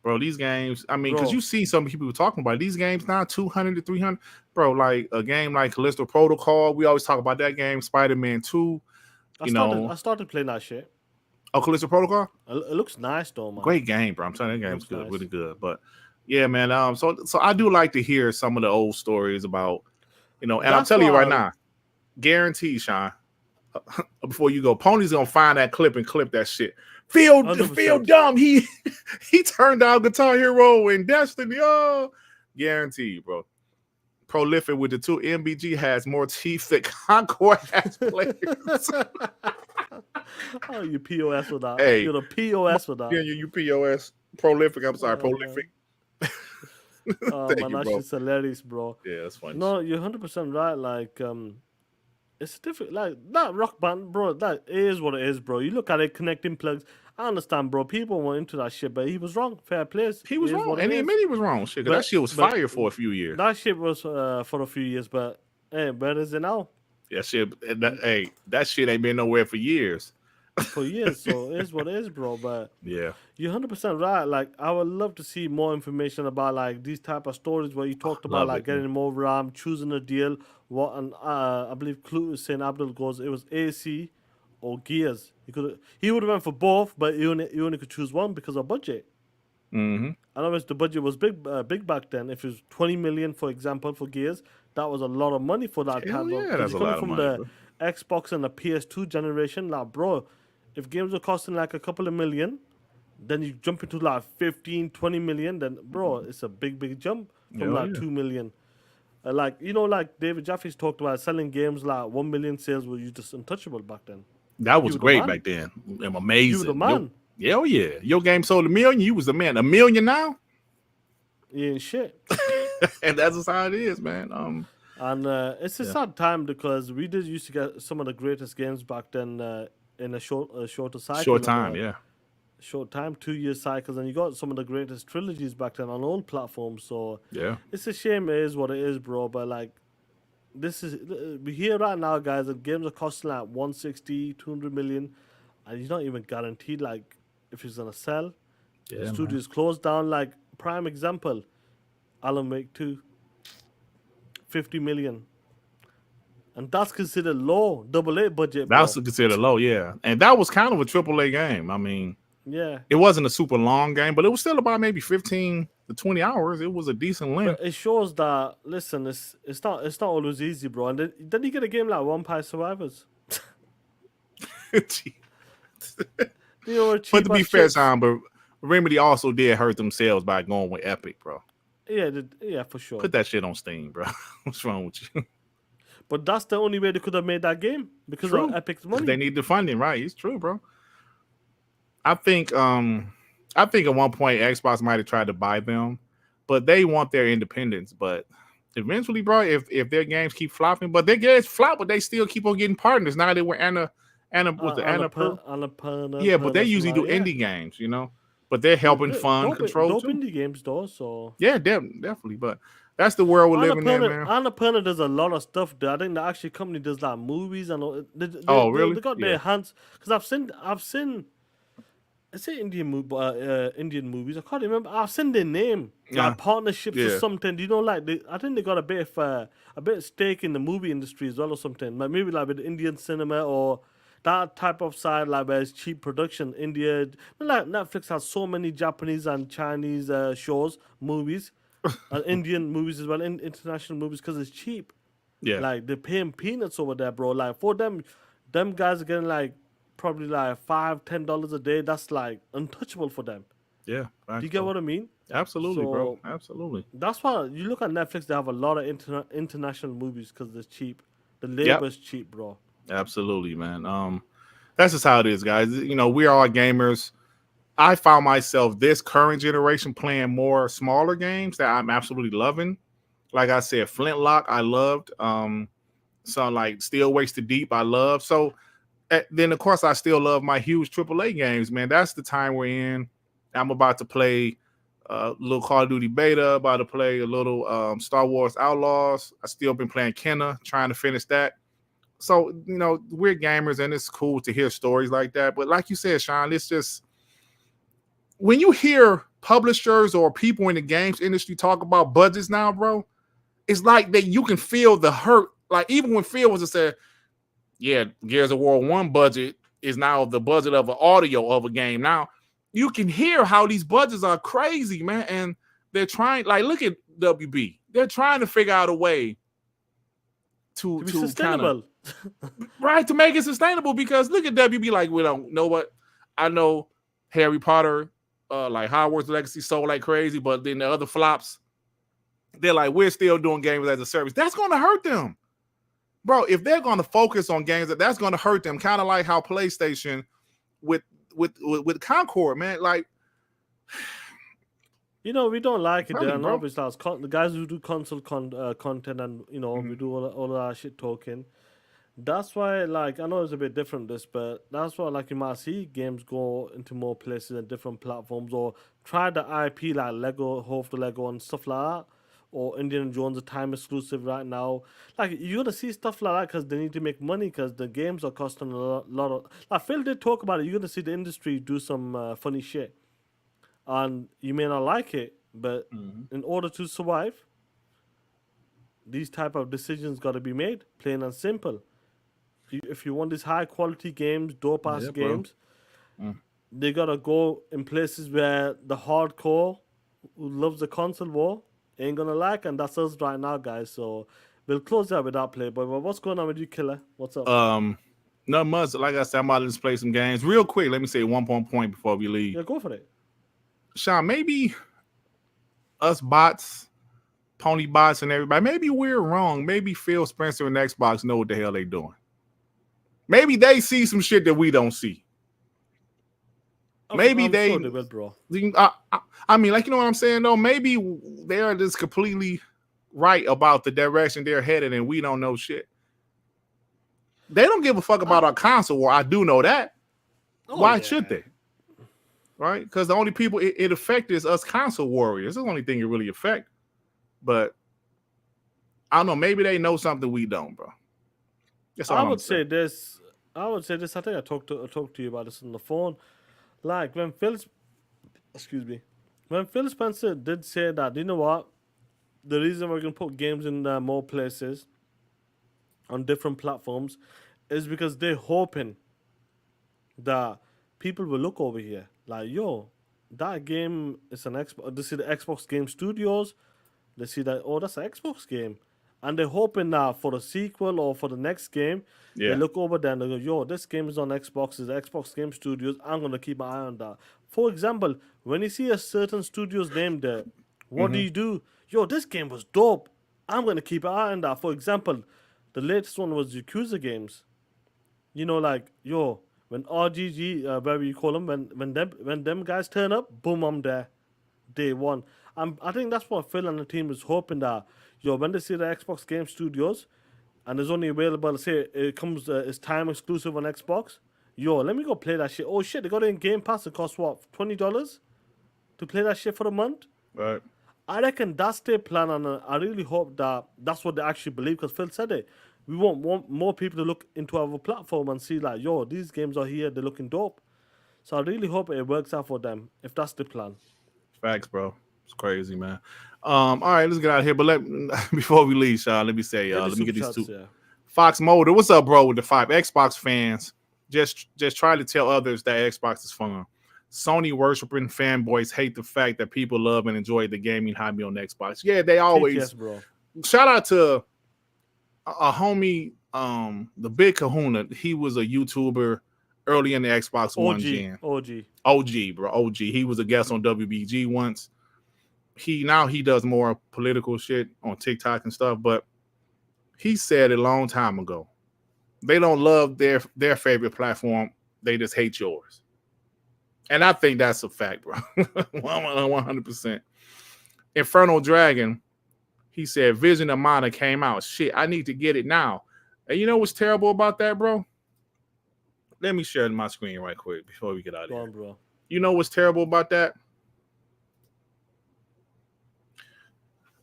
bro, these games. I mean, because you see some people talking about these games now, 200 to 300. Bro, like a game like Callisto Protocol. We always talk about that game. Spider-Man 2. I started playing that shit. Oh, Callisto Protocol? It looks nice though, man. Great game, bro. I'm telling you, that game's good, nice. Really good. But yeah, man. So I do like to hear some of the old stories about, and I'm telling you right now, guarantee, Shaan, before you go, Pony's gonna find that clip and clip that shit. Feel dumb. He turned out Guitar Hero and Destiny. Oh, guarantee, bro. Prolific with the 2 MBG has more teeth than Concord has players. Oh, you POS with that. Hey, you're the POS with that. Yeah, you POS. Prolific. I'm sorry, Prolific. Oh, man, that shit's hilarious, bro. Yeah, that's funny. No, you're 100% right. Like, it's different. Like, that Rock Band, bro, that is what it is, bro. You look at it, connecting plugs. I understand, bro. People went into that shit, but he was wrong. Fair play. He was wrong. And he admitted he was wrong. Shit, that shit was fire for a few years. That shit was for a few years, but hey, where is it now? Yeah, shit. That shit ain't been nowhere for years. For years, so it is what it is, bro. But yeah, you're 100% right. Like, I would love to see more information about like these type of stories where you talked about like getting more RAM, choosing a deal. I believe Clue is saying Abdul goes, it was AC or Gears. He would have went for both, but you only could choose one because of budget. Mm-hmm. I know the budget was big back then. If it was 20 million, for example, for Gears, that was a lot of money for that type of. That's a lot of money, the Xbox and the PS2 generation, like, bro. If games are costing like a couple of million, then you jump into like 15, 20 million, then, bro, it's a big jump from 2 million. Like like David Jaffe's talked about selling games like 1 million sales were you just untouchable back then. That was great back then. Amazing. You were the man. Yeah, your game sold 1 million. You was the man. 1 million now. You ain't shit. And that's just how it is, man. And it's a sad time because we did used to get some of the greatest games back then in a shorter cycle. Short time, yeah. Short time, 2-year cycles, and you got some of the greatest trilogies back then on all platforms. So yeah, it's a shame. It is what it is, bro. But like, we here right now, guys. The games are costing like 160, 200 million, and you're not even guaranteed like if it's gonna sell. Yeah, the studio's closed down. Like prime example, Alan Wake 2, 50 million. And that's considered low, AA budget. That's considered low, yeah. And that was kind of a AAA game. I mean, yeah, it wasn't a super long game, but it was still about maybe 15 to 20 hours. It was a decent length. But it shows that listen, it's not always easy, bro. And then you get a game like Vampire Survivors. But to be fair, Shaan, but Remedy also did hurt themselves by going with Epic, bro. Yeah, for sure. Put that shit on Steam, bro. What's wrong with you? But that's the only way they could have made that game because of Epic's money. They need the funding, right? It's true, bro. I think at one point Xbox might have tried to buy them, but they want their independence. But eventually, bro, if their games keep flopping, but their games flop, but they still keep on getting partners. Now they were Annapurna. Yeah, but they usually do indie games, But they're helping fund control dope too. Indie games, though. So yeah, definitely. But that's the world we're living in, man. Annapurna does a lot of stuff there. I think the actual company does like movies and all. Really? They got their hands because I've seen. I say Indian movies. I can't remember. I've seen their name, like partnerships or something. I think they got a bit of stake in the movie industry as well or something. Like maybe like with Indian cinema or that type of side, like where it's cheap production. India, like Netflix has so many Japanese and Chinese shows, movies, and Indian movies as well, international movies because it's cheap. Yeah, like they're paying peanuts over there, bro. Like for them guys are getting like probably like $5-10 a day. That's like untouchable for them. Yeah, do you get what I mean? Absolutely, bro. Absolutely. That's why you look at Netflix. They have a lot of international movies because they're cheap. The labor's cheap, bro. Absolutely, man. That's just how it is, guys. We are gamers. I found myself this current generation playing more smaller games that I'm absolutely loving. Like I said, Flintlock, I loved. So like Still Wasted Deep, I love. So then of course I still love my huge AAA games, man. That's the time we're in. I'm about to play a little Call of Duty beta, about to play a little Star Wars Outlaws. I still been playing Kenna, trying to finish that. So, we're gamers and it's cool to hear stories like that. But like you said, Shaan, it's just when you hear publishers or people in the games industry talk about budgets now, bro, it's like that you can feel the hurt. Like even when Phil was to say, yeah, Gears of War 1 budget is now the budget of an audio of a game. Now you can hear how these budgets are crazy, man. And they're trying, like, look at WB. They're trying to figure out a way to be sustainable. To make it sustainable, because look at WB, like, we don't know what I know. Harry Potter, like Hogwarts Legacy sold like crazy, but then the other flops, they're like, we're still doing games as a service. That's going to hurt them, bro. If they're going to focus on games, that's going to hurt them. Kind of like how PlayStation with Concord, man. Like, we don't like it there, and obviously the guys who do console content, and we do all of that shit talking. That's why, like, I know it's a bit different but that's why, like, you might see games go into more places and different platforms, or try the IP like Lego, Hope the Lego and stuff like that, or Indiana Jones, a time exclusive right now. Like, you're gonna see stuff like that because they need to make money, because the games are costing a lot of. Like Phil did talk about it. You're gonna see the industry do some funny shit, and you may not like it, but in order to survive, these type of decisions got to be made, plain and simple. If you want these high quality games, dope ass games, they gotta go in places where the hardcore who loves the console war ain't gonna like, and that's us right now, guys. So we'll close out with that, Playboy. But what's going on with you, Killer? What's up? Not much. Like I said, I'm about to just play some games real quick. Let me say one point before we leave. Yeah, go for it. Shaan, maybe us bots Pony Bots and everybody. Maybe we're wrong. Maybe Phil Spencer and Xbox know what the hell they doing. Maybe they see some shit that we don't see. Maybe I'm they, sure they will, bro. I mean, like, you know what I'm saying, though? Maybe they are just completely right about the direction they're headed, and we don't know shit. They don't give a fuck about our console war. I do know that. Why should they? Right? Because the only people it affects is us console warriors. It's the only thing it really affects. But I don't know. Maybe they know something we don't, bro. That's all I would say this. I think I talked to you about this on the phone. Like when Phil Spencer did say that, you know what? The reason we're gonna put games in more places on different platforms is because they're hoping that people will look over here. Like, yo, that game is an Xbox. They see the Xbox Game Studios. They see that, oh, that's an Xbox game. And they're hoping that for the sequel or for the next game, they look over there and they go, yo, this game is on Xbox, it's Xbox Game Studios. I'm going to keep my eye on that. For example, when you see a certain studio's name there, what do? Yo, this game was dope. I'm going to keep an eye on that. For example, the latest one was Yakuza games. You know, like, yo, when RGG, whatever you call them, when them guys turn up, boom, I'm there. Day one. I think that's what Phil and the team is hoping that, yo, when they see the Xbox Game Studios and it's only available, say it comes, it's time exclusive on Xbox, yo, let me go play that shit. Oh shit, they got it in Game Pass. It costs what, $20 to play that shit for a month? Right. I reckon that's their plan, and I really hope that that's what they actually believe, because Phil said it. We want more people to look into our platform and see, like, yo, these games are here, they're looking dope. So I really hope it works out for them, if that's the plan. Facts, bro. It's crazy, man. All right, let's get out of here. But before we leave, Shaan, let me say, let me get these two. Yeah. Fox Motor, what's up, bro? With the 5 Xbox fans, just try to tell others that Xbox is fun. Sony worshiping fanboys hate the fact that people love and enjoy the gaming hobby on Xbox. Yeah, they always. TTS, bro. Shout out to a homie, the Big Kahuna. He was a YouTuber early in the Xbox One gen. OG, bro. OG. He was a guest on WBG once. He does more political shit on TikTok and stuff, but he said a long time ago, they don't love their favorite platform. They just hate yours. And I think that's a fact, bro. 100%. Infernal Dragon, he said, Vision of Mana came out. Shit, I need to get it now. And you know what's terrible about that, bro? Let me share my screen right quick before we get out of here. Bro. You know what's terrible about that?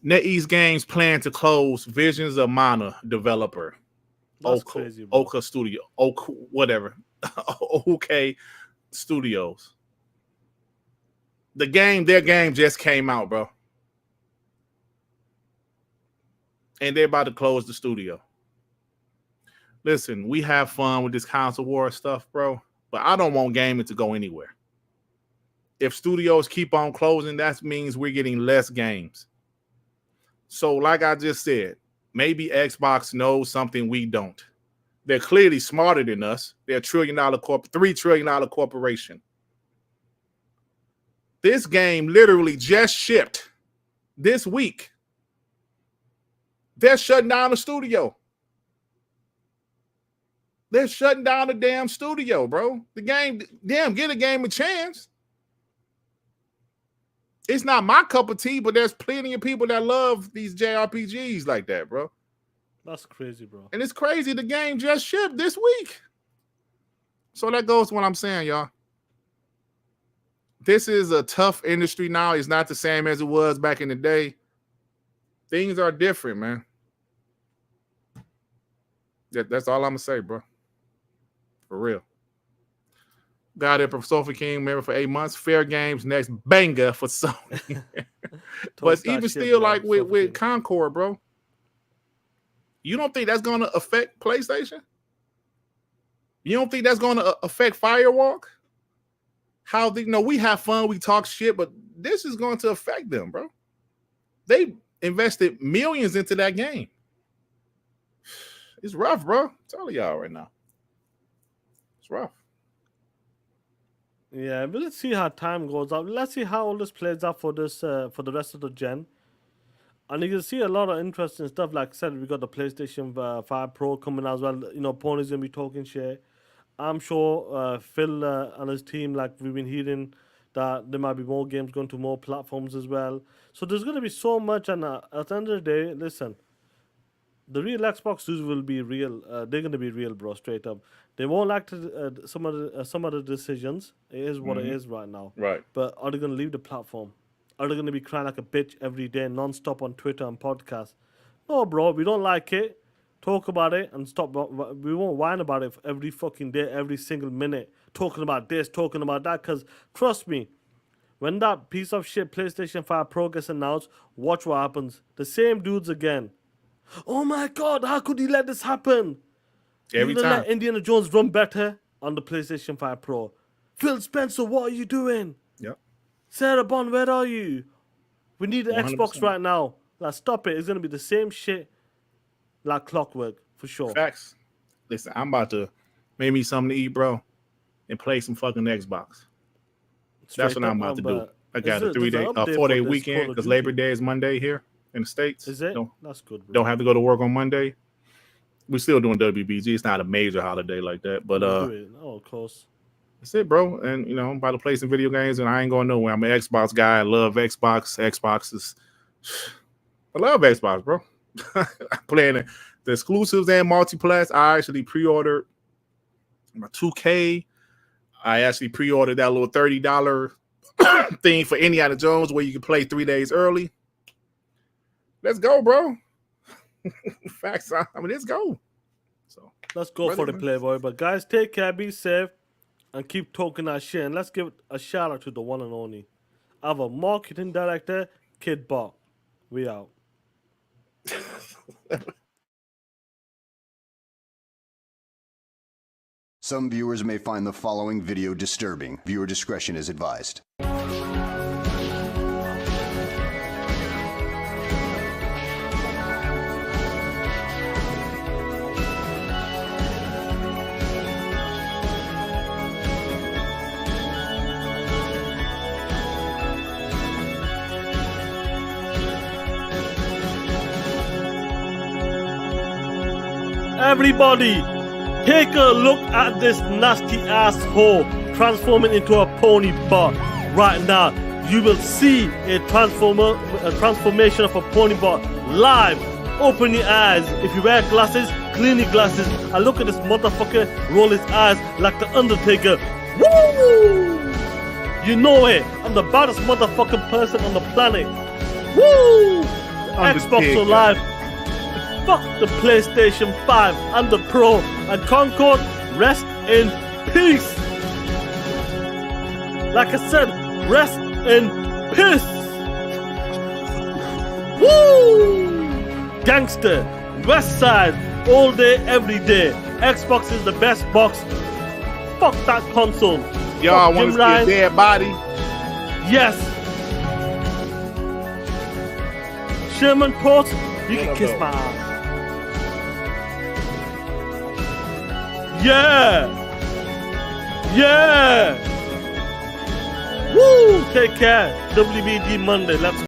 NetEase Games plan to close Visions of Mana developer. That's crazy, bro. Oka Studio. Oka, whatever. OK Studios. Their game just came out, bro. And they're about to close the studio. Listen, we have fun with this console war stuff, bro. But I don't want gaming to go anywhere. If studios keep on closing, that means we're getting less games. So like I just said, maybe Xbox knows something we don't. They're clearly smarter than us. They're $3 trillion corporation. This game literally just shipped this week. They're shutting down the studio. They're shutting down the damn studio, bro. The game, damn, give the game a chance. It's not my cup of tea, but there's plenty of people that love these JRPGs like that, bro. That's crazy, bro. And it's crazy. The game just shipped this week. So that goes to what I'm saying, y'all. This is a tough industry now. It's not the same as it was back in the day. Things are different, man. That's all I'm going to say, bro. For real. Got it from Sophie King, member for 8 months. Fair Games, next banger for Sony. But even still, like with Concord, bro, you don't think that's going to affect PlayStation? You don't think that's going to affect Firewalk? We have fun, we talk shit, but this is going to affect them, bro. They invested millions into that game. It's rough, bro. I'm telling y'all right now. It's rough. Yeah, but let's see how time goes out. Let's see how all this plays out for this for the rest of the gen. And you can see a lot of interesting stuff. Like I said, we got the PlayStation 5 Pro coming out as well. You know, Pony's going to be talking shit. I'm sure Phil and his team, like we've been hearing, that there might be more games going to more platforms as well. So there's going to be so much. And at the end of the day, listen, the real Xbox dudes will be real. They're going to be real, bro, straight up. They won't like some of the decisions. It is what it is right now. Right. But are they going to leave the platform? Are they going to be crying like a bitch every day, non-stop on Twitter and podcasts? No, bro, we don't like it. Talk about it and stop. We won't whine about it every fucking day, every single minute. Talking about this, talking about that. Because trust me, when that piece of shit PlayStation 5 Pro gets announced, watch what happens. The same dudes again. Oh my God, how could he let this happen? Every time. Let Indiana Jones run better on the PlayStation 5 Pro. Phil Spencer, what are you doing? Yep. Sarah Bond, where are you? We need an 100%. Xbox right now. Like, stop it. It's going to be the same shit like clockwork, for sure. Facts. Listen, I'm about to make me something to eat, bro, and play some fucking Xbox. That's what I'm about to do. I got a 4-day weekend because Labor Day is Monday here in the States. Is it? That's good, bro. Don't have to go to work on Monday. We're still doing WBG. It's not a major holiday like that, but oh, of course. That's it, bro. And you know, I'm about to play some video games, and I ain't going nowhere. I'm an Xbox guy. I love Xbox. I love Xbox, bro. I'm playing the exclusives and multiplats. I actually pre-ordered my 2K. I actually pre-ordered that little $30 thing for Indiana Jones where you can play 3 days early. Let's go, bro. Facts. I mean, let's go. So let's go for the Playboy. But guys, take care, be safe, and keep talking that shit. And let's give a shout out to the one and only our marketing director, Kid Bot. We out. Some viewers may find the following video disturbing. Viewer discretion is advised. Everybody, take a look at this nasty asshole transforming into a pony bot right now. You will see a transformation of a pony bot live. Open your eyes. If you wear glasses, clean your glasses. And look at this motherfucker roll his eyes like the Undertaker. Woo! You know it. I'm the baddest motherfucking person on the planet. Woo! Xbox Live. Fuck the PlayStation 5 and the Pro, and Concord, rest in peace. Like I said, rest in peace. Woo! Gangster, West Side, all day, every day. Xbox is the best box. Fuck that console. Y'all want to see a dead body? Yes. Sherman Port, you can kiss my ass. Yeah! Yeah! Woo! Take care. WBD Monday. Let's go.